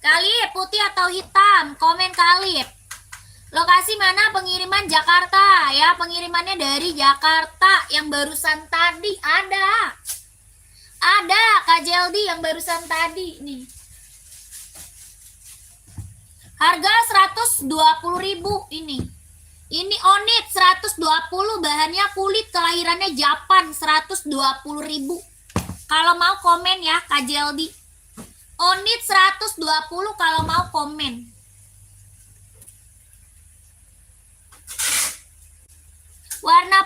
Kalip, putih atau hitam? Komen Kak Alip. Lokasi mana pengiriman? Jakarta ya, pengirimannya dari Jakarta. Yang barusan tadi ada. Ada Kak Jeldi yang barusan tadi nih. Harga 120.000 ini. Ini Onit 120, bahannya kulit, kelahirannya Japan, 120.000. Kalau mau komen ya Kak Jeldi. Onit 120 kalau mau komen. Warna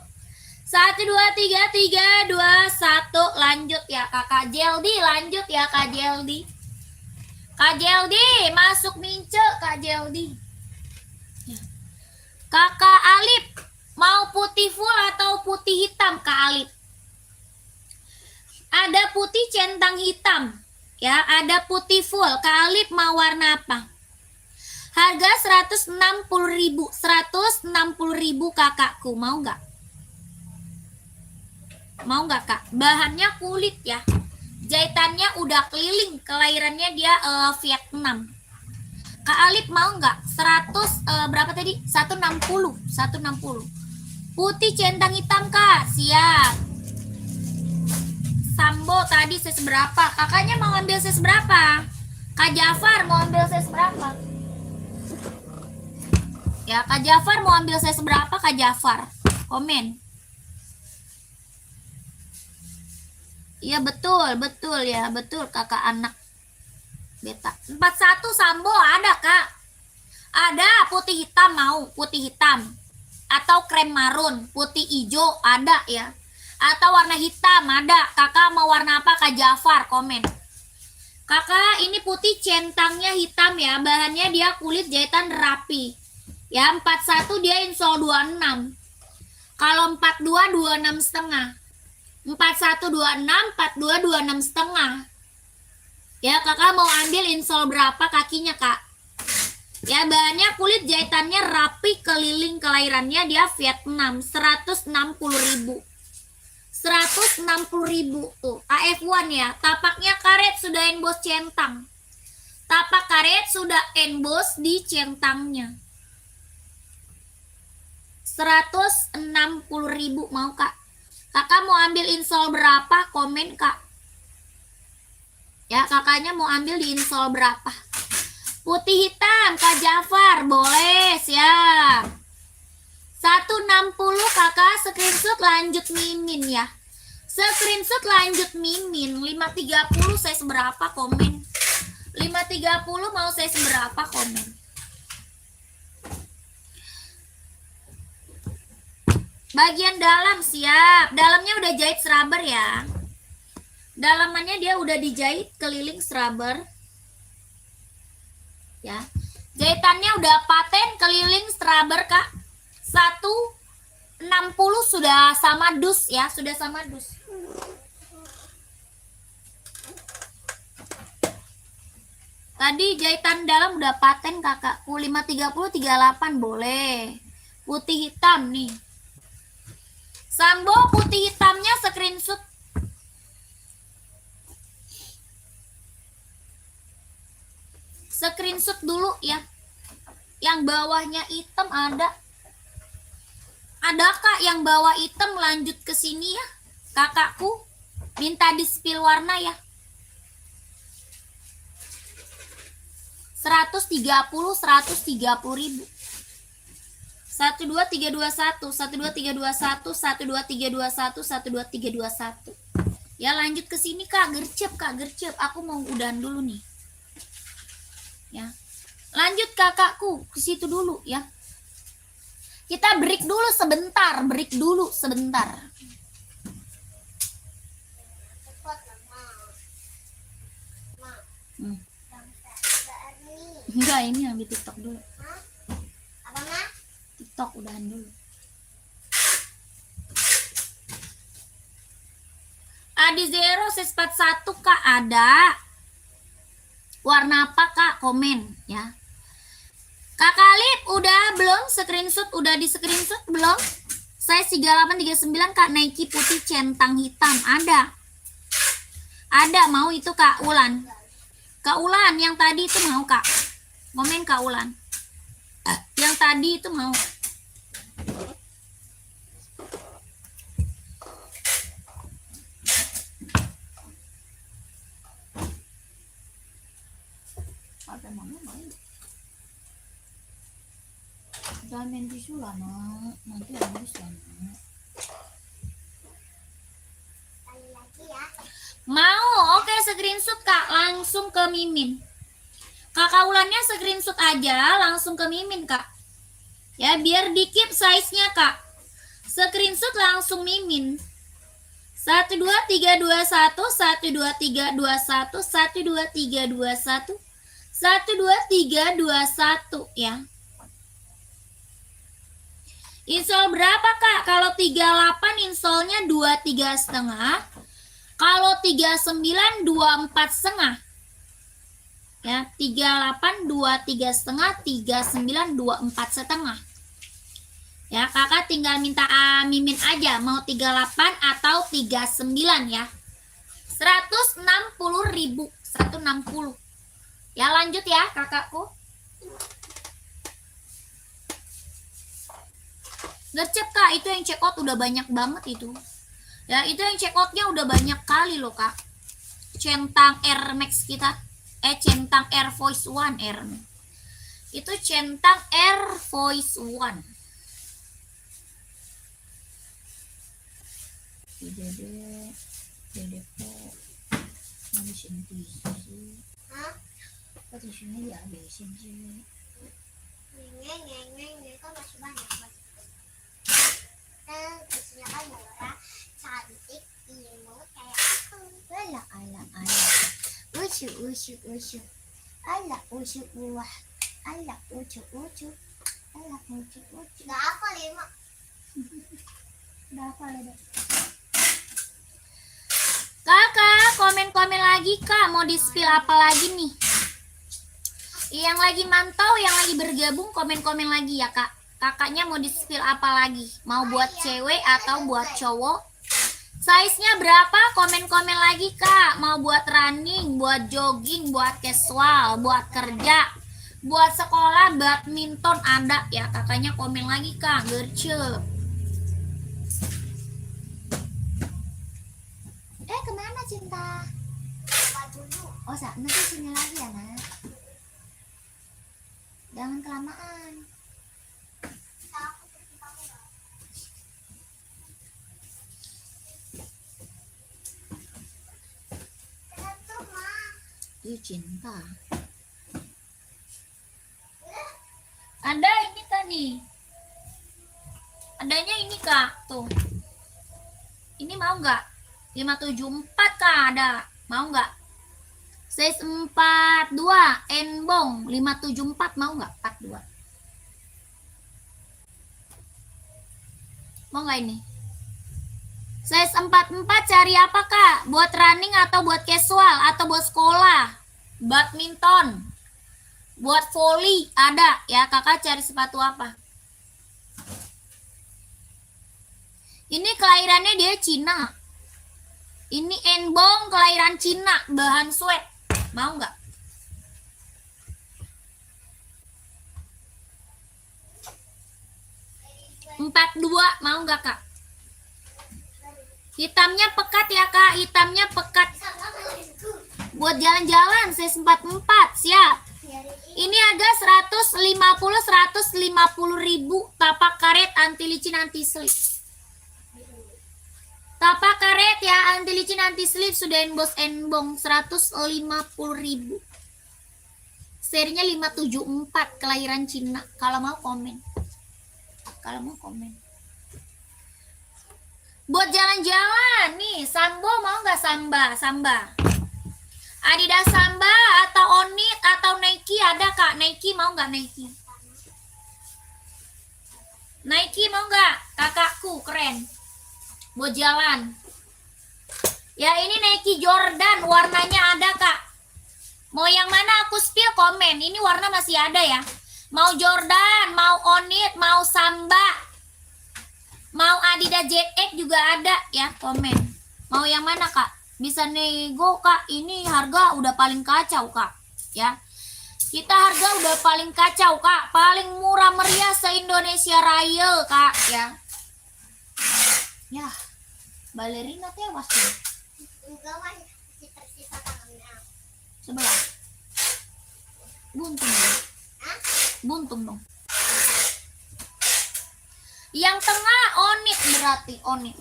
1, 2, 3, 3, 2, 1. Lanjut ya kakak Jeldi. Lanjut ya kak Jeldi. Kak Jeldi, masuk mince kak Jeldi. Ya. Kakak Alip, mau putih full atau putih hitam kak Alip? Ada putih centang hitam. Ya, ada putih full. Kak Alip mau warna apa? Harga 160.000. 160.000 kakakku. Mau nggak? Mau nggak kak? Bahannya kulit ya. Jahitannya udah keliling. Kelahirannya dia Vietnam. Kak Alip mau nggak? 100 berapa tadi? 160. 160. Putih centang hitam kak. Siap. Sambo tadi ses berapa? Kakaknya mau ambil ses berapa? Kak Jafar mau ambil ses berapa? Ya, Kak Jafar mau ambil ses berapa Kak Jafar? Komen. Iya betul ya, betul kakak anak beta. 41 Sambo ada kak. Ada putih hitam mau, putih hitam. Atau krem marun, putih hijau ada ya. Atau warna hitam ada. Kakak mau warna apa Kak Jafar? Komen. Kakak ini putih centangnya hitam ya. Bahannya dia kulit jahitan rapi. Ya 41 dia insol 26. Kalau 42 26 setengah. 41 26, 42 26 setengah. Ya kakak mau ambil insol berapa kakinya kak? Ya bahannya kulit jahitannya rapi keliling kelahirannya dia Vietnam 160.000. 160.000 tuh AF1 ya. Tapaknya karet sudah emboss centang. Tapak karet sudah emboss di centangnya. 160.000 mau kak? Kakak mau ambil insol berapa? Komen kak. Ya kakaknya mau ambil di insol berapa? Putih hitam Kak Jafar boleh siap. 160 kakak screenshot lanjut mimin ya. Screenshot lanjut mimin 530 saya seberapa komen. 530 mau saya seberapa komen. Bagian dalam siap. Dalamnya udah jahit serabber ya. Dalamannya dia udah dijahit keliling serabber. Ya. Jahitannya udah paten keliling serabber kak. 160 sudah sama dus ya, sudah sama dus. Tadi jahitan dalam udah paten kakakku. 530 38 boleh. Putih hitam nih. Sambo putih hitamnya screenshot. Screenshot dulu ya. Yang bawahnya hitam ada. Ada kak yang bawah hitam lanjut ke sini ya. Kakakku minta di spill warna ya. 130.000. 12321, 12321, 12321, 12321. Ya lanjut ke sini kak, gercep kak, gercep. Aku mau udahan dulu nih. Ya. Lanjut kakakku ke situ dulu ya. Kita break dulu sebentar, break dulu sebentar. Enggak, ini ambil TikTok dulu. Apa mah? TikTok stok, udahan dulu. Adi Zero size 41 Kak ada. Warna apa Kak? Komen ya. Kak Kalip udah belum? Screenshot udah di screenshot belum? Size 3839 Kak, Nike putih centang hitam ada. Ada mau itu Kak Ulan. Kak Ulan yang tadi itu mau Kak. Komen Kak Ulan. Yang tadi itu mau. Ada mana mau? Jangan main tisu lah nak, nanti habis lah nak. Sekali lagi ya. Mau, oke screenshot Kak, langsung ke Mimin. Kakak Ulannya screenshot aja, langsung ke Mimin Kak. Ya biar dikip size-nya Kak. Screenshot langsung Mimin. 12321 12321 12321 12321 ya. Insol berapa Kak? Kalau 38 insolnya 23,5. Kalau 39 24,5. Ya, 38 23,5, 39 24,5. Ya, Kakak tinggal minta Mimin aja mau 38 atau 39 ya. 160.000, 160. Ya, lanjut ya Kakakku. Gercep Kak, itu yang check out udah banyak banget itu. Ya, itu yang check outnya udah banyak kali loh Kak. Centang Air Max kita. Centang Air Voice One Air. Itu centang Air Voice One. Dede po. Habisin tisu sih. Hah? Kok tisunya dihabisin sih? Neng, kan masih banyak mas. Isinya kan murah, cantik, imut kayak aku. Ala. Ucu. Ala ucu buah. Ala ucu. Ala ucu. Gak apa lima. Udah apa deh. Kakak, komen-komen lagi Kak, mau di-spill apa lagi nih? Yang lagi mantau, yang lagi bergabung, komen-komen lagi ya Kak. Kakaknya mau di-spill apa lagi? Mau buat cewek atau buat cowok? Size-nya berapa? Komen-komen lagi Kak. Mau buat running, buat jogging, buat casual, buat kerja, buat sekolah, badminton ada ya. Kakaknya komen lagi Kak, gercep. Kemana Cinta? Coba dulu. Oh, nanti sini lagi ya nak. Jangan kelamaan. Aku pergi kamu gak? Kenapa ma? Ih, Cinta. Ada ini Kak nih. Adanya ini Kak, tuh. Ini mau nggak? 574 Kak ada. Mau nggak? Size 42 Enbong 574 mau nggak? 42. Mau nggak ini? Size 44 cari apa Kak? Buat running atau buat casual atau buat sekolah? Badminton. Buat volley ada ya. Kakak cari sepatu apa? Ini kelahirannya dia Cina. Ini Enbong kelahiran Cina, bahan sweat. Mau nggak? Empat dua mau nggak Kak? Hitamnya pekat ya Kak, hitamnya pekat. Buat jalan-jalan size 44, siap. Ini harga 150.000 tapak karet anti licin anti slip. Tapak karet ya, anti licin anti slip sudah emboss Enbong 150.000. Serinya 574 kelahiran Cina. Kalau mau komen. Buat jalan-jalan nih, Sambo mau nggak Samba? Adidas Samba atau Onit atau Nike ada Kak? Nike mau nggak Nike? Nike mau nggak? Kakakku keren. Buat jalan. Ya ini Nike Jordan, warnanya ada kak. Mau yang mana aku spill komen. Ini warna masih ada ya. Mau Jordan, mau Onit, mau Samba, mau Adidas ZX juga ada ya, komen. Mau yang mana kak? Bisa nego kak. Ini harga udah paling kacau kak. Ya. Kita harga udah paling kacau kak. Paling murah meriah se-Indonesia Raya kak ya. Ya. Balerina tewas tuh. Enggak masih tersisa tangannya. Sebelah. Buntung dong. Hah? Buntung dong. Yang tengah Onit berarti Onit.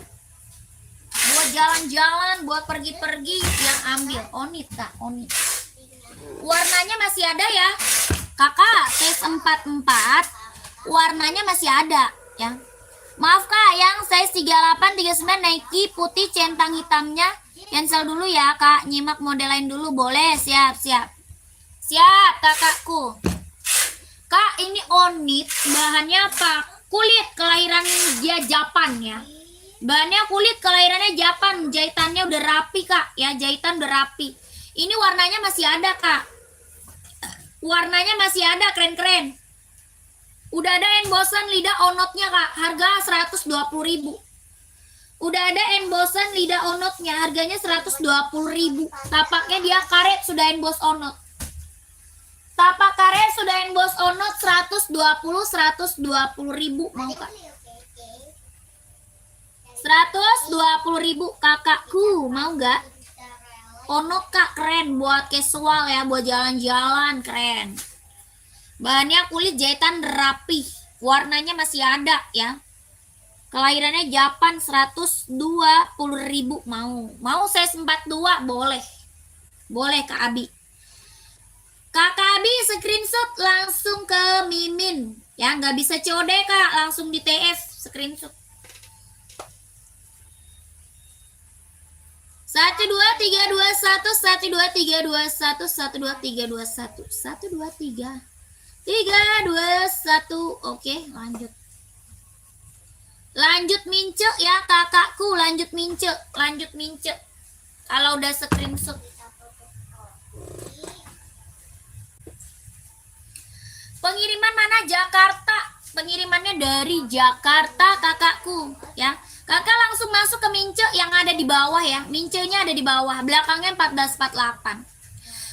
Buat jalan-jalan, buat pergi-pergi yang ambil Onit kak, Onit. Warnanya masih ada ya. Kakak size 44 warnanya masih ada ya. Maaf kak, yang size 38 39 Nike putih centang hitamnya cancel dulu ya kak. Nyimak model lain dulu boleh. Siap kakakku. Kak ini Onit bahannya apa? Kulit, kelahiran dia Japan ya. Bahannya kulit, kelahirannya Japan. Jahitannya udah rapi kak ya. Jahitan udah rapi. Ini warnanya masih ada kak. Warnanya masih ada, keren-keren. Udah ada embosan lidah onotnya kak. Harga 120.000. Udah ada embosan lidah onotnya. Harganya 120.000. Tapaknya dia karet sudah embos onot. Tapak karet sudah embos onot 120.000 mau kak. 120.000 kakakku mau nggak? Onot kak keren buat casual ya, buat jalan-jalan keren. Bahannya kulit jahitan rapi, warnanya masih ada ya. Kelahirannya Japan 120.000 mau size 42 boleh. Boleh Kak Abi. Kakak Abi screenshot langsung ke Mimin ya, nggak bisa COD kak, langsung di TF screenshot. 12321 oke lanjut mince ya kakakku, lanjut mince kalau udah screenshot. Pengiriman mana? Jakarta. Pengirimannya dari Jakarta kakakku ya. Kakak langsung masuk ke mince yang ada di bawah ya. Mincenya ada di bawah, belakangnya 1448.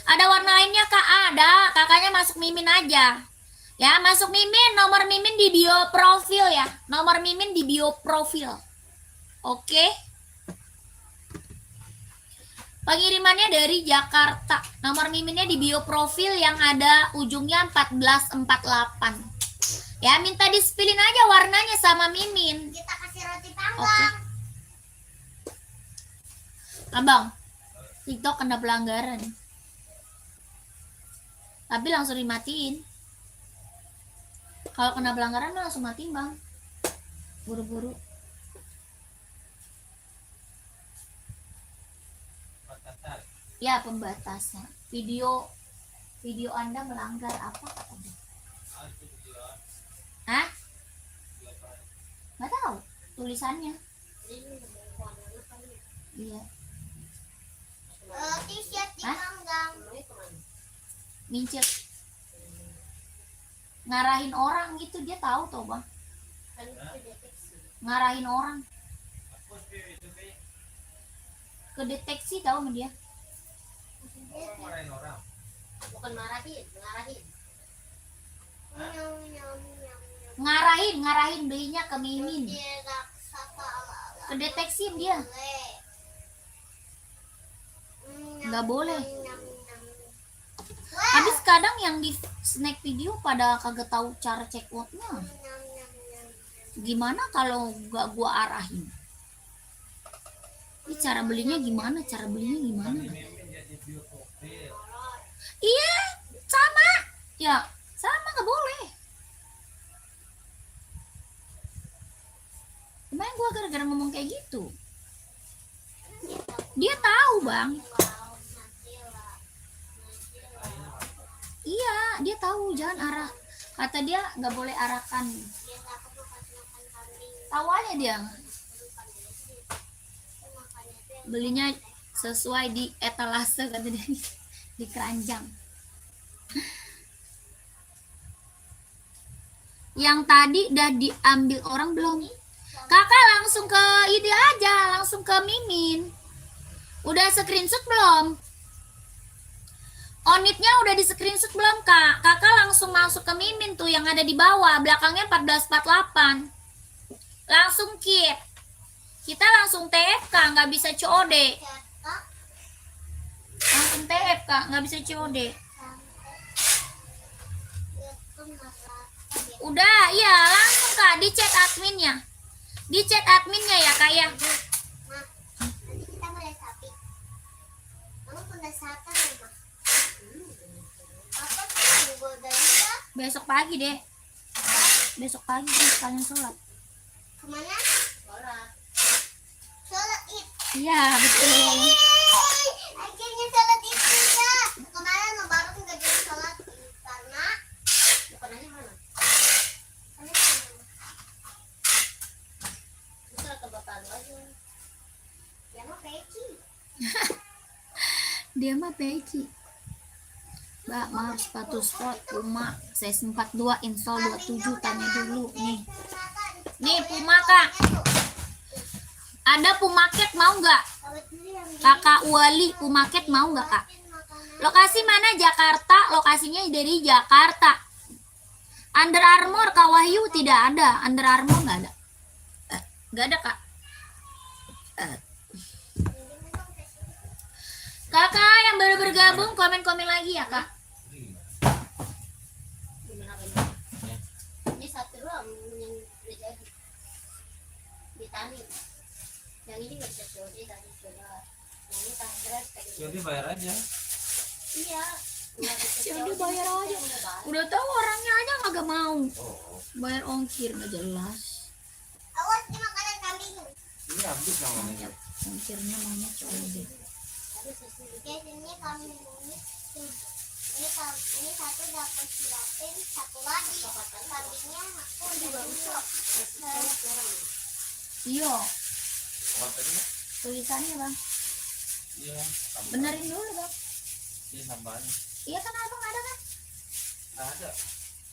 Ada warna lainnya kak? Ada. Kakaknya masuk Mimin aja. Ya, masuk Mimin, nomor Mimin di bio profil ya. Nomor Mimin di bio profil. Oke. Pengirimannya dari Jakarta. Nomor Miminnya di bio profil yang ada ujungnya 1448. Ya, minta di-spillin aja warnanya sama Mimin. Kita kasih roti panggang. Oke. Abang, TikTok kena pelanggaran. Tapi langsung dimatiin. Kalau kena pelanggaran mah langsung matiin bang. Buru-buru. Ya pembatasan. Video Anda melanggar apa katanya? Hah? Nggak tahu tulisannya. Iya. T-shirt dipanggang. Mincet. Ngarahin orang gitu dia tahu tuh bang. Ngarahin orang. Kedeteksi tahu sama dia. Bukan ngarahin. Ngarahin belinya ke Mimin. Kedeteksi dia. Nggak boleh. Habis kadang yang di snack video pada kagak tahu cara check outnya. Gimana kalau nggak gua arahin? Ini cara belinya gimana? Iya, sama. Ya, sama nggak boleh. Kemarin gua gara-gara ngomong kayak gitu. Dia tahu bang. Iya, dia tahu jangan arah. Kata dia nggak boleh arahkan. Tahu aja dia. Belinya sesuai di etalase kata dia, di keranjang. Yang tadi udah diambil orang belum? Kakak langsung ke ide aja, langsung ke Mimin. Udah screenshot belum? Onitnya udah di screenshot belum kak? Kakak langsung masuk ke Mimin tuh yang ada di bawah, belakangnya 1448. Langsung keep. Kita langsung TFK, nggak bisa COD. Langsung TFK, nggak bisa COD. Udah, iya langsung kak di chat adminnya. Di chat adminnya ya kak ya. Nanti kita mulai sapi. Kamu udah satan ya, Ma? Apa sih godanya? Besok pagi deh. Besok pagi kalian sholat. Kemana? Sholat. Sholat id. Iya betul. Akhirnya sholat id juga. Kemarin mau baru nggak jadi sholat id karena bukannya mana? Karena bisa ke bapak lu aja. Ya mau peci. Dia mah peci. Mbak, maaf sepatu sport Puma size 42 install 27 tanya dulu nih. Nih Puma kak. Ada Pumaket mau nggak? Kakak Wali Pumaket mau nggak kak? Lokasi mana? Jakarta. Lokasinya dari Jakarta. Under Armour Kak Wahyu tidak ada. Under Armour nggak ada. Nggak ada kak. Kakak yang baru bergabung komen-komen lagi ya kak. Ini satu doang yang udah jadi di tani. Yang ini nggak bisa COD tadi coba. Yang ini tak beres kayak gitu. Jadi bayar aja. Iya. Jadi bayar aja. Udah tahu orangnya aja nggak mau. Oh, Bayar ongkir nggak jelas. Awas ini makanan kambing. ini habis namanya. Ongkirnya maunya COD. Guys, ini kambing ini satu dapat silatin, satu lagi kambingnya aku juga bisa. Iya. Apa tadi? Tulisannya bang. Iya. Tambah. Benerin dulu bang. Iya tambahannya. Iya kan abang ada kan? Nggak ada.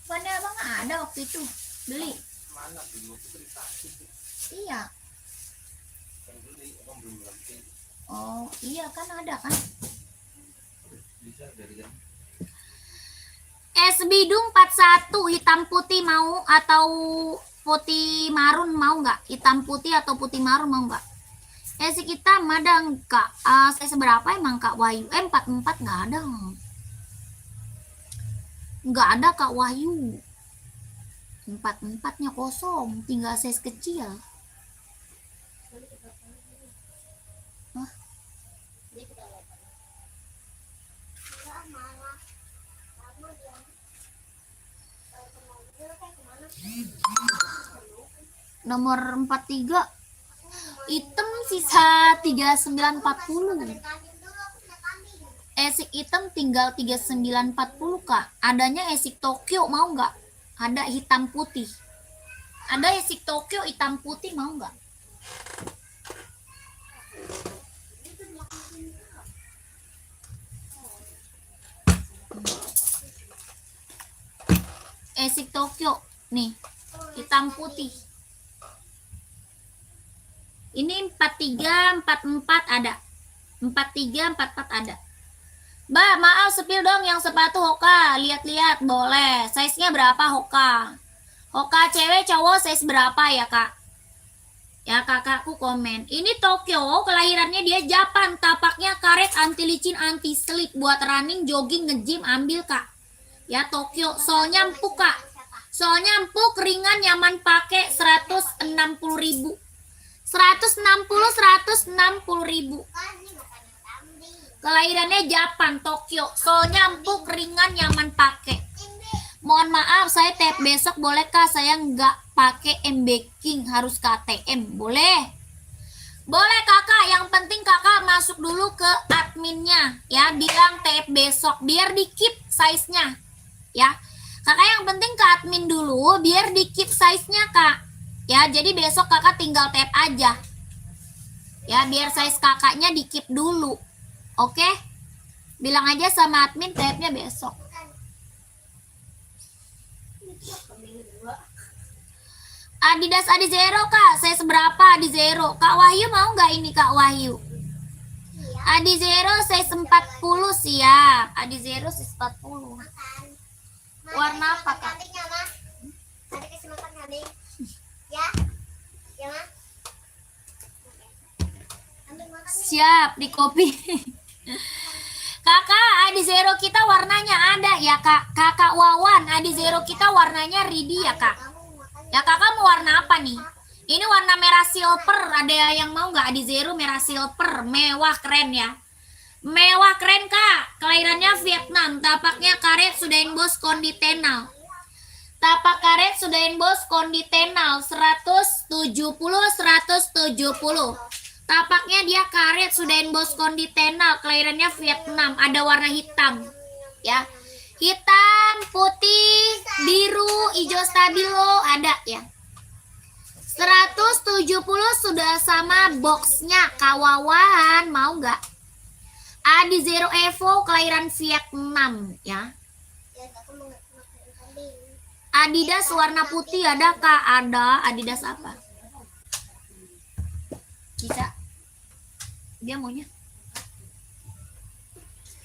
Bukannya abang ada waktu itu beli. Mana dulu itu dikasih. Iya. Yang beli abang belum ngerti. Oh iya kan ada kan. Bisa dari jam. Es bidung 41 hitam putih mau atau putih marun mau nggak? Hitam putih atau putih marun mau nggak? Esik hitam ada nggak? Saya seberapa emang Kak Wahyu? 44 nggak ada. Nggak ada Kak Wahyu. 44-nya kosong, tinggal size kecil. Hah? Nomor 43 hitam sisa 3940. Esik hitam tinggal 3940 kak. Adanya esik Tokyo mau nggak? Ada hitam putih. Ada esik Tokyo hitam putih mau nggak? Esik Tokyo nih hitam putih. Ini 43 44 ada. 43 44 ada. Mbak, maaf sepil dong yang sepatu Hoka. Lihat-lihat boleh. Size-nya berapa Hoka? Hoka cewek cowok size berapa ya, Kak? Ya, kakakku komen. Ini Tokyo, kelahirannya dia Japan. Tapaknya karet, anti licin, anti slip. Buat running, jogging, nge-gym, ambil, Kak. Ya, Tokyo. Soalnya empuk, Kak. Soalnya empuk, ringan, nyaman pakai 160.000. 160.000. Kelahirannya Japan, Tokyo. Soalnya empuk, ringan, nyaman pakai. Mohon maaf, saya tap besok bolehkah? Saya nggak pakai M-Banking, harus KTM. Boleh? Boleh kakak, yang penting kakak masuk dulu ke adminnya. Ya, bilang tap besok, biar di keep size-nya. Ya, kakak yang penting ke admin dulu, biar di keep size-nya kak. Ya, jadi besok kakak tinggal tap aja. Ya, biar size kakaknya di keep dulu. Oke? Bilang aja sama admin tapnya besok. Adidas Adizero kak, saya seberapa Adizero? Kak Wahyu mau nggak ini Kak Wahyu? Adizero saya 40 siap. Adizero saya 40. Warna apa kak? Ada kasih makan kambing. Ya? Ya, Ma? Ambil makan nih. Siap, di kopi. Kakak, Adizero kita warnanya ada ya kak. Kakak Wawan, Adizero kita warnanya ready ya kak. Kamu makan Ya kakak mau warna apa nih? Ini warna merah silver. Ada yang mau nggak Adizero merah silver? Mewah keren ya. Mewah keren kak. Kelahirannya Vietnam. Tapaknya karet sudahin bos konditenal. Tapak karet sudahin bos konditenal 170. Tapaknya dia karet sudahin bos konditenal. Kelahirannya Vietnam. Ada warna hitam. Ya. Hitam, putih, biru, hijau stabilo ada ya. 170 sudah sama boxnya. Kawawan mau nggak? Adizero Evo kelahiran Vietnam ya. Ya, aku mau makan kambing. Adidas warna putih ada kak? Ada. Adidas apa? Bisa. Dia maunya.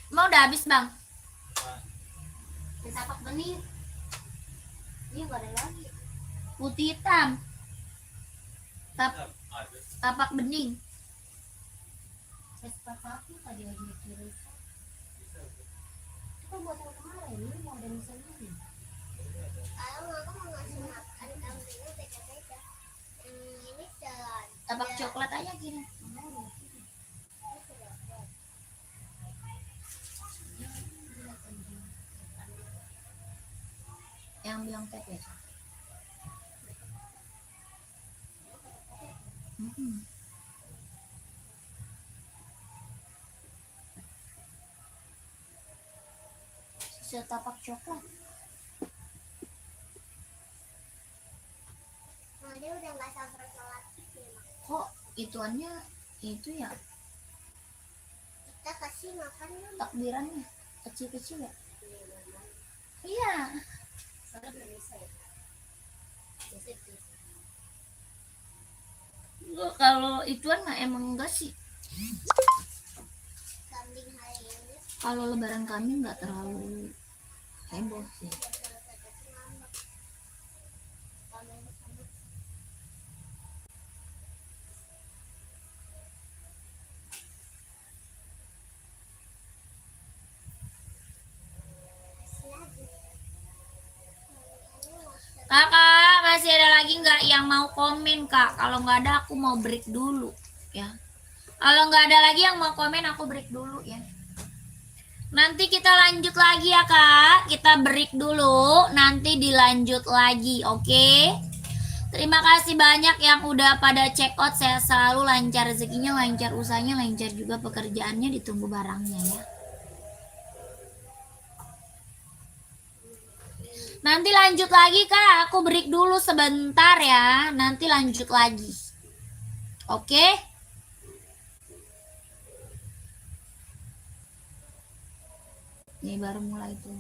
Mau udah habis bang? Tapak benih. Ini nggak ada lagi. Putih hitam. Tapak bening. Sepatu tadi lagi mikirin. Itu buat yang kemarin, ini mau ada misalnya nih. Kalau aku mau ngasih makan kambingnya beda-beda. Ini Tapak coklat aja gini. Yang bilang tap ya. Setapak coklat. Nah, dia udah nggak sabar sholat sih, Mak. Kok ituannya itu ya Kita kasih makan dulu. takbirannya kecil-kecil ya? Iya. Kalau ituan mah emang enggak sih. Kambing hari ini Kalau lebaran kami nggak terlalu heboh sih. Kakak, masih ada lagi nggak yang mau komen kak? Kalau nggak ada aku mau break dulu ya. Kalau nggak ada lagi yang mau komen aku break dulu ya. Nanti kita lanjut lagi ya kak. Kita break dulu, nanti dilanjut lagi, oke? Terima kasih banyak yang udah pada check out. Saya selalu lancar rezekinya, lancar usahanya, lancar juga pekerjaannya. Ditunggu barangnya ya. Nanti lanjut lagi kak. Aku break dulu sebentar ya. Nanti lanjut lagi. Oke? Ini baru mulai tuh.